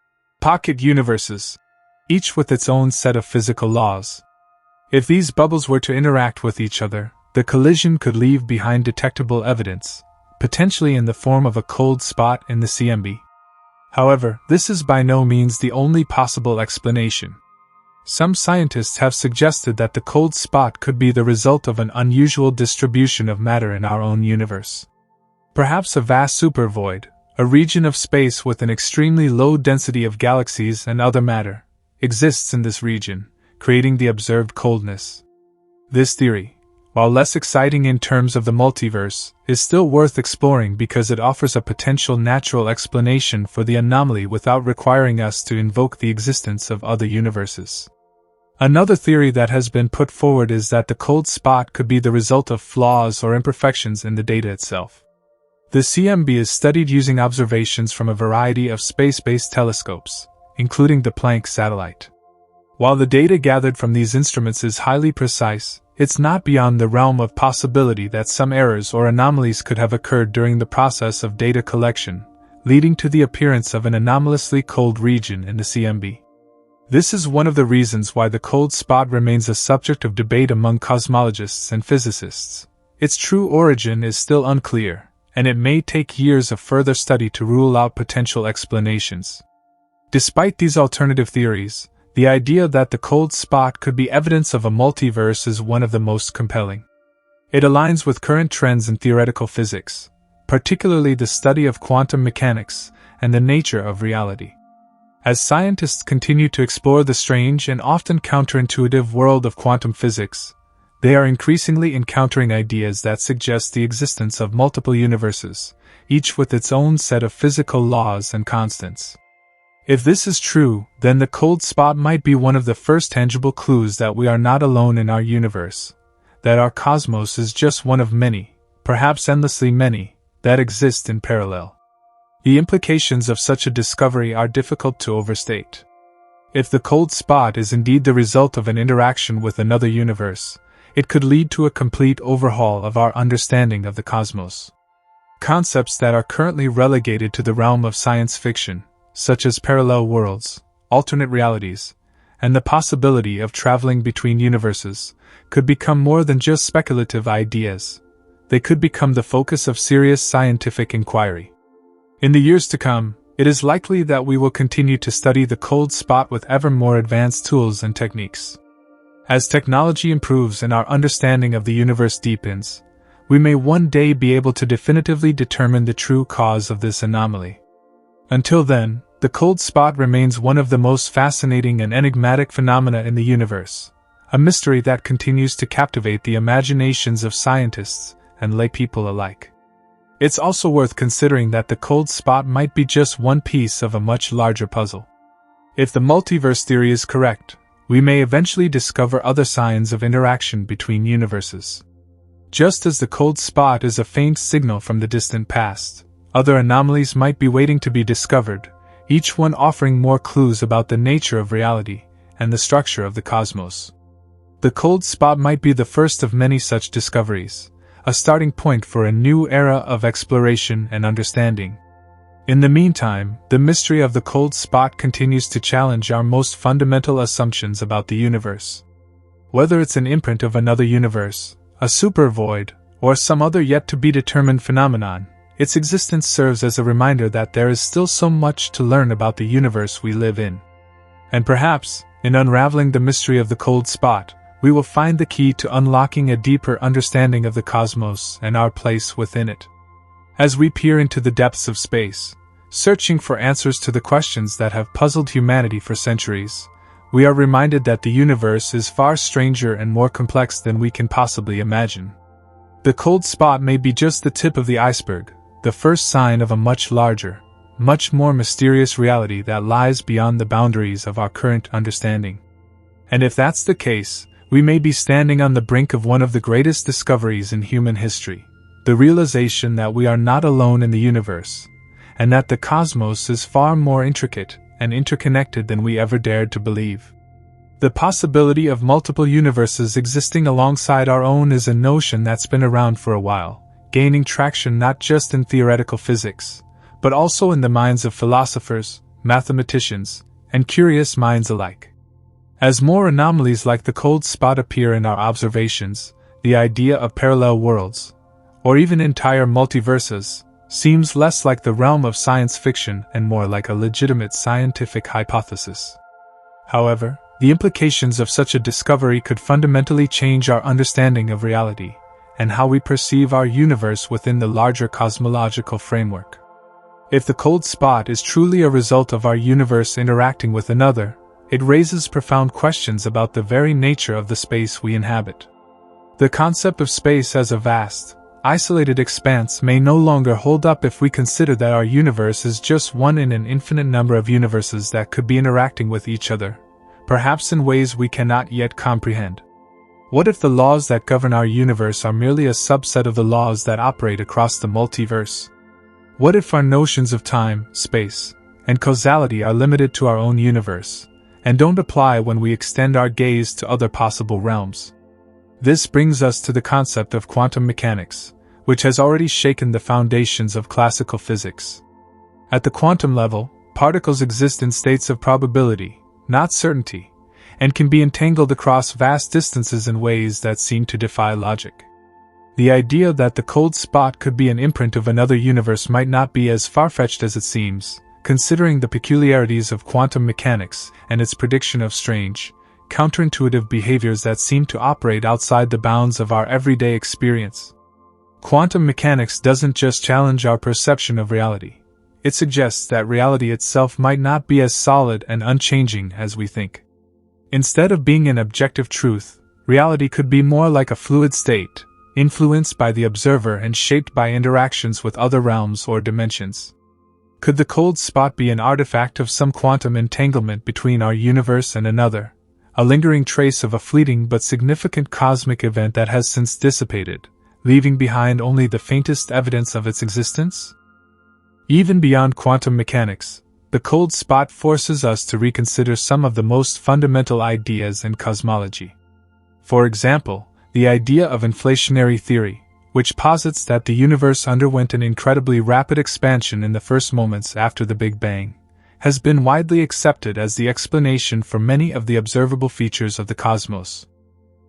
pocket universes, each with its own set of physical laws. If these bubbles were to interact with each other, the collision could leave behind detectable evidence, potentially in the form of a cold spot in the CMB. However, this is by no means the only possible explanation. Some scientists have suggested that the cold spot could be the result of an unusual distribution of matter in our own universe. Perhaps a vast supervoid, a region of space with an extremely low density of galaxies and other matter, exists in this region, creating the observed coldness. This theory, while less exciting in terms of the multiverse, is still worth exploring because it offers a potential natural explanation for the anomaly without requiring us to invoke the existence of other universes. Another theory that has been put forward is that the cold spot could be the result of flaws or imperfections in the data itself. The CMB is studied using observations from a variety of space-based telescopes, including the Planck satellite. While the data gathered from these instruments is highly precise, it's not beyond the realm of possibility that some errors or anomalies could have occurred during the process of data collection, leading to the appearance of an anomalously cold region in the CMB. This is one of the reasons why the cold spot remains a subject of debate among cosmologists and physicists. Its true origin is still unclear, and it may take years of further study to rule out potential explanations. Despite these alternative theories, the idea that the cold spot could be evidence of a multiverse is one of the most compelling. It aligns with current trends in theoretical physics, particularly the study of quantum mechanics and the nature of reality. As scientists continue to explore the strange and often counterintuitive world of quantum physics, they are increasingly encountering ideas that suggest the existence of multiple universes, each with its own set of physical laws and constants. If this is true, then the cold spot might be one of the first tangible clues that we are not alone in our universe, that our cosmos is just one of many, perhaps endlessly many, that exist in parallel. The implications of such a discovery are difficult to overstate. If the cold spot is indeed the result of an interaction with another universe, it could lead to a complete overhaul of our understanding of the cosmos. Concepts that are currently relegated to the realm of science fiction, such as parallel worlds, alternate realities, and the possibility of traveling between universes, could become more than just speculative ideas. They could become the focus of serious scientific inquiry. In the years to come, It is likely that we will continue to study the cold spot with ever more advanced tools and techniques. As technology improves and our understanding of the universe deepens, we may one day be able to definitively determine the true cause of this anomaly. Until then, the cold spot remains one of the most fascinating and enigmatic phenomena in the universe, a mystery that continues to captivate the imaginations of scientists and laypeople alike. It's also worth considering that the cold spot might be just one piece of a much larger puzzle. If the multiverse theory is correct, we may eventually discover other signs of interaction between universes. Just as the cold spot is a faint signal from the distant past, other anomalies might be waiting to be discovered, each one offering more clues about the nature of reality and the structure of the cosmos. The cold spot might be the first of many such discoveries, a starting point for a new era of exploration and understanding. In the meantime, the mystery of the cold spot continues to challenge our most fundamental assumptions about the universe. Whether it's an imprint of another universe, a supervoid, or some other yet-to-be-determined phenomenon, its existence serves as a reminder that there is still so much to learn about the universe we live in. And perhaps, in unraveling the mystery of the cold spot, we will find the key to unlocking a deeper understanding of the cosmos and our place within it. As we peer into the depths of space, searching for answers to the questions that have puzzled humanity for centuries, we are reminded that the universe is far stranger and more complex than we can possibly imagine. The cold spot may be just the tip of the iceberg, the first sign of a much larger, much more mysterious reality that lies beyond the boundaries of our current understanding. And if that's the case, we may be standing on the brink of one of the greatest discoveries in human history, the realization that we are not alone in the universe, and that the cosmos is far more intricate and interconnected than we ever dared to believe. The possibility of multiple universes existing alongside our own is a notion that's been around for a while, gaining traction not just in theoretical physics, but also in the minds of philosophers, mathematicians, and curious minds alike. As more anomalies like the cold spot appear in our observations, the idea of parallel worlds, or even entire multiverses, seems less like the realm of science fiction and more like a legitimate scientific hypothesis. However, the implications of such a discovery could fundamentally change our understanding of reality and how we perceive our universe within the larger cosmological framework. If the cold spot is truly a result of our universe interacting with another, it raises profound questions about the very nature of the space we inhabit. The concept of space as a vast, isolated expanse may no longer hold up if we consider that our universe is just one in an infinite number of universes that could be interacting with each other, perhaps in ways we cannot yet comprehend. What if the laws that govern our universe are merely a subset of the laws that operate across the multiverse? What if our notions of time, space, and causality are limited to our own universe, and don't apply when we extend our gaze to other possible realms? This brings us to the concept of quantum mechanics, which has already shaken the foundations of classical physics. At the quantum level, particles exist in states of probability, not certainty, and can be entangled across vast distances in ways that seem to defy logic. The idea that the cold spot could be an imprint of another universe might not be as far-fetched as it seems, considering the peculiarities of quantum mechanics and its prediction of strange, counterintuitive behaviors that seem to operate outside the bounds of our everyday experience. Quantum mechanics doesn't just challenge our perception of reality. It suggests that reality itself might not be as solid and unchanging as we think. Instead of being an objective truth, reality could be more like a fluid state, influenced by the observer and shaped by interactions with other realms or dimensions. Could the cold spot be an artifact of some quantum entanglement between our universe and another, a lingering trace of a fleeting but significant cosmic event that has since dissipated, leaving behind only the faintest evidence of its existence? Even beyond quantum mechanics, the cold spot forces us to reconsider some of the most fundamental ideas in cosmology. For example, the idea of inflationary theory, which posits that the universe underwent an incredibly rapid expansion in the first moments after the Big Bang, has been widely accepted as the explanation for many of the observable features of the cosmos.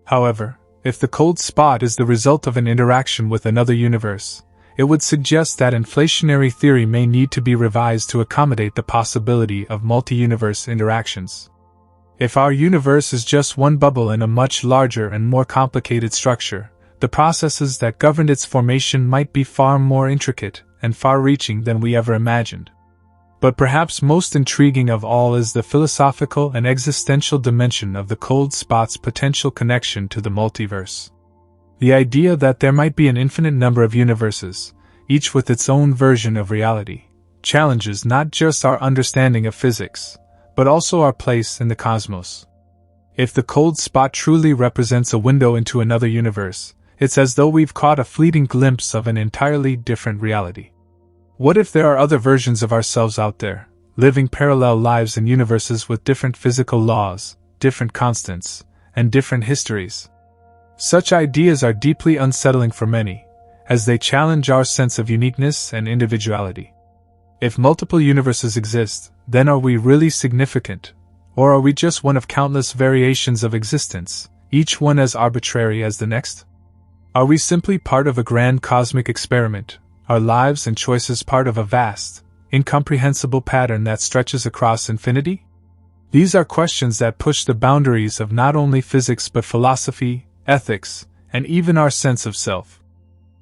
However, if the cold spot is the result of an interaction with another universe, it would suggest that inflationary theory may need to be revised to accommodate the possibility of multi-universe interactions. If our universe is just one bubble in a much larger and more complicated structure, the processes that governed its formation might be far more intricate and far-reaching than we ever imagined. But perhaps most intriguing of all is the philosophical and existential dimension of the cold spot's potential connection to the multiverse. The idea that there might be an infinite number of universes, each with its own version of reality, challenges not just our understanding of physics, but also our place in the cosmos. If the cold spot truly represents a window into another universe, it's as though we've caught a fleeting glimpse of an entirely different reality. What if there are other versions of ourselves out there, living parallel lives in universes with different physical laws, different constants, and different histories? Such ideas are deeply unsettling for many, as they challenge our sense of uniqueness and individuality. If multiple universes exist, then are we really significant, or are we just one of countless variations of existence, each one as arbitrary as the next? Are we simply part of a grand cosmic experiment, our lives and choices part of a vast, incomprehensible pattern that stretches across infinity? These are questions that push the boundaries of not only physics but philosophy, ethics, and even our sense of self.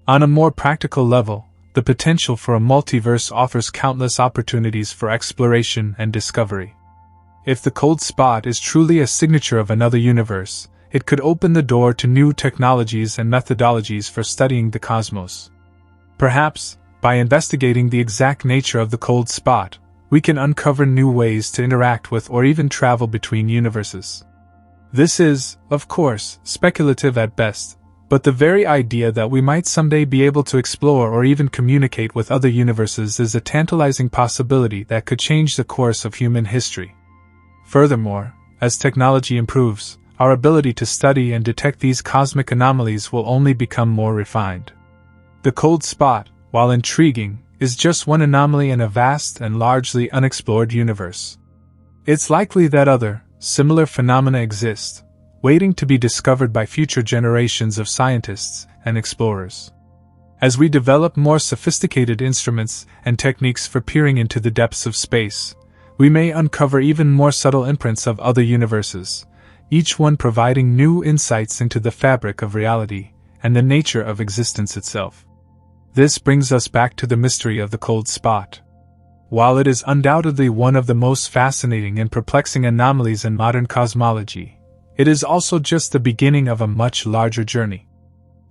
On a more practical level, the potential for a multiverse offers countless opportunities for exploration and discovery. If the cold spot is truly a signature of another universe, it could open the door to new technologies and methodologies for studying the cosmos. Perhaps, by investigating the exact nature of the cold spot, we can uncover new ways to interact with or even travel between universes. This is, of course, speculative at best, but the very idea that we might someday be able to explore or even communicate with other universes is a tantalizing possibility that could change the course of human history. Furthermore, as technology improves, our ability to study and detect these cosmic anomalies will only become more refined. The cold spot, while intriguing, is just one anomaly in a vast and largely unexplored universe. It's likely that other, similar phenomena exist, waiting to be discovered by future generations of scientists and explorers. As we develop more sophisticated instruments and techniques for peering into the depths of space, we may uncover even more subtle imprints of other universes, each one providing new insights into the fabric of reality and the nature of existence itself. This brings us back to the mystery of the cold spot. While it is undoubtedly one of the most fascinating and perplexing anomalies in modern cosmology, it is also just the beginning of a much larger journey.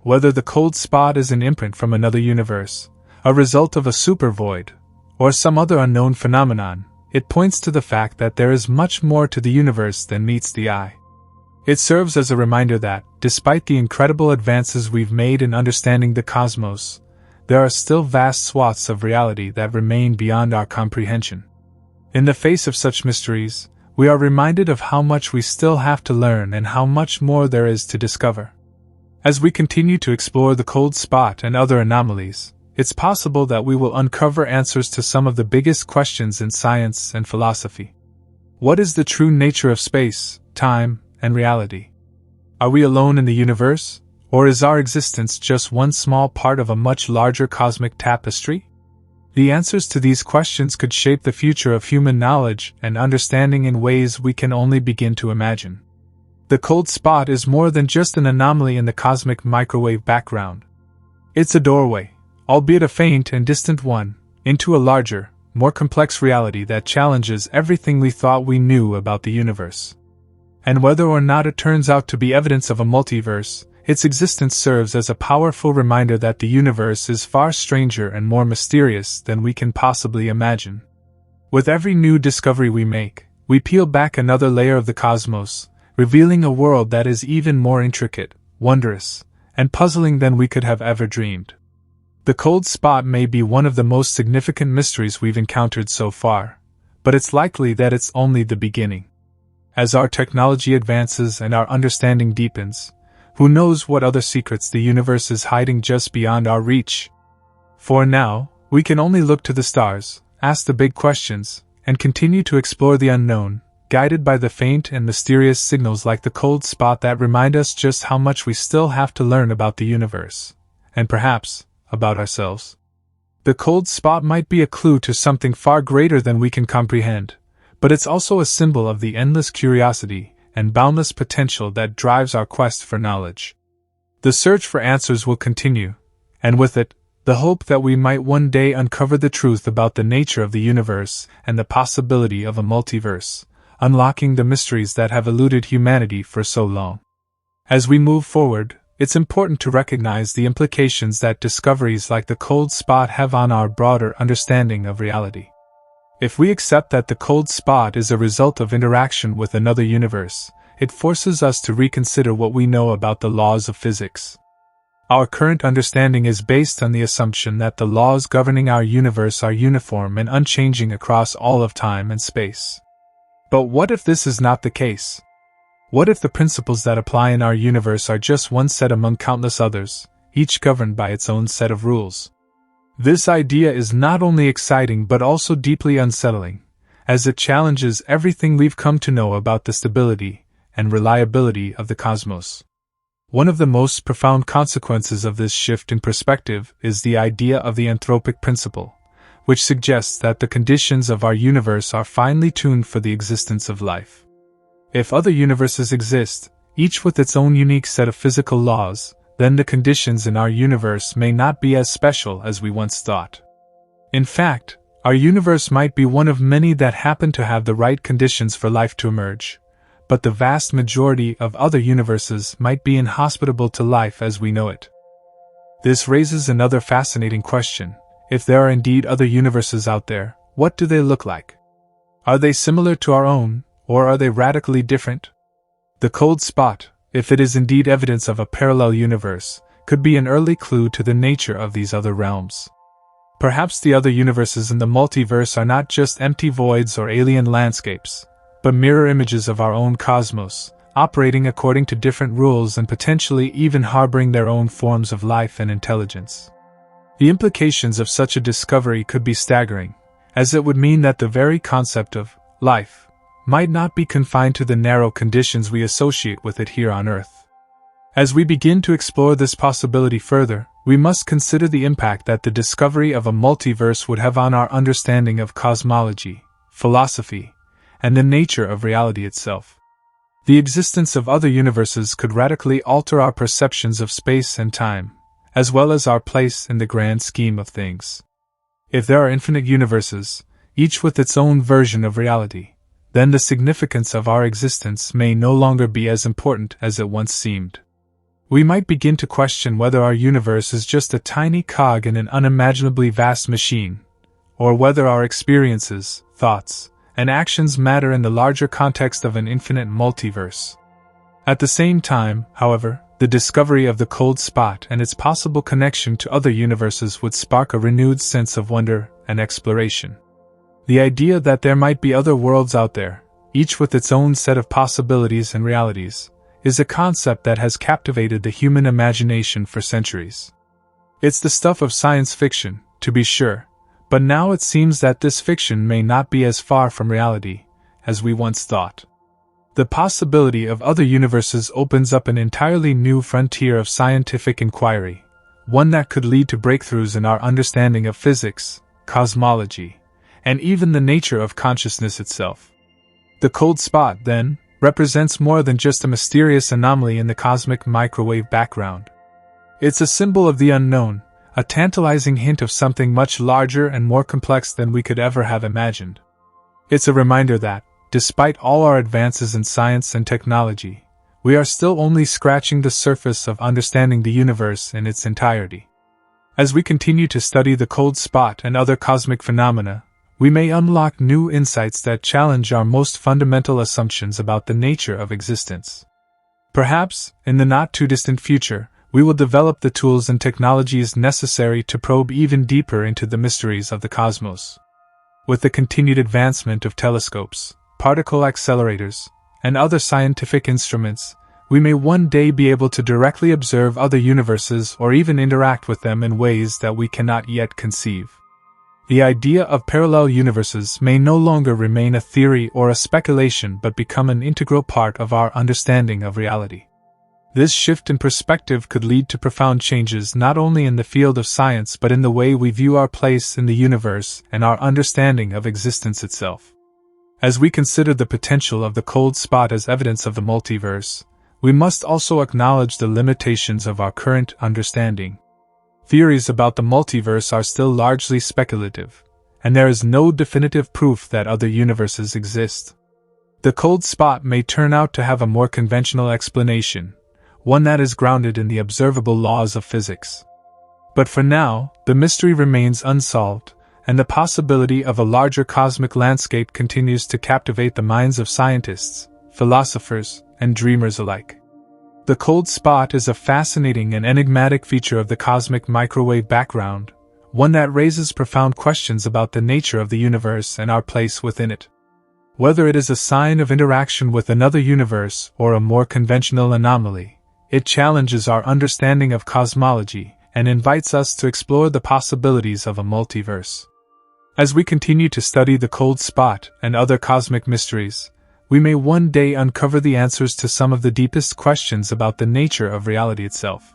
Whether the cold spot is an imprint from another universe, a result of a supervoid, or some other unknown phenomenon, it points to the fact that there is much more to the universe than meets the eye. It serves as a reminder that, despite the incredible advances we've made in understanding the cosmos, there are still vast swaths of reality that remain beyond our comprehension. In the face of such mysteries, we are reminded of how much we still have to learn and how much more there is to discover. As we continue to explore the cold spot and other anomalies, it's possible that we will uncover answers to some of the biggest questions in science and philosophy. What is the true nature of space, time, and reality? Are we alone in the universe? Or is our existence just one small part of a much larger cosmic tapestry? The answers to these questions could shape the future of human knowledge and understanding in ways we can only begin to imagine. The cold spot is more than just an anomaly in the cosmic microwave background. It's a doorway, albeit a faint and distant one, into a larger, more complex reality that challenges everything we thought we knew about the universe. And whether or not it turns out to be evidence of a multiverse, its existence serves as a powerful reminder that the universe is far stranger and more mysterious than we can possibly imagine. With every new discovery we make, we peel back another layer of the cosmos, revealing a world that is even more intricate, wondrous, and puzzling than we could have ever dreamed. The cold spot may be one of the most significant mysteries we've encountered so far, but it's likely that it's only the beginning. As our technology advances and our understanding deepens, who knows what other secrets the universe is hiding just beyond our reach? For now, we can only look to the stars, ask the big questions, and continue to explore the unknown, guided by the faint and mysterious signals like the cold spot that remind us just how much we still have to learn about the universe, and perhaps, about ourselves. The cold spot might be a clue to something far greater than we can comprehend, but it's also a symbol of the endless curiosity and boundless potential that drives our quest for knowledge. The search for answers will continue, and with it, the hope that we might one day uncover the truth about the nature of the universe and the possibility of a multiverse, unlocking the mysteries that have eluded humanity for so long. As we move forward, it's important to recognize the implications that discoveries like the cold spot have on our broader understanding of reality. If we accept that the cold spot is a result of interaction with another universe, it forces us to reconsider what we know about the laws of physics. Our current understanding is based on the assumption that the laws governing our universe are uniform and unchanging across all of time and space. But what if this is not the case? What if the principles that apply in our universe are just one set among countless others, each governed by its own set of rules? This idea is not only exciting but also deeply unsettling, as it challenges everything we've come to know about the stability and reliability of the cosmos. One of the most profound consequences of this shift in perspective is the idea of the anthropic principle, which suggests that the conditions of our universe are finely tuned for the existence of life. If other universes exist, each with its own unique set of physical laws, then the conditions in our universe may not be as special as we once thought. In fact, our universe might be one of many that happen to have the right conditions for life to emerge, but the vast majority of other universes might be inhospitable to life as we know it. This raises another fascinating question. If there are indeed other universes out there, what do they look like? Are they similar to our own, or are they radically different? The cold spot, if it is indeed evidence of a parallel universe, could be an early clue to the nature of these other realms. Perhaps the other universes in the multiverse are not just empty voids or alien landscapes, but mirror images of our own cosmos, operating according to different rules and potentially even harboring their own forms of life and intelligence. The implications of such a discovery could be staggering, as it would mean that the very concept of life might not be confined to the narrow conditions we associate with it here on Earth. As we begin to explore this possibility further, we must consider the impact that the discovery of a multiverse would have on our understanding of cosmology, philosophy, and the nature of reality itself. The existence of other universes could radically alter our perceptions of space and time, as well as our place in the grand scheme of things. If there are infinite universes, each with its own version of reality, then the significance of our existence may no longer be as important as it once seemed. We might begin to question whether our universe is just a tiny cog in an unimaginably vast machine, or whether our experiences, thoughts, and actions matter in the larger context of an infinite multiverse. At the same time, however, the discovery of the cold spot and its possible connection to other universes would spark a renewed sense of wonder and exploration. The idea that there might be other worlds out there, each with its own set of possibilities and realities, is a concept that has captivated the human imagination for centuries. It's the stuff of science fiction, to be sure, but now it seems that this fiction may not be as far from reality as we once thought. The possibility of other universes opens up an entirely new frontier of scientific inquiry, one that could lead to breakthroughs in our understanding of physics, cosmology, and even the nature of consciousness itself. The cold spot, then, represents more than just a mysterious anomaly in the cosmic microwave background. It's a symbol of the unknown, a tantalizing hint of something much larger and more complex than we could ever have imagined. It's a reminder that, despite all our advances in science and technology, we are still only scratching the surface of understanding the universe in its entirety. As we continue to study the cold spot and other cosmic phenomena, we may unlock new insights that challenge our most fundamental assumptions about the nature of existence. Perhaps, in the not-too-distant future, we will develop the tools and technologies necessary to probe even deeper into the mysteries of the cosmos. With the continued advancement of telescopes, particle accelerators, and other scientific instruments, we may one day be able to directly observe other universes or even interact with them in ways that we cannot yet conceive. The idea of parallel universes may no longer remain a theory or a speculation but become an integral part of our understanding of reality. This shift in perspective could lead to profound changes not only in the field of science but in the way we view our place in the universe and our understanding of existence itself. As we consider the potential of the cold spot as evidence of the multiverse, we must also acknowledge the limitations of our current understanding. Theories about the multiverse are still largely speculative, and there is no definitive proof that other universes exist. The cold spot may turn out to have a more conventional explanation, one that is grounded in the observable laws of physics. But for now, the mystery remains unsolved, and the possibility of a larger cosmic landscape continues to captivate the minds of scientists, philosophers, and dreamers alike. The cold spot is a fascinating and enigmatic feature of the cosmic microwave background, one that raises profound questions about the nature of the universe and our place within it. Whether it is a sign of interaction with another universe or a more conventional anomaly, it challenges our understanding of cosmology and invites us to explore the possibilities of a multiverse. As we continue to study the cold spot and other cosmic mysteries, we may one day uncover the answers to some of the deepest questions about the nature of reality itself.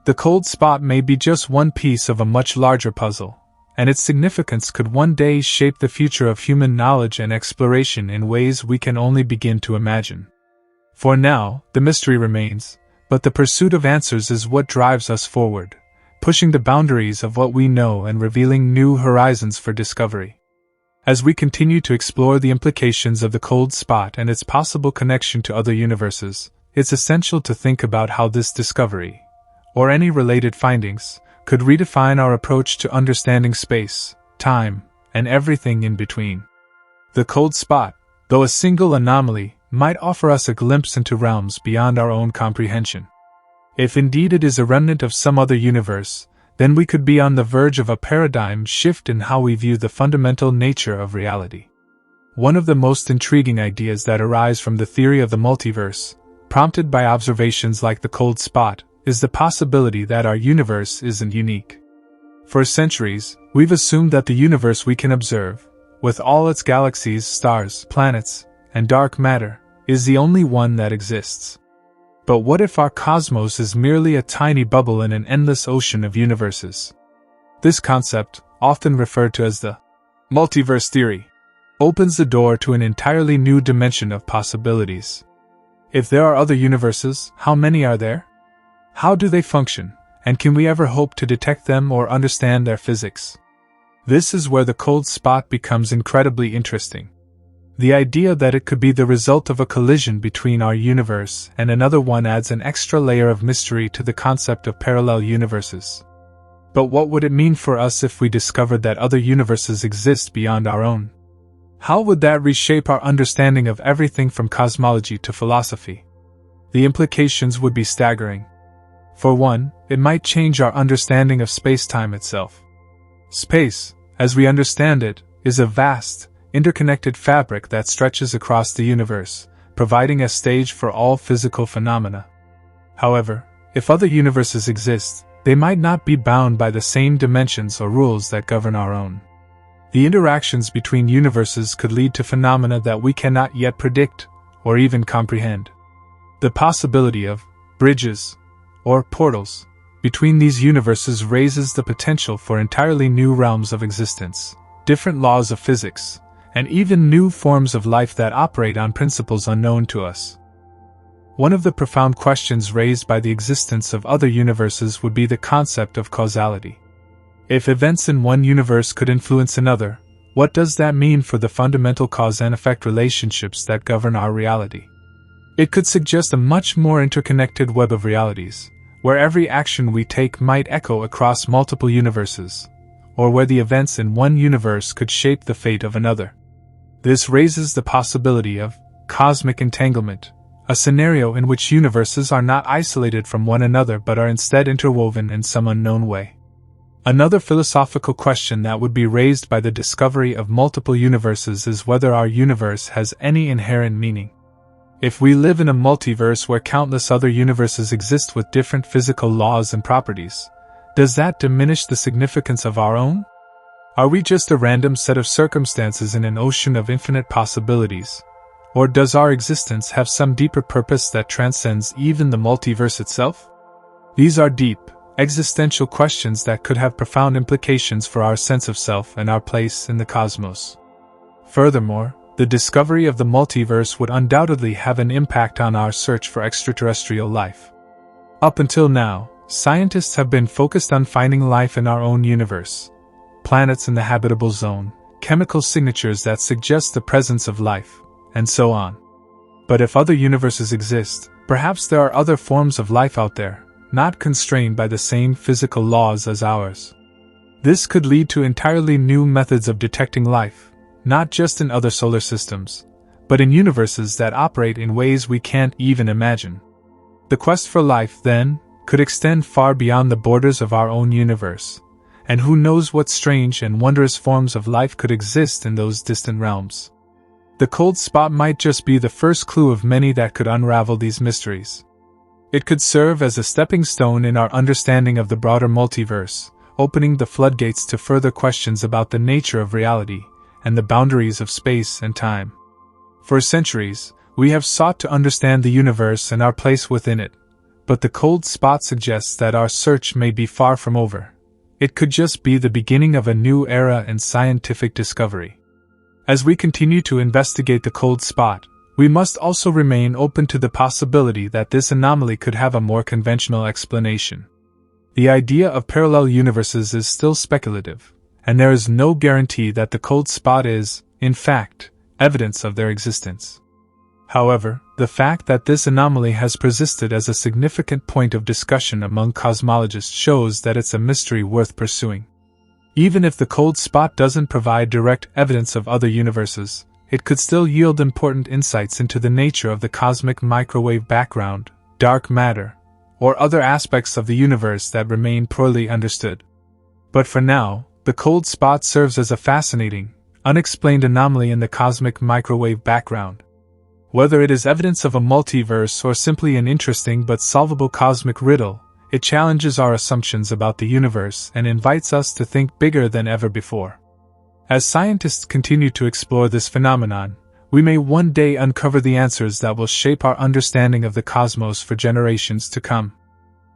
The cold spot may be just one piece of a much larger puzzle, and its significance could one day shape the future of human knowledge and exploration in ways we can only begin to imagine. For now, the mystery remains, but the pursuit of answers is what drives us forward, pushing the boundaries of what we know and revealing new horizons for discovery. As we continue to explore the implications of the cold spot and its possible connection to other universes, it's essential to think about how this discovery, or any related findings, could redefine our approach to understanding space, time, and everything in between. The cold spot, though a single anomaly, might offer us a glimpse into realms beyond our own comprehension. If indeed it is a remnant of some other universe, then we could be on the verge of a paradigm shift in how we view the fundamental nature of reality. One of the most intriguing ideas that arise from the theory of the multiverse, prompted by observations like the cold spot, is the possibility that our universe isn't unique. For centuries, we've assumed that the universe we can observe, with all its galaxies, stars, planets, and dark matter, is the only one that exists. But what if our cosmos is merely a tiny bubble in an endless ocean of universes? This concept, often referred to as the multiverse theory, opens the door to an entirely new dimension of possibilities. If there are other universes, how many are there? How do they function, and can we ever hope to detect them or understand their physics? This is where the cold spot becomes incredibly interesting. The idea that it could be the result of a collision between our universe and another one adds an extra layer of mystery to the concept of parallel universes. But what would it mean for us if we discovered that other universes exist beyond our own? How would that reshape our understanding of everything from cosmology to philosophy? The implications would be staggering. For one, it might change our understanding of space-time itself. Space, as we understand it, is a vast, interconnected fabric that stretches across the universe, providing a stage for all physical phenomena. However, if other universes exist, they might not be bound by the same dimensions or rules that govern our own. The interactions between universes could lead to phenomena that we cannot yet predict, or even comprehend. The possibility of bridges, or portals, between these universes raises the potential for entirely new realms of existence, different laws of physics, and even new forms of life that operate on principles unknown to us. One of the profound questions raised by the existence of other universes would be the concept of causality. If events in one universe could influence another, what does that mean for the fundamental cause and effect relationships that govern our reality? It could suggest a much more interconnected web of realities, where every action we take might echo across multiple universes, or where the events in one universe could shape the fate of another. This raises the possibility of cosmic entanglement, a scenario in which universes are not isolated from one another but are instead interwoven in some unknown way. Another philosophical question that would be raised by the discovery of multiple universes is whether our universe has any inherent meaning. If we live in a multiverse where countless other universes exist with different physical laws and properties, does that diminish the significance of our own? Are we just a random set of circumstances in an ocean of infinite possibilities? Or does our existence have some deeper purpose that transcends even the multiverse itself? These are deep, existential questions that could have profound implications for our sense of self and our place in the cosmos. Furthermore, the discovery of the multiverse would undoubtedly have an impact on our search for extraterrestrial life. Up until now, scientists have been focused on finding life in our own universe, planets in the habitable zone, chemical signatures that suggest the presence of life, and so on. But if other universes exist, perhaps there are other forms of life out there, not constrained by the same physical laws as ours. This could lead to entirely new methods of detecting life, not just in other solar systems, but in universes that operate in ways we can't even imagine. The quest for life, then, could extend far beyond the borders of our own universe, and who knows what strange and wondrous forms of life could exist in those distant realms. The cold spot might just be the first clue of many that could unravel these mysteries. It could serve as a stepping stone in our understanding of the broader multiverse, opening the floodgates to further questions about the nature of reality and the boundaries of space and time. For centuries, we have sought to understand the universe and our place within it, but the cold spot suggests that our search may be far from over. It could just be the beginning of a new era in scientific discovery. As we continue to investigate the cold spot, we must also remain open to the possibility that this anomaly could have a more conventional explanation. The idea of parallel universes is still speculative, and there is no guarantee that the cold spot is, in fact, evidence of their existence. However, the fact that this anomaly has persisted as a significant point of discussion among cosmologists shows that it's a mystery worth pursuing. Even if the cold spot doesn't provide direct evidence of other universes, it could still yield important insights into the nature of the cosmic microwave background, dark matter, or other aspects of the universe that remain poorly understood. But for now, the cold spot serves as a fascinating, unexplained anomaly in the cosmic microwave background. Whether it is evidence of a multiverse or simply an interesting but solvable cosmic riddle, it challenges our assumptions about the universe and invites us to think bigger than ever before. As scientists continue to explore this phenomenon, we may one day uncover the answers that will shape our understanding of the cosmos for generations to come.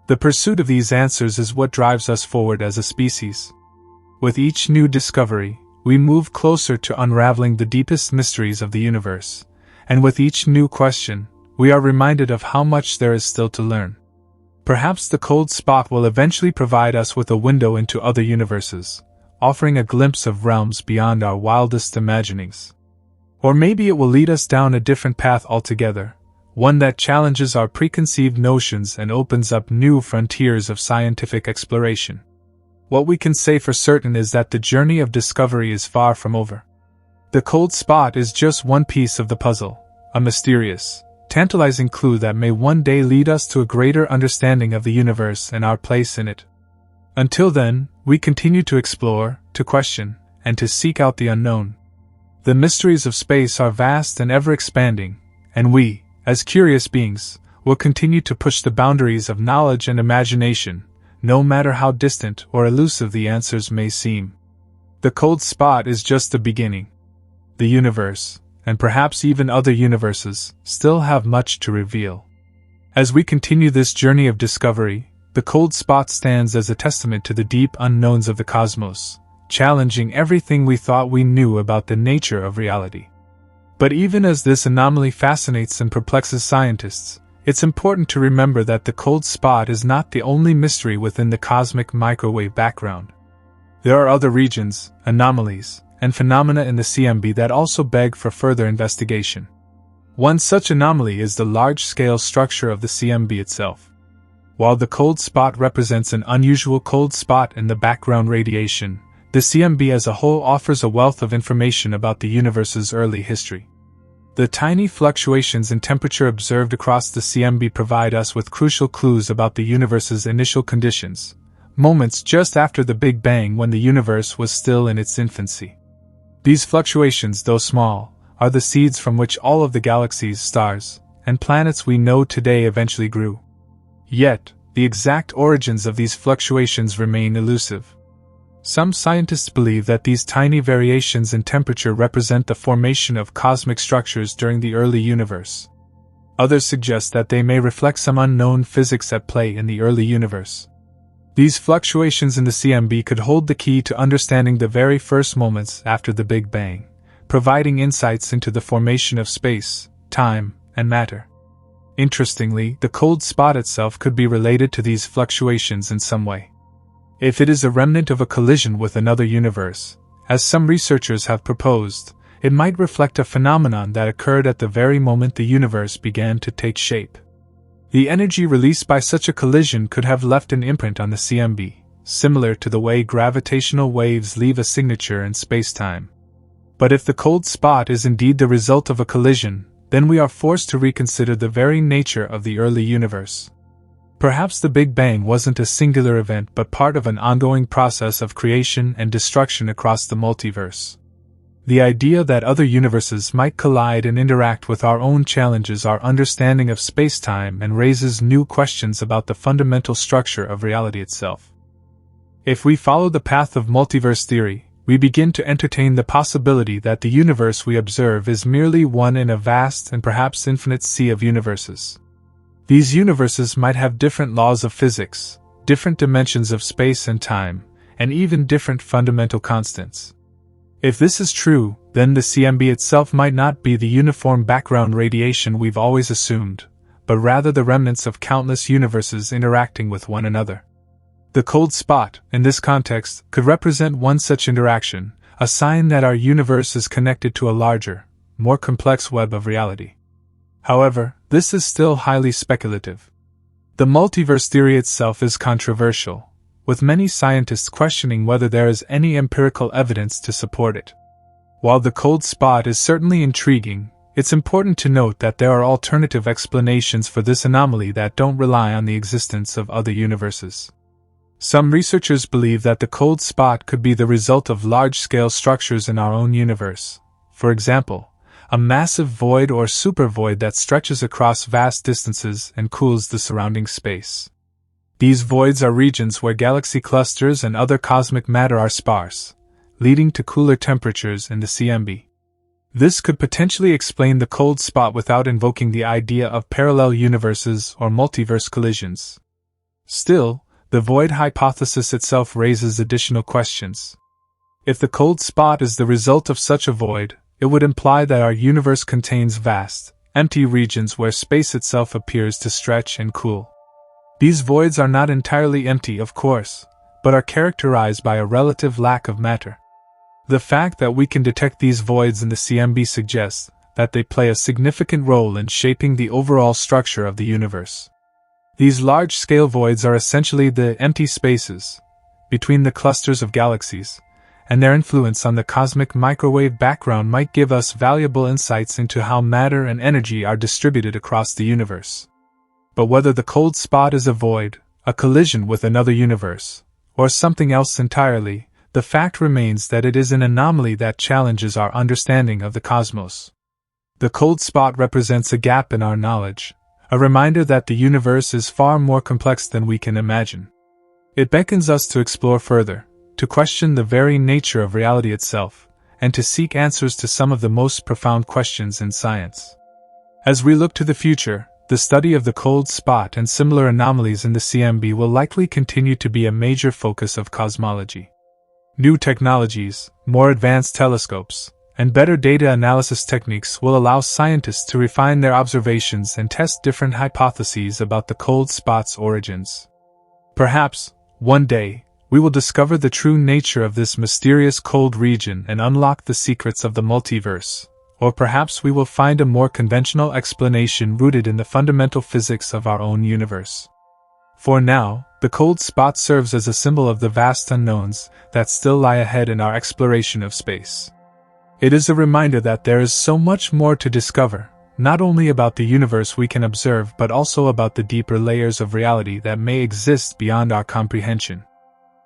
The pursuit of these answers is what drives us forward as a species. With each new discovery, we move closer to unraveling the deepest mysteries of the universe, and with each new question, we are reminded of how much there is still to learn. Perhaps the cold spot will eventually provide us with a window into other universes, offering a glimpse of realms beyond our wildest imaginings. Or maybe it will lead us down a different path altogether, one that challenges our preconceived notions and opens up new frontiers of scientific exploration. What we can say for certain is that the journey of discovery is far from over. The cold spot is just one piece of the puzzle, a mysterious, tantalizing clue that may one day lead us to a greater understanding of the universe and our place in it. Until then, we continue to explore, to question, and to seek out the unknown. The mysteries of space are vast and ever-expanding, and we, as curious beings, will continue to push the boundaries of knowledge and imagination, no matter how distant or elusive the answers may seem. The cold spot is just the beginning. The universe, and perhaps even other universes, still have much to reveal. As we continue this journey of discovery, the cold spot stands as a testament to the deep unknowns of the cosmos, challenging everything we thought we knew about the nature of reality. But even as this anomaly fascinates and perplexes scientists, it's important to remember that the cold spot is not the only mystery within the cosmic microwave background. There are other regions, anomalies, and phenomena in the CMB that also beg for further investigation. One such anomaly is the large-scale structure of the CMB itself. While the cold spot represents an unusual cold spot in the background radiation, the CMB as a whole offers a wealth of information about the universe's early history. The tiny fluctuations in temperature observed across the CMB provide us with crucial clues about the universe's initial conditions, moments just after the Big Bang when the universe was still in its infancy. These fluctuations, though small, are the seeds from which all of the galaxies, stars, and planets we know today eventually grew. Yet, the exact origins of these fluctuations remain elusive. Some scientists believe that these tiny variations in temperature represent the formation of cosmic structures during the early universe. Others suggest that they may reflect some unknown physics at play in the early universe. These fluctuations in the CMB could hold the key to understanding the very first moments after the Big Bang, providing insights into the formation of space, time, and matter. Interestingly, the cold spot itself could be related to these fluctuations in some way. If it is a remnant of a collision with another universe, as some researchers have proposed, it might reflect a phenomenon that occurred at the very moment the universe began to take shape. The energy released by such a collision could have left an imprint on the CMB, similar to the way gravitational waves leave a signature in space-time. But if the cold spot is indeed the result of a collision, then we are forced to reconsider the very nature of the early universe. Perhaps the Big Bang wasn't a singular event but part of an ongoing process of creation and destruction across the multiverse. The idea that other universes might collide and interact with our own challenges our understanding of space-time and raises new questions about the fundamental structure of reality itself. If we follow the path of multiverse theory, we begin to entertain the possibility that the universe we observe is merely one in a vast and perhaps infinite sea of universes. These universes might have different laws of physics, different dimensions of space and time, and even different fundamental constants. If this is true, then the CMB itself might not be the uniform background radiation we've always assumed, but rather the remnants of countless universes interacting with one another. The cold spot, in this context, could represent one such interaction, a sign that our universe is connected to a larger, more complex web of reality. However, this is still highly speculative. The multiverse theory itself is controversial, with many scientists questioning whether there is any empirical evidence to support it. While the cold spot is certainly intriguing, it's important to note that there are alternative explanations for this anomaly that don't rely on the existence of other universes. Some researchers believe that the cold spot could be the result of large-scale structures in our own universe. For example, a massive void or supervoid that stretches across vast distances and cools the surrounding space. These voids are regions where galaxy clusters and other cosmic matter are sparse, leading to cooler temperatures in the CMB. This could potentially explain the cold spot without invoking the idea of parallel universes or multiverse collisions. Still, the void hypothesis itself raises additional questions. If the cold spot is the result of such a void, it would imply that our universe contains vast, empty regions where space itself appears to stretch and cool. These voids are not entirely empty, of course, but are characterized by a relative lack of matter. The fact that we can detect these voids in the CMB suggests that they play a significant role in shaping the overall structure of the universe. These large-scale voids are essentially the empty spaces between the clusters of galaxies, and their influence on the cosmic microwave background might give us valuable insights into how matter and energy are distributed across the universe. But whether the cold spot is a void, a collision with another universe, or something else entirely, the fact remains that it is an anomaly that challenges our understanding of the cosmos. The cold spot represents a gap in our knowledge, a reminder that the universe is far more complex than we can imagine. It beckons us to explore further, to question the very nature of reality itself, and to seek answers to some of the most profound questions in science. As we look to the future, the study of the cold spot and similar anomalies in the CMB will likely continue to be a major focus of cosmology. New technologies, more advanced telescopes, and better data analysis techniques will allow scientists to refine their observations and test different hypotheses about the cold spot's origins. Perhaps, one day, we will discover the true nature of this mysterious cold region and unlock the secrets of the multiverse, or perhaps we will find a more conventional explanation rooted in the fundamental physics of our own universe. For now, the cold spot serves as a symbol of the vast unknowns that still lie ahead in our exploration of space. It is a reminder that there is so much more to discover, not only about the universe we can observe but also about the deeper layers of reality that may exist beyond our comprehension.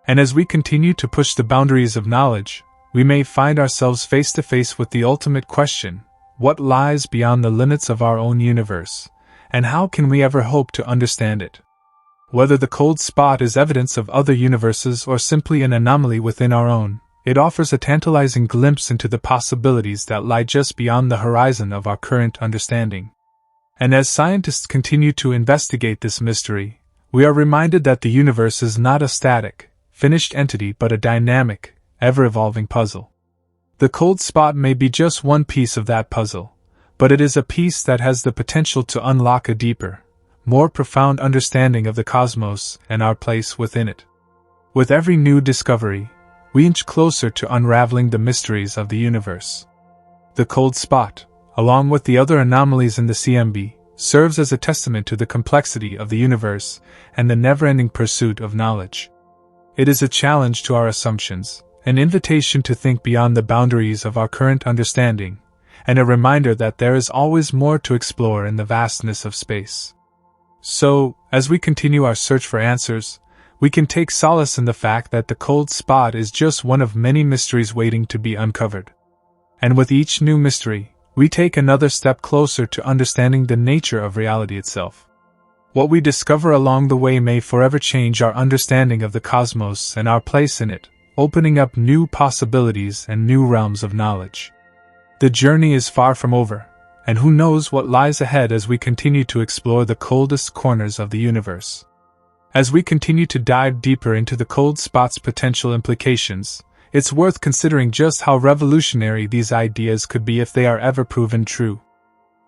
And as we continue to push the boundaries of knowledge, we may find ourselves face to face with the ultimate question: what lies beyond the limits of our own universe, and how can we ever hope to understand it? Whether the cold spot is evidence of other universes or simply an anomaly within our own, it offers a tantalizing glimpse into the possibilities that lie just beyond the horizon of our current understanding. And as scientists continue to investigate this mystery, we are reminded that the universe is not a static, finished entity but a dynamic, ever-evolving puzzle. The cold spot may be just one piece of that puzzle, but it is a piece that has the potential to unlock a deeper, more profound understanding of the cosmos and our place within it. With every new discovery, we inch closer to unraveling the mysteries of the universe. The cold spot, along with the other anomalies in the CMB, serves as a testament to the complexity of the universe and the never-ending pursuit of knowledge. It is a challenge to our assumptions, an invitation to think beyond the boundaries of our current understanding, and a reminder that there is always more to explore in the vastness of space. So, as we continue our search for answers, we can take solace in the fact that the cold spot is just one of many mysteries waiting to be uncovered. And with each new mystery, we take another step closer to understanding the nature of reality itself. What we discover along the way may forever change our understanding of the cosmos and our place in it, opening up new possibilities and new realms of knowledge. The journey is far from over, and who knows what lies ahead as we continue to explore the coldest corners of the universe. As we continue to dive deeper into the cold spot's potential implications, it's worth considering just how revolutionary these ideas could be if they are ever proven true.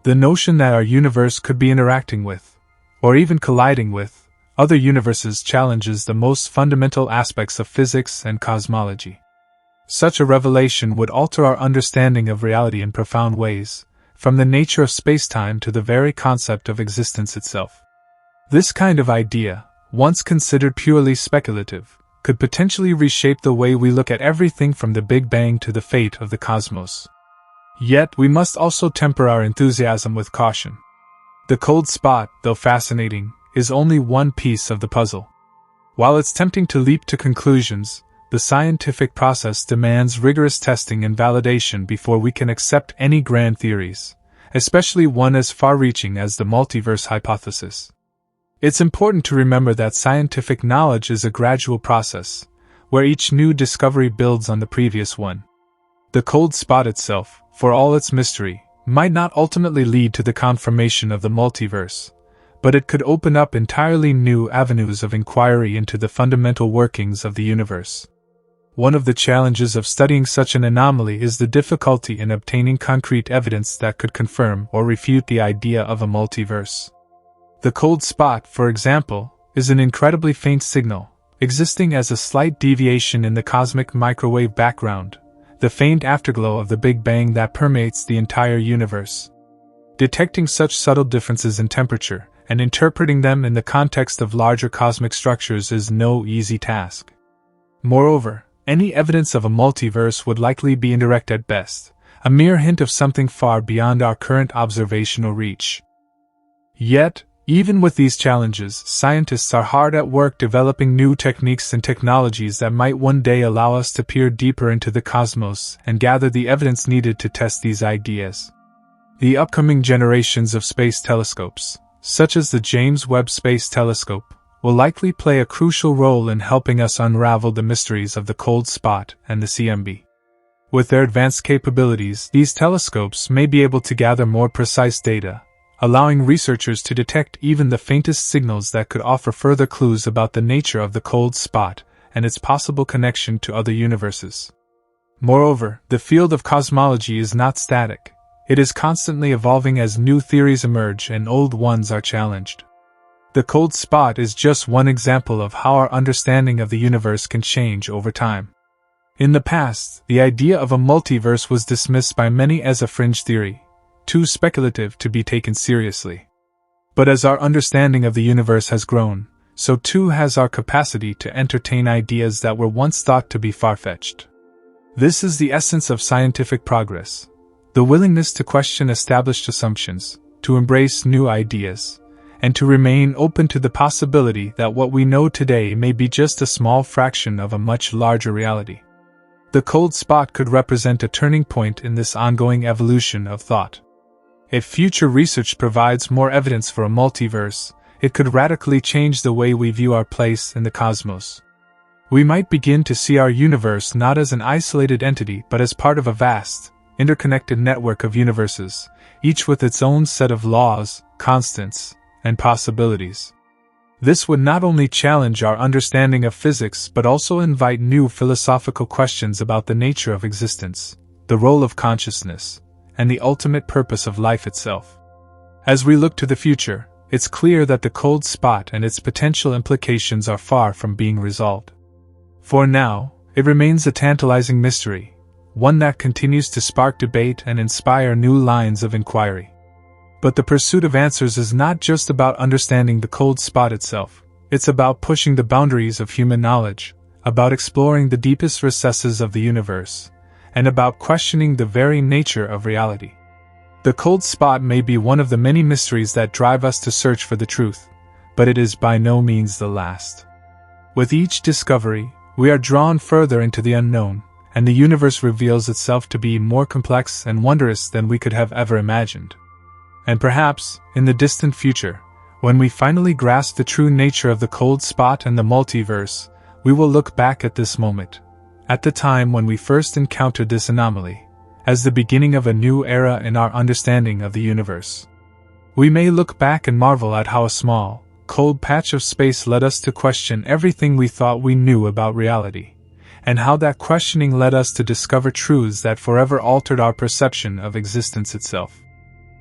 The notion that our universe could be interacting with, or even colliding with, other universes challenges the most fundamental aspects of physics and cosmology. Such a revelation would alter our understanding of reality in profound ways, from the nature of space-time to the very concept of existence itself. This kind of idea, once considered purely speculative, could potentially reshape the way we look at everything from the Big Bang to the fate of the cosmos. Yet we must also temper our enthusiasm with caution. The cold spot, though fascinating, is only one piece of the puzzle. While it's tempting to leap to conclusions, the scientific process demands rigorous testing and validation before we can accept any grand theories, especially one as far-reaching as the multiverse hypothesis. It's important to remember that scientific knowledge is a gradual process, where each new discovery builds on the previous one. The cold spot itself, for all its mystery, might not ultimately lead to the confirmation of the multiverse, but it could open up entirely new avenues of inquiry into the fundamental workings of the universe. One of the challenges of studying such an anomaly is the difficulty in obtaining concrete evidence that could confirm or refute the idea of a multiverse. The cold spot, for example, is an incredibly faint signal, existing as a slight deviation in the cosmic microwave background, the faint afterglow of the Big Bang that permeates the entire universe. Detecting such subtle differences in temperature, and interpreting them in the context of larger cosmic structures is no easy task. Moreover, any evidence of a multiverse would likely be indirect at best, a mere hint of something far beyond our current observational reach. Yet, even with these challenges, scientists are hard at work developing new techniques and technologies that might one day allow us to peer deeper into the cosmos and gather the evidence needed to test these ideas. The upcoming generations of space telescopes, such as the James Webb Space Telescope, will likely play a crucial role in helping us unravel the mysteries of the cold spot and the CMB. With their advanced capabilities, these telescopes may be able to gather more precise data, allowing researchers to detect even the faintest signals that could offer further clues about the nature of the cold spot and its possible connection to other universes. Moreover, the field of cosmology is not static. It is constantly evolving as new theories emerge and old ones are challenged. The cold spot is just one example of how our understanding of the universe can change over time. In the past, the idea of a multiverse was dismissed by many as a fringe theory, too speculative to be taken seriously. But as our understanding of the universe has grown, so too has our capacity to entertain ideas that were once thought to be far-fetched. This is the essence of scientific progress. The willingness to question established assumptions, to embrace new ideas, and to remain open to the possibility that what we know today may be just a small fraction of a much larger reality. The cold spot could represent a turning point in this ongoing evolution of thought. If future research provides more evidence for a multiverse, it could radically change the way we view our place in the cosmos. We might begin to see our universe not as an isolated entity but as part of a vast, interconnected network of universes, each with its own set of laws, constants, and possibilities. This would not only challenge our understanding of physics but also invite new philosophical questions about the nature of existence, the role of consciousness, and the ultimate purpose of life itself. As we look to the future, it's clear that the cold spot and its potential implications are far from being resolved. For now, it remains a tantalizing mystery, one that continues to spark debate and inspire new lines of inquiry. But the pursuit of answers is not just about understanding the cold spot itself, it's about pushing the boundaries of human knowledge, about exploring the deepest recesses of the universe, and about questioning the very nature of reality. The cold spot may be one of the many mysteries that drive us to search for the truth, but it is by no means the last. With each discovery, we are drawn further into the unknown, and the universe reveals itself to be more complex and wondrous than we could have ever imagined. And perhaps, in the distant future, when we finally grasp the true nature of the cold spot and the multiverse, we will look back at this moment, at the time when we first encountered this anomaly, as the beginning of a new era in our understanding of the universe. We may look back and marvel at how a small, cold patch of space led us to question everything we thought we knew about reality, and how that questioning led us to discover truths that forever altered our perception of existence itself.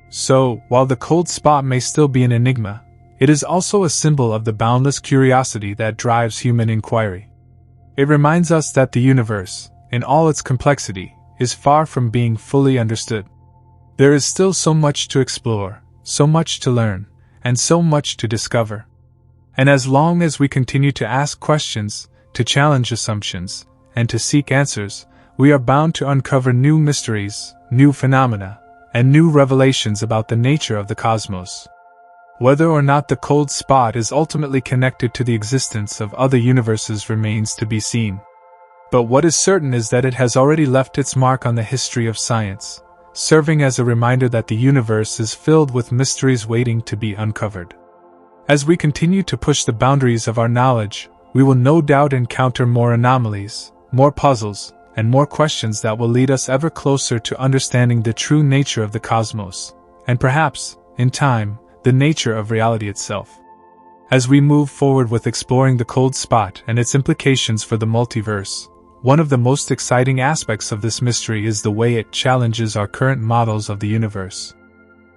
So, while the cold spot may still be an enigma, it is also a symbol of the boundless curiosity that drives human inquiry. It reminds us that the universe, in all its complexity, is far from being fully understood. There is still so much to explore, so much to learn, and so much to discover. And as long as we continue to ask questions, to challenge assumptions, and to seek answers, we are bound to uncover new mysteries, new phenomena, and new revelations about the nature of the cosmos. Whether or not the cold spot is ultimately connected to the existence of other universes remains to be seen. But what is certain is that it has already left its mark on the history of science, serving as a reminder that the universe is filled with mysteries waiting to be uncovered. As we continue to push the boundaries of our knowledge, we will no doubt encounter more anomalies, more puzzles, and more questions that will lead us ever closer to understanding the true nature of the cosmos, and perhaps, in time, the nature of reality itself. As we move forward with exploring the cold spot and its implications for the multiverse, one of the most exciting aspects of this mystery is the way it challenges our current models of the universe.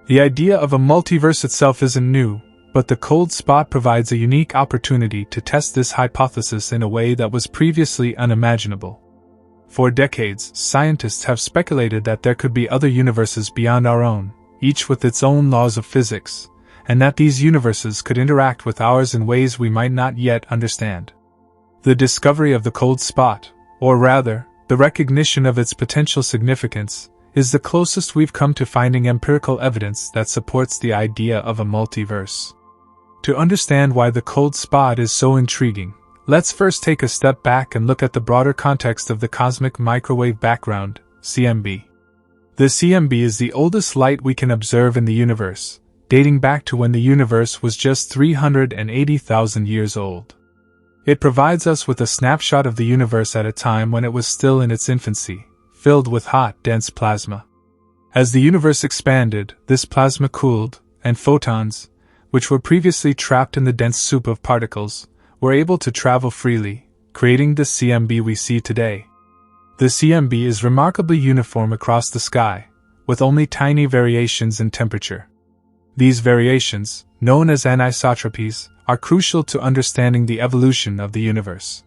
The idea of a multiverse itself isn't new, but the cold spot provides a unique opportunity to test this hypothesis in a way that was previously unimaginable. For decades, scientists have speculated that there could be other universes beyond our own, each with its own laws of physics, and that these universes could interact with ours in ways we might not yet understand. The discovery of the cold spot, or rather, the recognition of its potential significance, is the closest we've come to finding empirical evidence that supports the idea of a multiverse. To understand why the cold spot is so intriguing, let's first take a step back and look at the broader context of the cosmic microwave background, CMB. The CMB is the oldest light we can observe in the universe, dating back to when the universe was just 380,000 years old. It provides us with a snapshot of the universe at a time when it was still in its infancy, filled with hot, dense plasma. As the universe expanded, this plasma cooled, and photons, which were previously trapped in the dense soup of particles, were able to travel freely, creating the CMB we see today. The CMB is remarkably uniform across the sky, with only tiny variations in temperature. These variations, known as anisotropies, are crucial to understanding the evolution of the universe.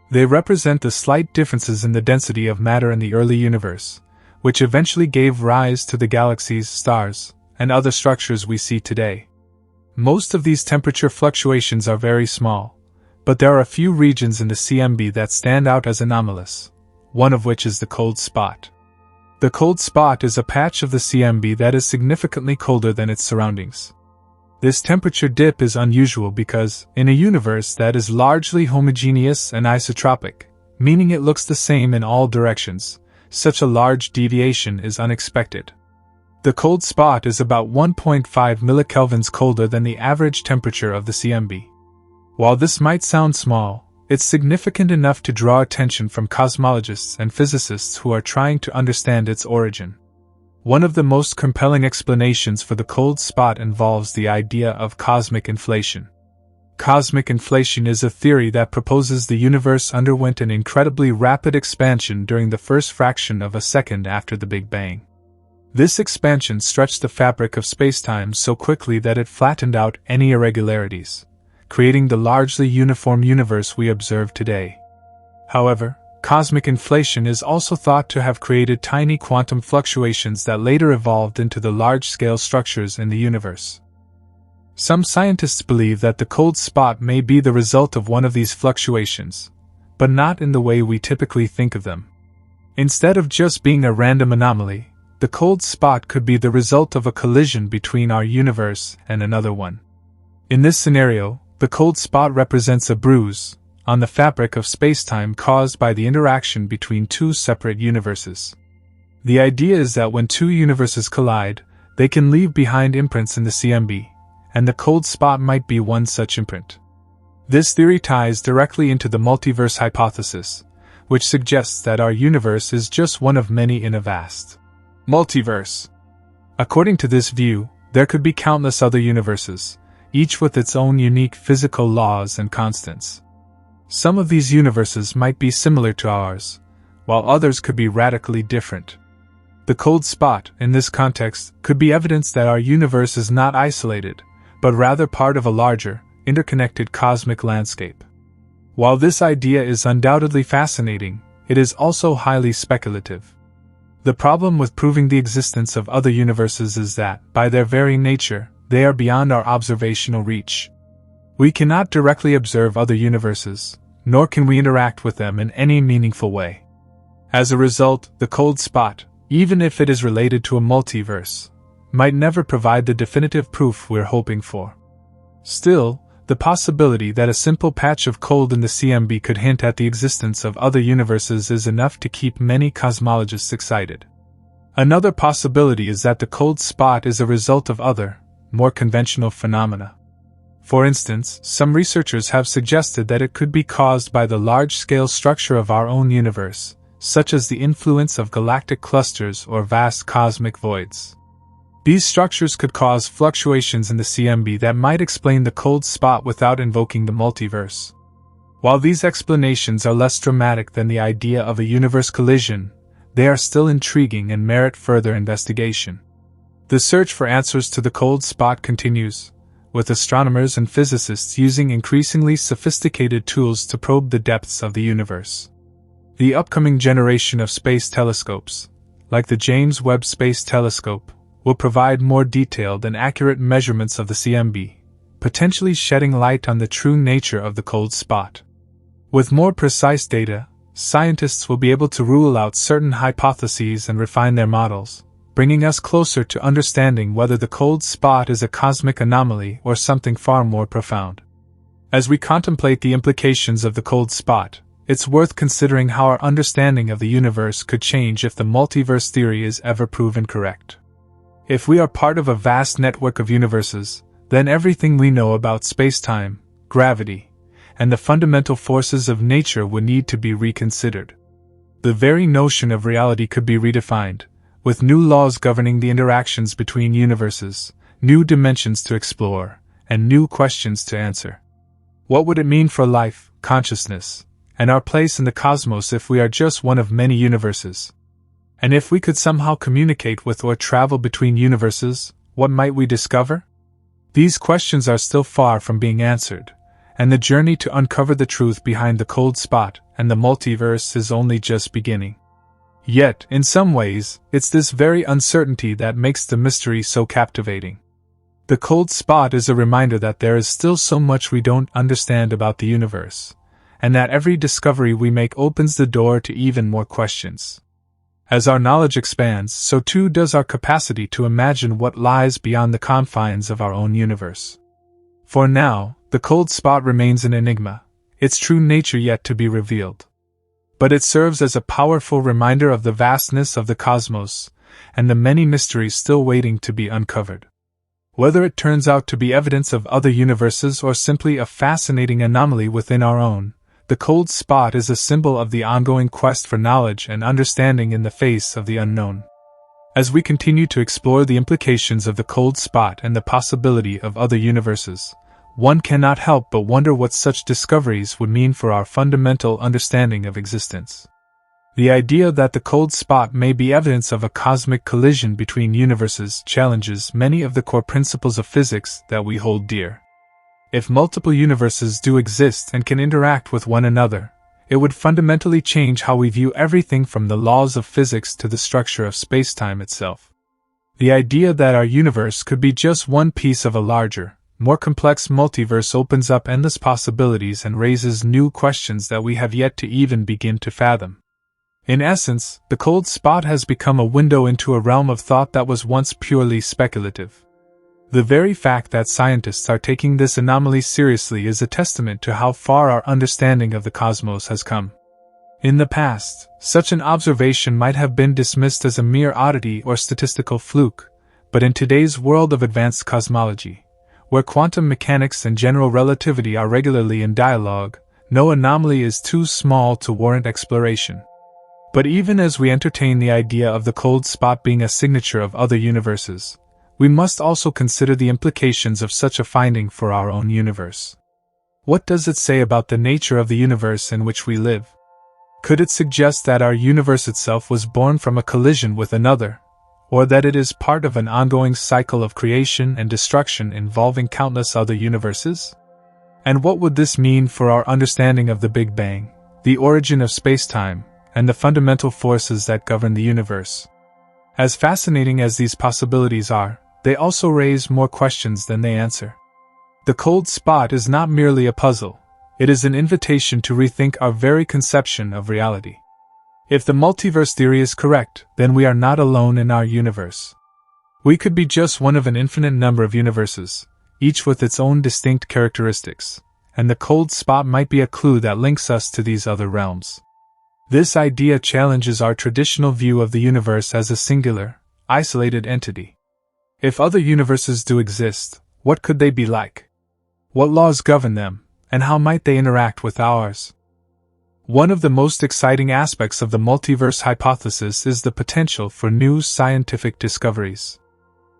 They represent the slight differences in the density of matter in the early universe, which eventually gave rise to the galaxies, stars, and other structures we see today. Most of these temperature fluctuations are very small, but there are a few regions in the CMB that stand out as anomalous, one of which is the cold spot. The cold spot is a patch of the CMB that is significantly colder than its surroundings. This temperature dip is unusual because, in a universe that is largely homogeneous and isotropic, meaning it looks the same in all directions, such a large deviation is unexpected. The cold spot is about 1.5 millikelvins colder than the average temperature of the CMB. While this might sound small, it's significant enough to draw attention from cosmologists and physicists who are trying to understand its origin. One of the most compelling explanations for the cold spot involves the idea of cosmic inflation. Cosmic inflation is a theory that proposes the universe underwent an incredibly rapid expansion during the first fraction of a second after the Big Bang. This expansion stretched the fabric of spacetime so quickly that it flattened out any irregularities, creating the largely uniform universe we observe today. However, cosmic inflation is also thought to have created tiny quantum fluctuations that later evolved into the large-scale structures in the universe. Some scientists believe that the cold spot may be the result of one of these fluctuations, but not in the way we typically think of them. Instead of just being a random anomaly, the cold spot could be the result of a collision between our universe and another one. In this scenario, the cold spot represents a bruise on the fabric of spacetime caused by the interaction between two separate universes. The idea is that when two universes collide, they can leave behind imprints in the CMB, and the cold spot might be one such imprint. This theory ties directly into the multiverse hypothesis, which suggests that our universe is just one of many in a vast multiverse. According to this view, there could be countless other universes, each with its own unique physical laws and constants. Some of these universes might be similar to ours, while others could be radically different. The cold spot, in this context, could be evidence that our universe is not isolated, but rather part of a larger, interconnected cosmic landscape. While this idea is undoubtedly fascinating, it is also highly speculative. The problem with proving the existence of other universes is that, by their very nature, they are beyond our observational reach. We cannot directly observe other universes, nor can we interact with them in any meaningful way. As a result, the cold spot, even if it is related to a multiverse, might never provide the definitive proof we're hoping for. Still, the possibility that a simple patch of cold in the CMB could hint at the existence of other universes is enough to keep many cosmologists excited. Another possibility is that the cold spot is a result of other, more conventional phenomena. For instance, some researchers have suggested that it could be caused by the large-scale structure of our own universe, such as the influence of galactic clusters or vast cosmic voids. These structures could cause fluctuations in the CMB that might explain the cold spot without invoking the multiverse. While these explanations are less dramatic than the idea of a universe collision, they are still intriguing and merit further investigation. The search for answers to the cold spot continues, with astronomers and physicists using increasingly sophisticated tools to probe the depths of the universe. The upcoming generation of space telescopes, like the James Webb Space Telescope, will provide more detailed and accurate measurements of the CMB, potentially shedding light on the true nature of the cold spot. With more precise data, scientists will be able to rule out certain hypotheses and refine their models, bringing us closer to understanding whether the cold spot is a cosmic anomaly or something far more profound. As we contemplate the implications of the cold spot, it's worth considering how our understanding of the universe could change if the multiverse theory is ever proven correct. If we are part of a vast network of universes, then everything we know about space-time, gravity, and the fundamental forces of nature would need to be reconsidered. The very notion of reality could be redefined, with new laws governing the interactions between universes, new dimensions to explore, and new questions to answer. What would it mean for life, consciousness, and our place in the cosmos if we are just one of many universes? And if we could somehow communicate with or travel between universes, what might we discover? These questions are still far from being answered, and the journey to uncover the truth behind the cold spot and the multiverse is only just beginning. Yet, in some ways, it's this very uncertainty that makes the mystery so captivating. The cold spot is a reminder that there is still so much we don't understand about the universe, and that every discovery we make opens the door to even more questions. As our knowledge expands, so too does our capacity to imagine what lies beyond the confines of our own universe. For now, the cold spot remains an enigma, its true nature yet to be revealed. But it serves as a powerful reminder of the vastness of the cosmos, and the many mysteries still waiting to be uncovered. Whether it turns out to be evidence of other universes or simply a fascinating anomaly within our own, the cold spot is a symbol of the ongoing quest for knowledge and understanding in the face of the unknown. As we continue to explore the implications of the cold spot and the possibility of other universes, one cannot help but wonder what such discoveries would mean for our fundamental understanding of existence. The idea that the cold spot may be evidence of a cosmic collision between universes challenges many of the core principles of physics that we hold dear. If multiple universes do exist and can interact with one another, it would fundamentally change how we view everything from the laws of physics to the structure of space-time itself. The idea that our universe could be just one piece of a larger, more complex multiverse opens up endless possibilities and raises new questions that we have yet to even begin to fathom. In essence, the cold spot has become a window into a realm of thought that was once purely speculative. The very fact that scientists are taking this anomaly seriously is a testament to how far our understanding of the cosmos has come. In the past, such an observation might have been dismissed as a mere oddity or statistical fluke, but in today's world of advanced cosmology, where quantum mechanics and general relativity are regularly in dialogue, no anomaly is too small to warrant exploration. But even as we entertain the idea of the cold spot being a signature of other universes, we must also consider the implications of such a finding for our own universe. What does it say about the nature of the universe in which we live? Could it suggest that our universe itself was born from a collision with another, or that it is part of an ongoing cycle of creation and destruction involving countless other universes? And what would this mean for our understanding of the Big Bang, the origin of space-time, and the fundamental forces that govern the universe? As fascinating as these possibilities are, they also raise more questions than they answer. The cold spot is not merely a puzzle, it is an invitation to rethink our very conception of reality. If the multiverse theory is correct, then we are not alone in our universe. We could be just one of an infinite number of universes, each with its own distinct characteristics, and the cold spot might be a clue that links us to these other realms. This idea challenges our traditional view of the universe as a singular, isolated entity. If other universes do exist, what could they be like? What laws govern them, and how might they interact with ours? One of the most exciting aspects of the multiverse hypothesis is the potential for new scientific discoveries.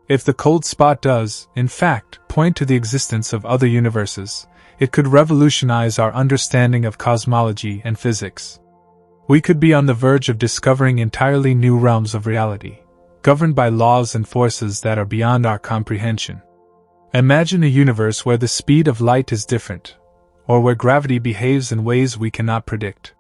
If the cold spot does, in fact, point to the existence of other universes, it could revolutionize our understanding of cosmology and physics. We could be on the verge of discovering entirely new realms of reality, governed by laws and forces that are beyond our comprehension. Imagine a universe where the speed of light is different, or where gravity behaves in ways we cannot predict.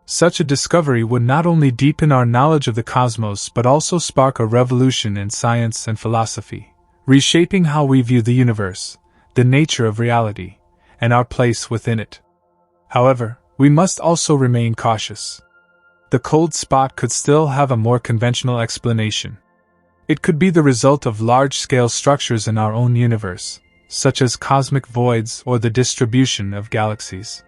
Such a discovery would not only deepen our knowledge of the cosmos but also spark a revolution in science and philosophy, reshaping how we view the universe, the nature of reality, and our place within it. However, we must also remain cautious. The cold spot could still have a more conventional explanation. It could be the result of large-scale structures in our own universe, such as cosmic voids or the distribution of galaxies.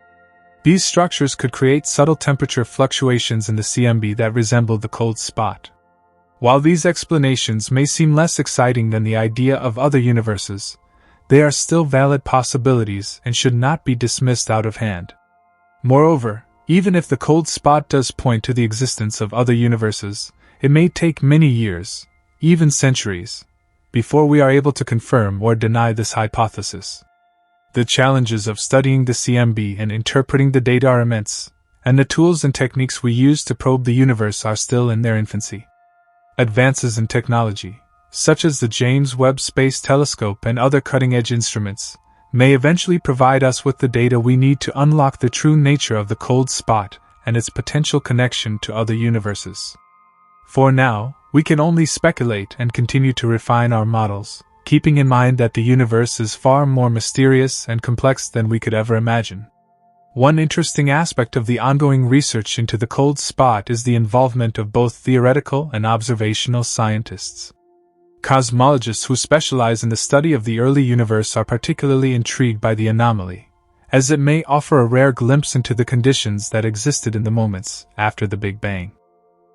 These structures could create subtle temperature fluctuations in the CMB that resemble the cold spot. While these explanations may seem less exciting than the idea of other universes, they are still valid possibilities and should not be dismissed out of hand. Moreover, even if the cold spot does point to the existence of other universes, it may take many years, even centuries, before we are able to confirm or deny this hypothesis. The challenges of studying the CMB and interpreting the data are immense, and the tools and techniques we use to probe the universe are still in their infancy. Advances in technology, such as the James Webb Space Telescope and other cutting-edge instruments, may eventually provide us with the data we need to unlock the true nature of the cold spot and its potential connection to other universes. For now, we can only speculate and continue to refine our models, keeping in mind that the universe is far more mysterious and complex than we could ever imagine. One interesting aspect of the ongoing research into the cold spot is the involvement of both theoretical and observational scientists. Cosmologists who specialize in the study of the early universe are particularly intrigued by the anomaly, as it may offer a rare glimpse into the conditions that existed in the moments after the Big Bang.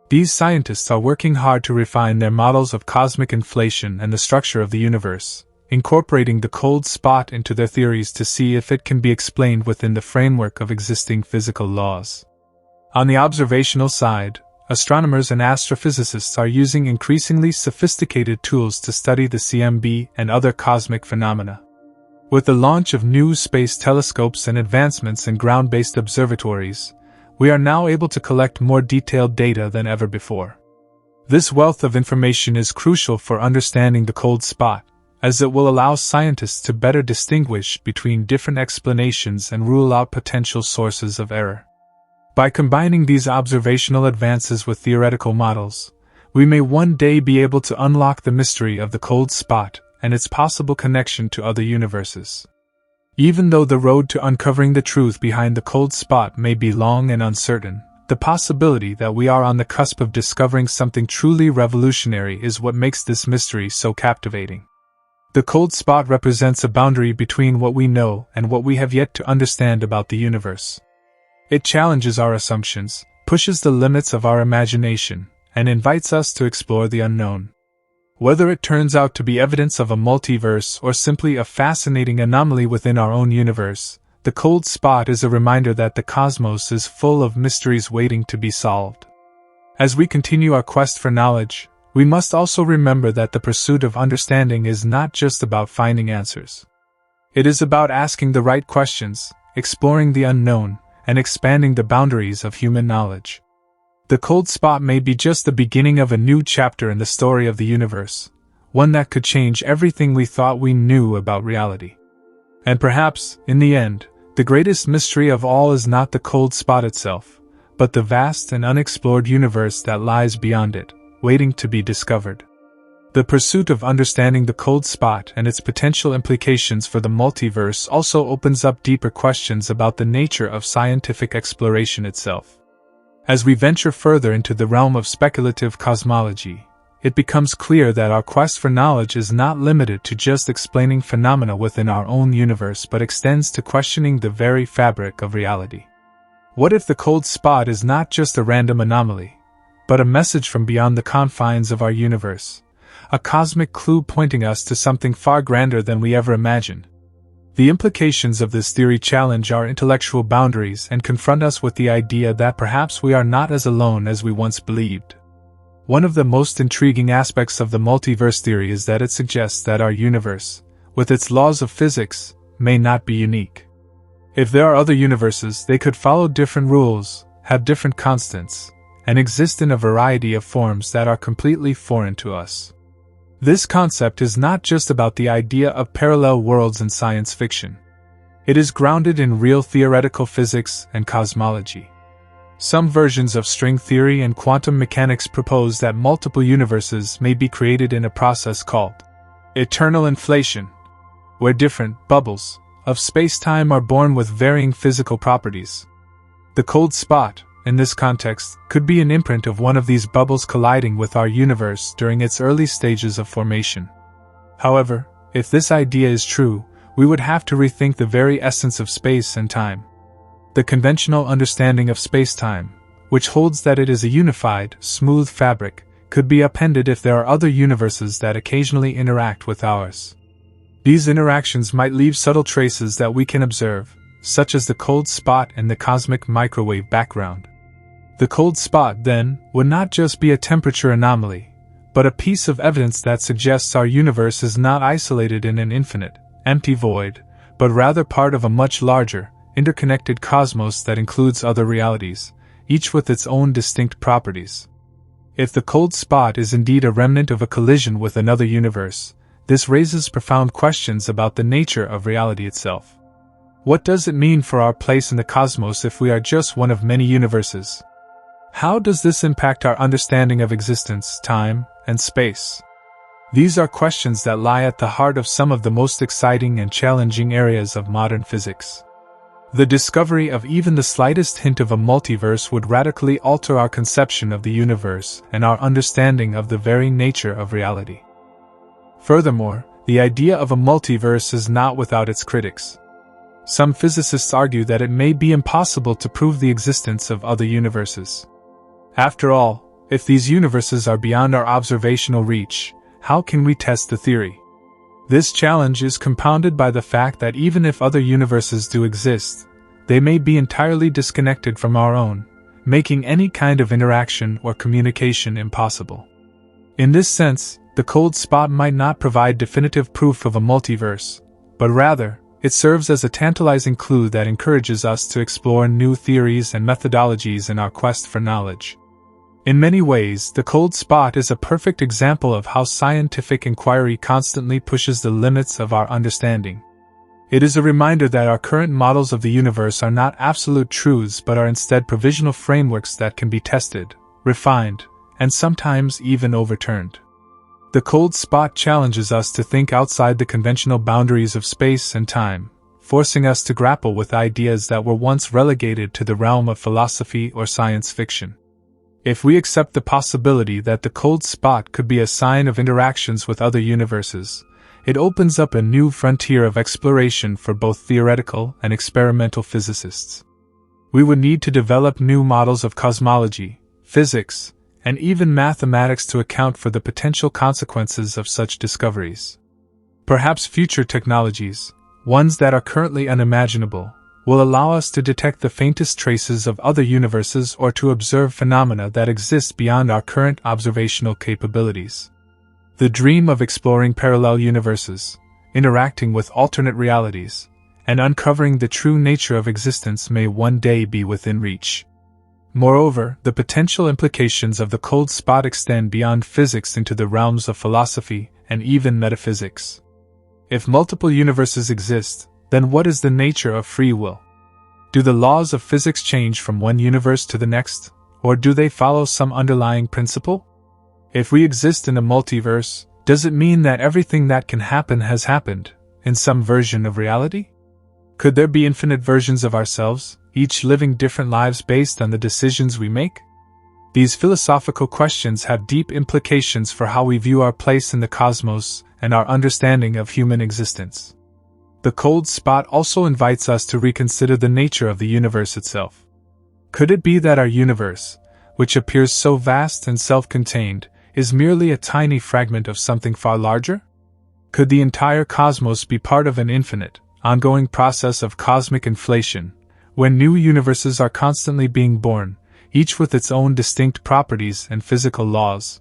These scientists are working hard to refine their models of cosmic inflation and the structure of the universe, incorporating the cold spot into their theories to see if it can be explained within the framework of existing physical laws. On the observational side, astronomers and astrophysicists are using increasingly sophisticated tools to study the CMB and other cosmic phenomena. With the launch of new space telescopes and advancements in ground-based observatories, we are now able to collect more detailed data than ever before. This wealth of information is crucial for understanding the cold spot, as it will allow scientists to better distinguish between different explanations and rule out potential sources of error. By combining these observational advances with theoretical models, we may one day be able to unlock the mystery of the cold spot and its possible connection to other universes. Even though the road to uncovering the truth behind the cold spot may be long and uncertain, the possibility that we are on the cusp of discovering something truly revolutionary is what makes this mystery so captivating. The cold spot represents a boundary between what we know and what we have yet to understand about the universe. It challenges our assumptions, pushes the limits of our imagination, and invites us to explore the unknown. Whether it turns out to be evidence of a multiverse or simply a fascinating anomaly within our own universe, the cold spot is a reminder that the cosmos is full of mysteries waiting to be solved. As we continue our quest for knowledge, we must also remember that the pursuit of understanding is not just about finding answers. It is about asking the right questions, exploring the unknown, and expanding the boundaries of human knowledge. The cold spot may be just the beginning of a new chapter in the story of the universe, one that could change everything we thought we knew about reality. And perhaps, in the end, the greatest mystery of all is not the cold spot itself, but the vast and unexplored universe that lies beyond it, waiting to be discovered. The pursuit of understanding the cold spot and its potential implications for the multiverse also opens up deeper questions about the nature of scientific exploration itself. As we venture further into the realm of speculative cosmology, it becomes clear that our quest for knowledge is not limited to just explaining phenomena within our own universe but extends to questioning the very fabric of reality. What if the cold spot is not just a random anomaly, but a message from beyond the confines of our universe, a cosmic clue pointing us to something far grander than we ever imagined? The implications of this theory challenge our intellectual boundaries and confront us with the idea that perhaps we are not as alone as we once believed. One of the most intriguing aspects of the multiverse theory is that it suggests that our universe, with its laws of physics, may not be unique. If there are other universes, they could follow different rules, have different constants, and exist in a variety of forms that are completely foreign to us. This concept is not just about the idea of parallel worlds in science fiction. It is grounded in real theoretical physics and cosmology. Some versions of string theory and quantum mechanics propose that multiple universes may be created in a process called eternal inflation, where different bubbles of space-time are born with varying physical properties. The cold spot, in this context, could be an imprint of one of these bubbles colliding with our universe during its early stages of formation. However, if this idea is true, we would have to rethink the very essence of space and time. The conventional understanding of space-time, which holds that it is a unified, smooth fabric, could be upended if there are other universes that occasionally interact with ours. These interactions might leave subtle traces that we can observe, such as the cold spot and the cosmic microwave background. The cold spot, then, would not just be a temperature anomaly, but a piece of evidence that suggests our universe is not isolated in an infinite, empty void, but rather part of a much larger, interconnected cosmos that includes other realities, each with its own distinct properties. If the cold spot is indeed a remnant of a collision with another universe, this raises profound questions about the nature of reality itself. What does it mean for our place in the cosmos if we are just one of many universes? How does this impact our understanding of existence, time, and space? These are questions that lie at the heart of some of the most exciting and challenging areas of modern physics. The discovery of even the slightest hint of a multiverse would radically alter our conception of the universe and our understanding of the very nature of reality. Furthermore, the idea of a multiverse is not without its critics. Some physicists argue that it may be impossible to prove the existence of other universes. After all, If these universes are beyond our observational reach, how can we test the theory? This challenge is compounded by the fact that even if other universes do exist, they may be entirely disconnected from our own, making any kind of interaction or communication impossible. In this sense, the cold spot might not provide definitive proof of a multiverse, but rather, it serves as a tantalizing clue that encourages us to explore new theories and methodologies in our quest for knowledge. In many ways, the cold spot is a perfect example of how scientific inquiry constantly pushes the limits of our understanding. It is a reminder that our current models of the universe are not absolute truths but are instead provisional frameworks that can be tested, refined, and sometimes even overturned. The cold spot challenges us to think outside the conventional boundaries of space and time, forcing us to grapple with ideas that were once relegated to the realm of philosophy or science fiction. If we accept the possibility that the cold spot could be a sign of interactions with other universes, it opens up a new frontier of exploration for both theoretical and experimental physicists. We would need to develop new models of cosmology, physics, and even mathematics to account for the potential consequences of such discoveries. Perhaps future technologies, ones that are currently unimaginable, will allow us to detect the faintest traces of other universes or to observe phenomena that exist beyond our current observational capabilities. The dream of exploring parallel universes, interacting with alternate realities, and uncovering the true nature of existence may one day be within reach. Moreover, the potential implications of the cold spot extend beyond physics into the realms of philosophy and even metaphysics. If multiple universes exist, then what is the nature of free will? Do the laws of physics change from one universe to the next, or do they follow some underlying principle? If we exist in a multiverse, does it mean that everything that can happen has happened, in some version of reality? Could there be infinite versions of ourselves, each living different lives based on the decisions we make? These philosophical questions have deep implications for how we view our place in the cosmos and our understanding of human existence. The cold spot also invites us to reconsider the nature of the universe itself. Could it be that our universe, which appears so vast and self-contained, is merely a tiny fragment of something far larger? Could the entire cosmos be part of an infinite, ongoing process of cosmic inflation, when new universes are constantly being born, each with its own distinct properties and physical laws?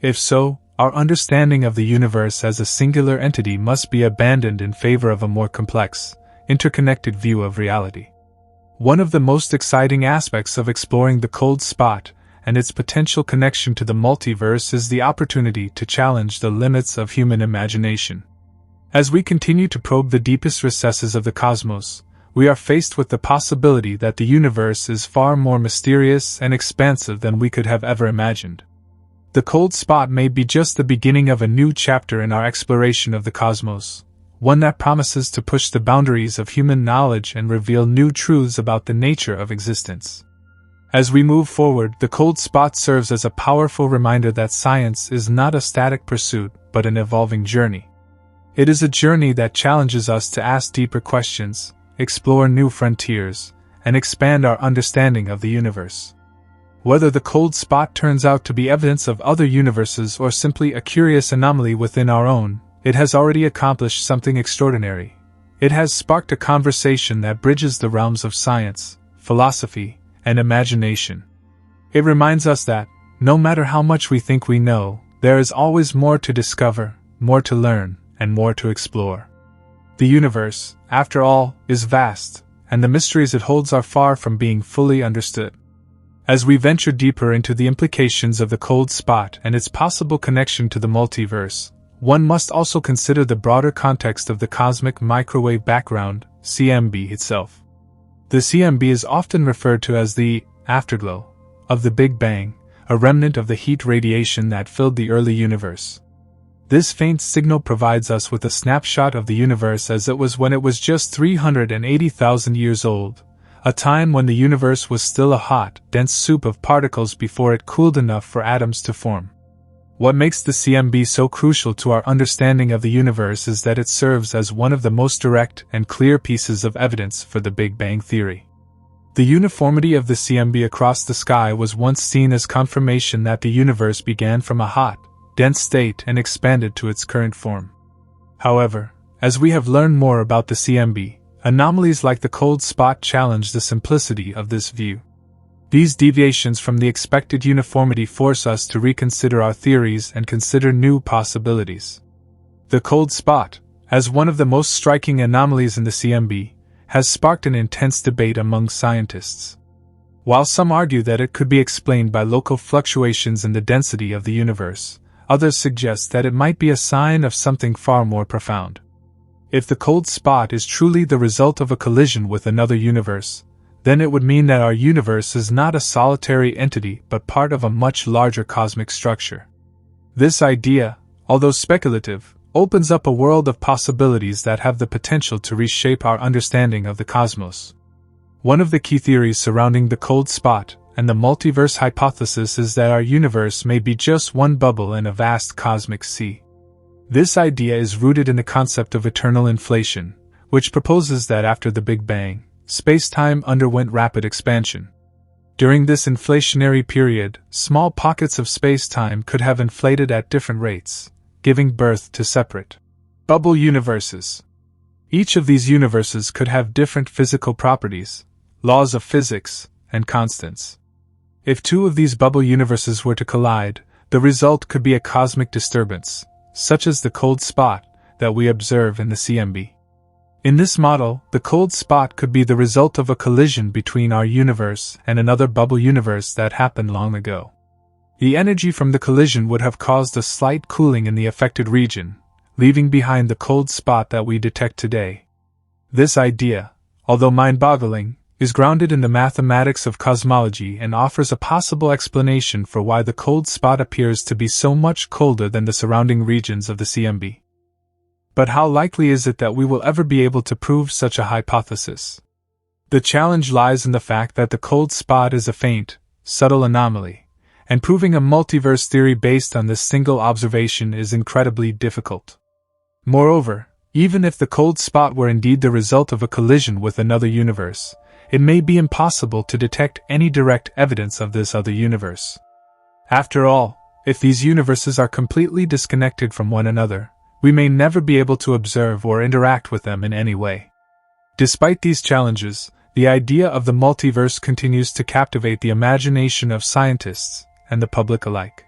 If so, our understanding of the universe as a singular entity must be abandoned in favor of a more complex, interconnected view of reality. One of the most exciting aspects of exploring the cold spot and its potential connection to the multiverse is the opportunity to challenge the limits of human imagination. As we continue to probe the deepest recesses of the cosmos, we are faced with the possibility that the universe is far more mysterious and expansive than we could have ever imagined. The cold spot may be just the beginning of a new chapter in our exploration of the cosmos, one that promises to push the boundaries of human knowledge and reveal new truths about the nature of existence. As we move forward, the cold spot serves as a powerful reminder that science is not a static pursuit, but an evolving journey. It is a journey that challenges us to ask deeper questions, explore new frontiers, and expand our understanding of the universe. Whether the cold spot turns out to be evidence of other universes or simply a curious anomaly within our own, it has already accomplished something extraordinary. It has sparked a conversation that bridges the realms of science, philosophy, and imagination. It reminds us that, no matter how much we think we know, there is always more to discover, more to learn, and more to explore. The universe, after all, is vast, and the mysteries it holds are far from being fully understood. As we venture deeper into the implications of the cold spot and its possible connection to the multiverse, one must also consider the broader context of the cosmic microwave background, CMB itself. The CMB is often referred to as the afterglow of the Big Bang, a remnant of the heat radiation that filled the early universe. This faint signal provides us with a snapshot of the universe as it was when it was just 380,000 years old, a time when the universe was still a hot, dense soup of particles before it cooled enough for atoms to form. What makes the CMB so crucial to our understanding of the universe is that it serves as one of the most direct and clear pieces of evidence for the Big Bang theory. The uniformity of the CMB across the sky was once seen as confirmation that the universe began from a hot, dense state and expanded to its current form. However, as we have learned more about the CMB, anomalies like the cold spot challenge the simplicity of this view. These deviations from the expected uniformity force us to reconsider our theories and consider new possibilities. The cold spot, as one of the most striking anomalies in the CMB, has sparked an intense debate among scientists. While some argue that it could be explained by local fluctuations in the density of the universe, others suggest that it might be a sign of something far more profound. If the cold spot is truly the result of a collision with another universe, then it would mean that our universe is not a solitary entity but part of a much larger cosmic structure. This idea, although speculative, opens up a world of possibilities that have the potential to reshape our understanding of the cosmos. One of the key theories surrounding the cold spot and the multiverse hypothesis is that our universe may be just one bubble in a vast cosmic sea. This idea is rooted in the concept of eternal inflation, which proposes that after the Big Bang, space-time underwent rapid expansion. During this inflationary period, small pockets of space-time could have inflated at different rates, giving birth to separate bubble universes. Each of these universes could have different physical properties, laws of physics, and constants. If two of these bubble universes were to collide, the result could be a cosmic disturbance, such as the cold spot that we observe in the CMB. In this model, the cold spot could be the result of a collision between our universe and another bubble universe that happened long ago. The energy from the collision would have caused a slight cooling in the affected region, leaving behind the cold spot that we detect today. This idea, although mind-boggling, is grounded in the mathematics of cosmology and offers a possible explanation for why the cold spot appears to be so much colder than the surrounding regions of the CMB. But how likely is it that we will ever be able to prove such a hypothesis? The challenge lies in the fact that the cold spot is a faint, subtle anomaly, and proving a multiverse theory based on this single observation is incredibly difficult. Moreover, even if the cold spot were indeed the result of a collision with another universe, it may be impossible to detect any direct evidence of this other universe. After all, if these universes are completely disconnected from one another, we may never be able to observe or interact with them in any way. Despite these challenges, the idea of the multiverse continues to captivate the imagination of scientists and the public alike.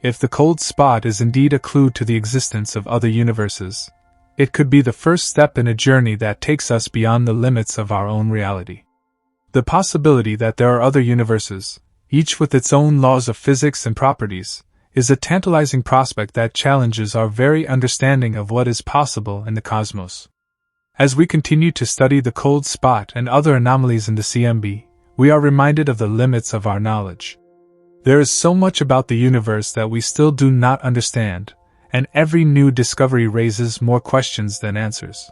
If the cold spot is indeed a clue to the existence of other universes, it could be the first step in a journey that takes us beyond the limits of our own reality. The possibility that there are other universes, each with its own laws of physics and properties, is a tantalizing prospect that challenges our very understanding of what is possible in the cosmos. As we continue to study the cold spot and other anomalies in the CMB, we are reminded of the limits of our knowledge. There is so much about the universe that we still do not understand, and every new discovery raises more questions than answers.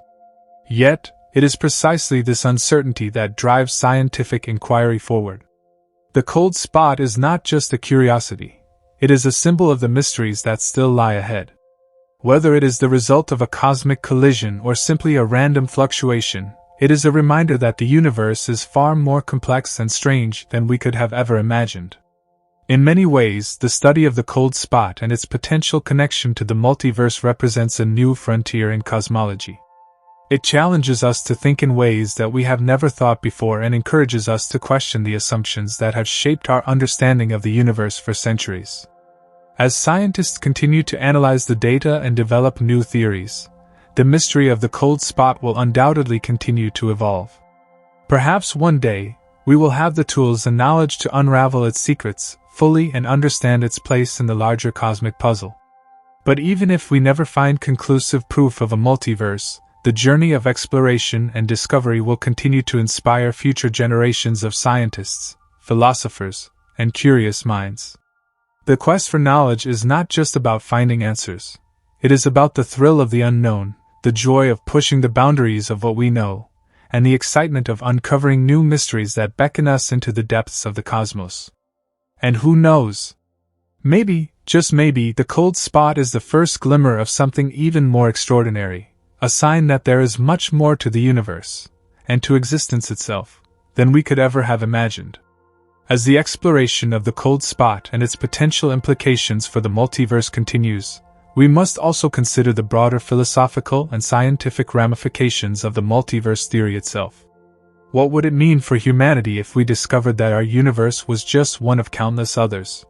Yet, it is precisely this uncertainty that drives scientific inquiry forward. The cold spot is not just a curiosity, it is a symbol of the mysteries that still lie ahead. Whether it is the result of a cosmic collision or simply a random fluctuation, it is a reminder that the universe is far more complex and strange than we could have ever imagined. In many ways, the study of the cold spot and its potential connection to the multiverse represents a new frontier in cosmology. It challenges us to think in ways that we have never thought before and encourages us to question the assumptions that have shaped our understanding of the universe for centuries. As scientists continue to analyze the data and develop new theories, the mystery of the cold spot will undoubtedly continue to evolve. Perhaps one day, we will have the tools and knowledge to unravel its secrets fully and understand its place in the larger cosmic puzzle. But even if we never find conclusive proof of a multiverse, the journey of exploration and discovery will continue to inspire future generations of scientists, philosophers, and curious minds. The quest for knowledge is not just about finding answers. It is about the thrill of the unknown, the joy of pushing the boundaries of what we know, and the excitement of uncovering new mysteries that beckon us into the depths of the cosmos. And who knows? Maybe, just maybe, the cold spot is the first glimmer of something even more extraordinary, a sign that there is much more to the universe, and to existence itself, than we could ever have imagined. As the exploration of the cold spot and its potential implications for the multiverse continues, we must also consider the broader philosophical and scientific ramifications of the multiverse theory itself. What would it mean for humanity if we discovered that our universe was just one of countless others?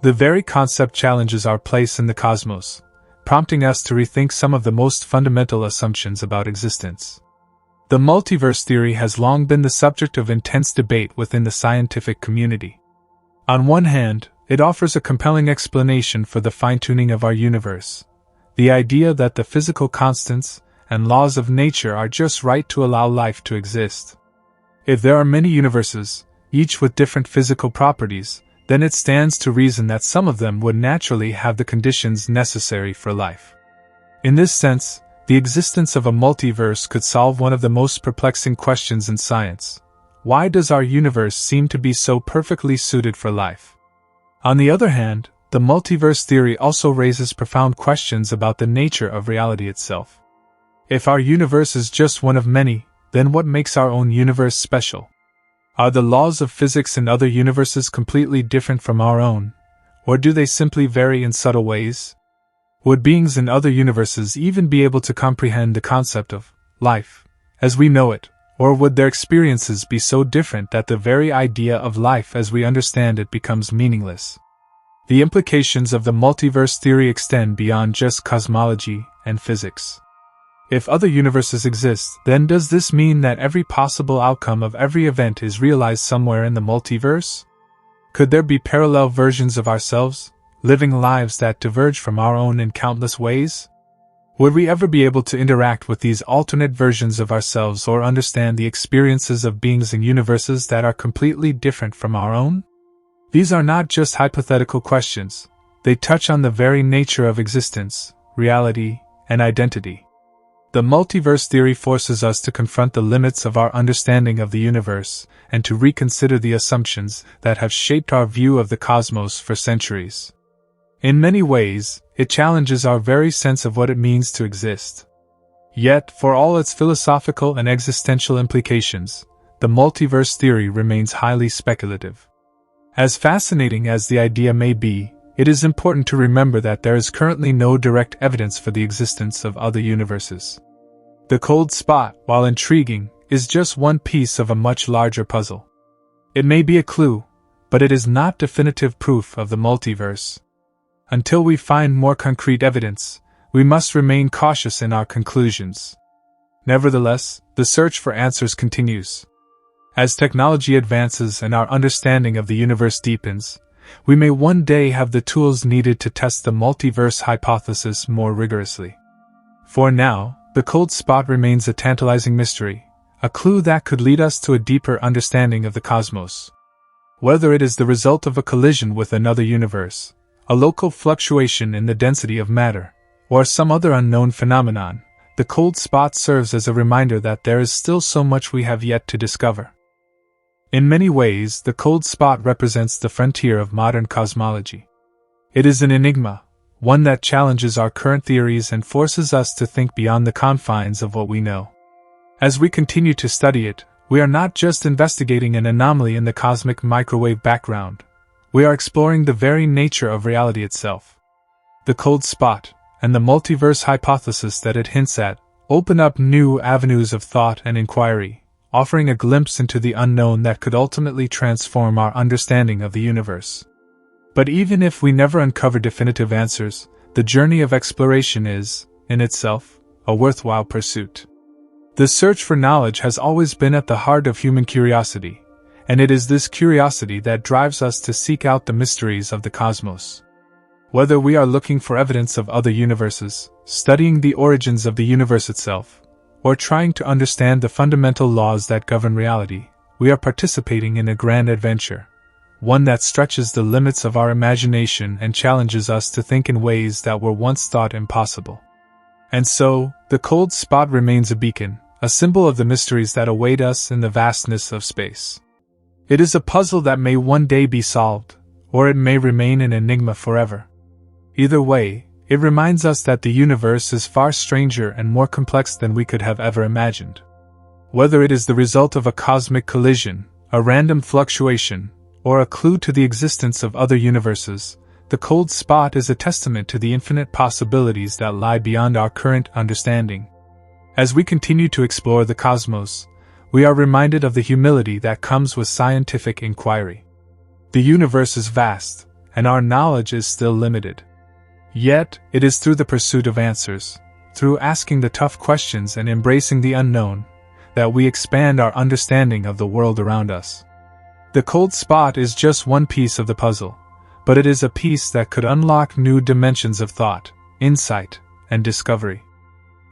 The very concept challenges our place in the cosmos, prompting us to rethink some of the most fundamental assumptions about existence. The multiverse theory has long been the subject of intense debate within the scientific community. On one hand, it offers a compelling explanation for the fine-tuning of our universe, the idea that the physical constants and laws of nature are just right to allow life to exist. If there are many universes, each with different physical properties, then it stands to reason that some of them would naturally have the conditions necessary for life. In this sense, the existence of a multiverse could solve one of the most perplexing questions in science. Why does our universe seem to be so perfectly suited for life? On the other hand, the multiverse theory also raises profound questions about the nature of reality itself. If our universe is just one of many, then what makes our own universe special? Are the laws of physics in other universes completely different from our own, or do they simply vary in subtle ways? Would beings in other universes even be able to comprehend the concept of life as we know it, or would their experiences be so different that the very idea of life as we understand it becomes meaningless? The implications of the multiverse theory extend beyond just cosmology and physics. If other universes exist, then does this mean that every possible outcome of every event is realized somewhere in the multiverse? Could there be parallel versions of ourselves, living lives that diverge from our own in countless ways? Would we ever be able to interact with these alternate versions of ourselves or understand the experiences of beings in universes that are completely different from our own? These are not just hypothetical questions, they touch on the very nature of existence, reality, and identity. The multiverse theory forces us to confront the limits of our understanding of the universe and to reconsider the assumptions that have shaped our view of the cosmos for centuries. In many ways, it challenges our very sense of what it means to exist. Yet, for all its philosophical and existential implications, the multiverse theory remains highly speculative. As fascinating as the idea may be, it is important to remember that there is currently no direct evidence for the existence of other universes. The cold spot, while intriguing, is just one piece of a much larger puzzle. It may be a clue, but it is not definitive proof of the multiverse. Until we find more concrete evidence, we must remain cautious in our conclusions. Nevertheless, the search for answers continues. As technology advances and our understanding of the universe deepens, we may one day have the tools needed to test the multiverse hypothesis more rigorously. For now, the cold spot remains a tantalizing mystery, a clue that could lead us to a deeper understanding of the cosmos. Whether it is the result of a collision with another universe, a local fluctuation in the density of matter, or some other unknown phenomenon, the cold spot serves as a reminder that there is still so much we have yet to discover. In many ways, the cold spot represents the frontier of modern cosmology. It is an enigma, one that challenges our current theories and forces us to think beyond the confines of what we know. As we continue to study it, we are not just investigating an anomaly in the cosmic microwave background. We are exploring the very nature of reality itself. The cold spot, and the multiverse hypothesis that it hints at, open up new avenues of thought and inquiry, offering a glimpse into the unknown that could ultimately transform our understanding of the universe. But even if we never uncover definitive answers, the journey of exploration is, in itself, a worthwhile pursuit. The search for knowledge has always been at the heart of human curiosity, and it is this curiosity that drives us to seek out the mysteries of the cosmos. Whether we are looking for evidence of other universes, studying the origins of the universe itself, or trying to understand the fundamental laws that govern reality, we are participating in a grand adventure, one that stretches the limits of our imagination and challenges us to think in ways that were once thought impossible. And so, the cold spot remains a beacon, a symbol of the mysteries that await us in the vastness of space. It is a puzzle that may one day be solved, or it may remain an enigma forever. Either way, it reminds us that the universe is far stranger and more complex than we could have ever imagined. Whether it is the result of a cosmic collision, a random fluctuation, or a clue to the existence of other universes, the cold spot is a testament to the infinite possibilities that lie beyond our current understanding. As we continue to explore the cosmos, we are reminded of the humility that comes with scientific inquiry. The universe is vast, and our knowledge is still limited. Yet, it is through the pursuit of answers, through asking the tough questions and embracing the unknown, that we expand our understanding of the world around us. The cold spot is just one piece of the puzzle, but it is a piece that could unlock new dimensions of thought, insight, and discovery.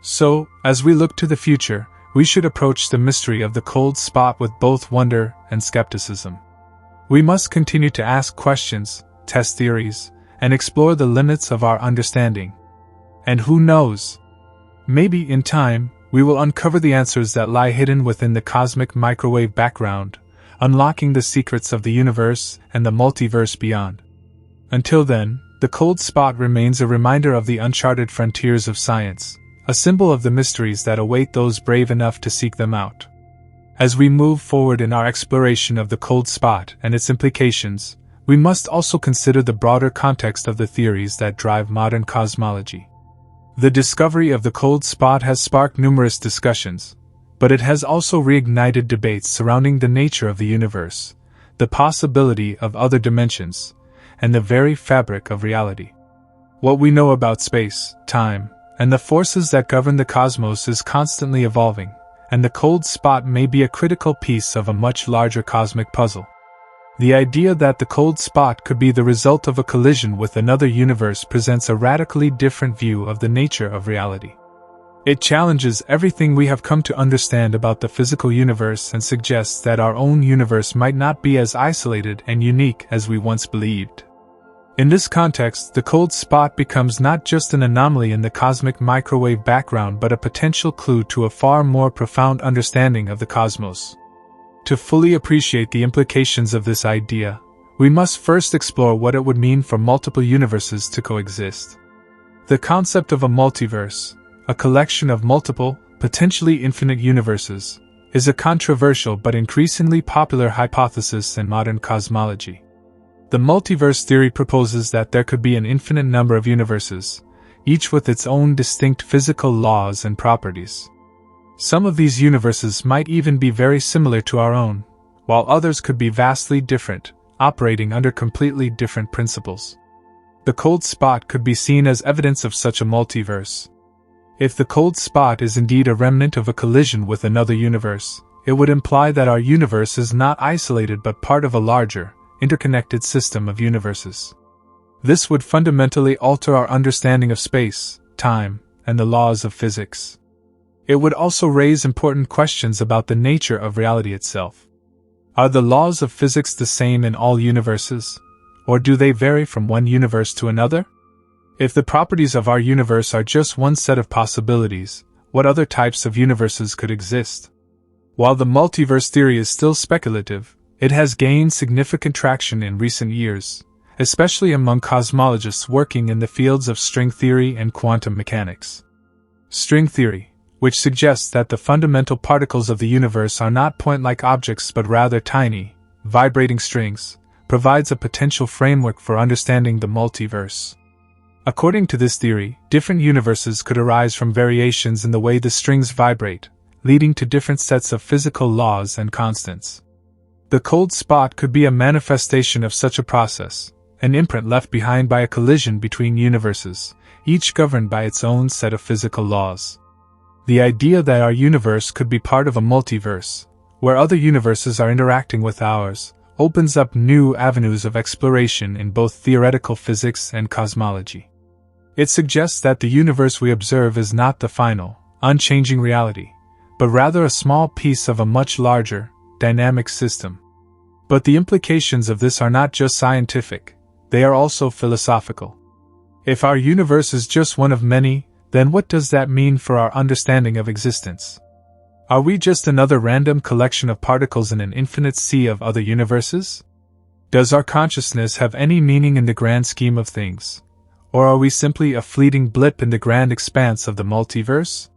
So, as we look to the future, we should approach the mystery of the cold spot with both wonder and skepticism. We must continue to ask questions, test theories, and explore the limits of our understanding. And who knows? Maybe in time, we will uncover the answers that lie hidden within the cosmic microwave background, unlocking the secrets of the universe and the multiverse beyond. Until then, the cold spot remains a reminder of the uncharted frontiers of science, a symbol of the mysteries that await those brave enough to seek them out. As we move forward in our exploration of the cold spot and its implications, we must also consider the broader context of the theories that drive modern cosmology. The discovery of the cold spot has sparked numerous discussions, but it has also reignited debates surrounding the nature of the universe, the possibility of other dimensions, and the very fabric of reality. What we know about space, time, and the forces that govern the cosmos is constantly evolving, and the cold spot may be a critical piece of a much larger cosmic puzzle. The idea that the cold spot could be the result of a collision with another universe presents a radically different view of the nature of reality. It challenges everything we have come to understand about the physical universe and suggests that our own universe might not be as isolated and unique as we once believed. In this context, the cold spot becomes not just an anomaly in the cosmic microwave background but a potential clue to a far more profound understanding of the cosmos. To fully appreciate the implications of this idea, we must first explore what it would mean for multiple universes to coexist. The concept of a multiverse, a collection of multiple, potentially infinite universes, is a controversial but increasingly popular hypothesis in modern cosmology. The multiverse theory proposes that there could be an infinite number of universes, each with its own distinct physical laws and properties. Some of these universes might even be very similar to our own, while others could be vastly different, operating under completely different principles. The cold spot could be seen as evidence of such a multiverse. If the cold spot is indeed a remnant of a collision with another universe, it would imply that our universe is not isolated but part of a larger, interconnected system of universes. This would fundamentally alter our understanding of space, time, and the laws of physics. It would also raise important questions about the nature of reality itself. Are the laws of physics the same in all universes, or do they vary from one universe to another? If the properties of our universe are just one set of possibilities, what other types of universes could exist? While the multiverse theory is still speculative, it has gained significant traction in recent years, especially among cosmologists working in the fields of string theory and quantum mechanics. String theory, which suggests that the fundamental particles of the universe are not point-like objects but rather tiny, vibrating strings, provides a potential framework for understanding the multiverse. According to this theory, different universes could arise from variations in the way the strings vibrate, leading to different sets of physical laws and constants. The cold spot could be a manifestation of such a process, an imprint left behind by a collision between universes, each governed by its own set of physical laws. The idea that our universe could be part of a multiverse, where other universes are interacting with ours, opens up new avenues of exploration in both theoretical physics and cosmology. It suggests that the universe we observe is not the final, unchanging reality, but rather a small piece of a much larger, dynamic system. But the implications of this are not just scientific, they are also philosophical. If our universe is just one of many, then what does that mean for our understanding of existence? Are we just another random collection of particles in an infinite sea of other universes? Does our consciousness have any meaning in the grand scheme of things? Or are we simply a fleeting blip in the grand expanse of the multiverse?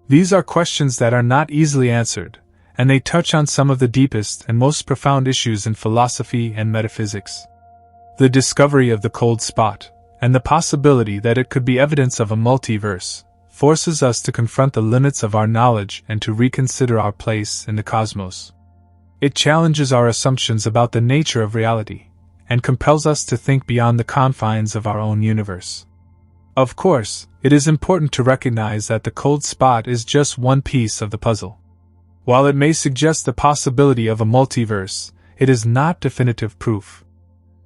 These are questions that are not easily answered, and they touch on some of the deepest and most profound issues in philosophy and metaphysics. The discovery of the cold spot, and the possibility that it could be evidence of a multiverse, forces us to confront the limits of our knowledge and to reconsider our place in the cosmos. It challenges our assumptions about the nature of reality, and compels us to think beyond the confines of our own universe. Of course, it is important to recognize that the cold spot is just one piece of the puzzle. While it may suggest the possibility of a multiverse, it is not definitive proof.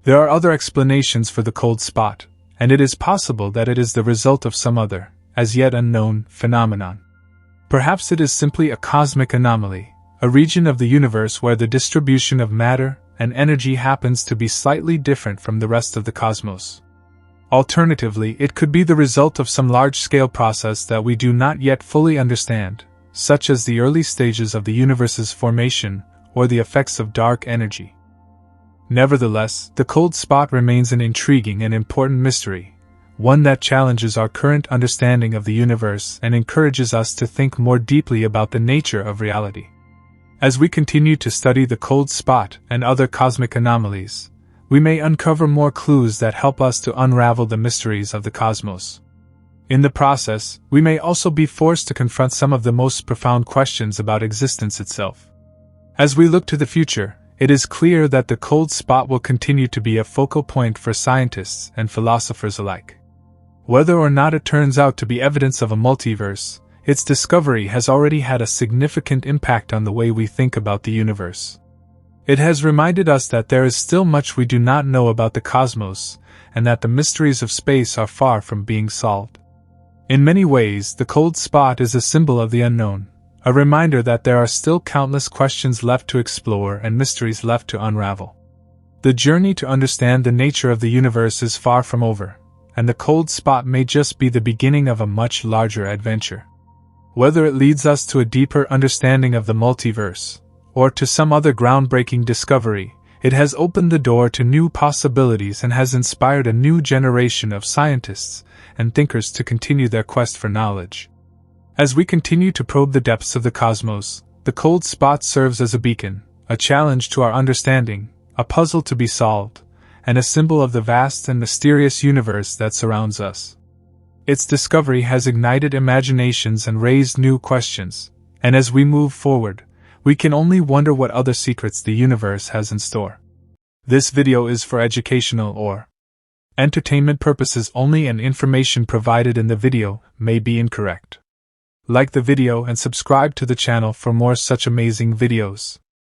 There are other explanations for the cold spot, and it is possible that it is the result of some other, as yet unknown, phenomenon. Perhaps it is simply a cosmic anomaly, a region of the universe where the distribution of matter and energy happens to be slightly different from the rest of the cosmos. Alternatively, it could be the result of some large-scale process that we do not yet fully understand, such as the early stages of the universe's formation or the effects of dark energy. Nevertheless, the cold spot remains an intriguing and important mystery, one that challenges our current understanding of the universe and encourages us to think more deeply about the nature of reality. As we continue to study the cold spot and other cosmic anomalies, we may uncover more clues that help us to unravel the mysteries of the cosmos. In the process, we may also be forced to confront some of the most profound questions about existence itself. As we look to the future, it is clear that the cold spot will continue to be a focal point for scientists and philosophers alike. Whether or not it turns out to be evidence of a multiverse, its discovery has already had a significant impact on the way we think about the universe. It has reminded us that there is still much we do not know about the cosmos, and that the mysteries of space are far from being solved. In many ways, the cold spot is a symbol of the unknown, a reminder that there are still countless questions left to explore and mysteries left to unravel. The journey to understand the nature of the universe is far from over, and the cold spot may just be the beginning of a much larger adventure. Whether it leads us to a deeper understanding of the multiverse, or to some other groundbreaking discovery, it has opened the door to new possibilities and has inspired a new generation of scientists and thinkers to continue their quest for knowledge. As we continue to probe the depths of the cosmos, the cold spot serves as a beacon, a challenge to our understanding, a puzzle to be solved, and a symbol of the vast and mysterious universe that surrounds us. Its discovery has ignited imaginations and raised new questions, and as we move forward, we can only wonder what other secrets the universe has in store. This video is for educational or entertainment purposes only, and information provided in the video may be incorrect. Like the video and subscribe to the channel for more such amazing videos.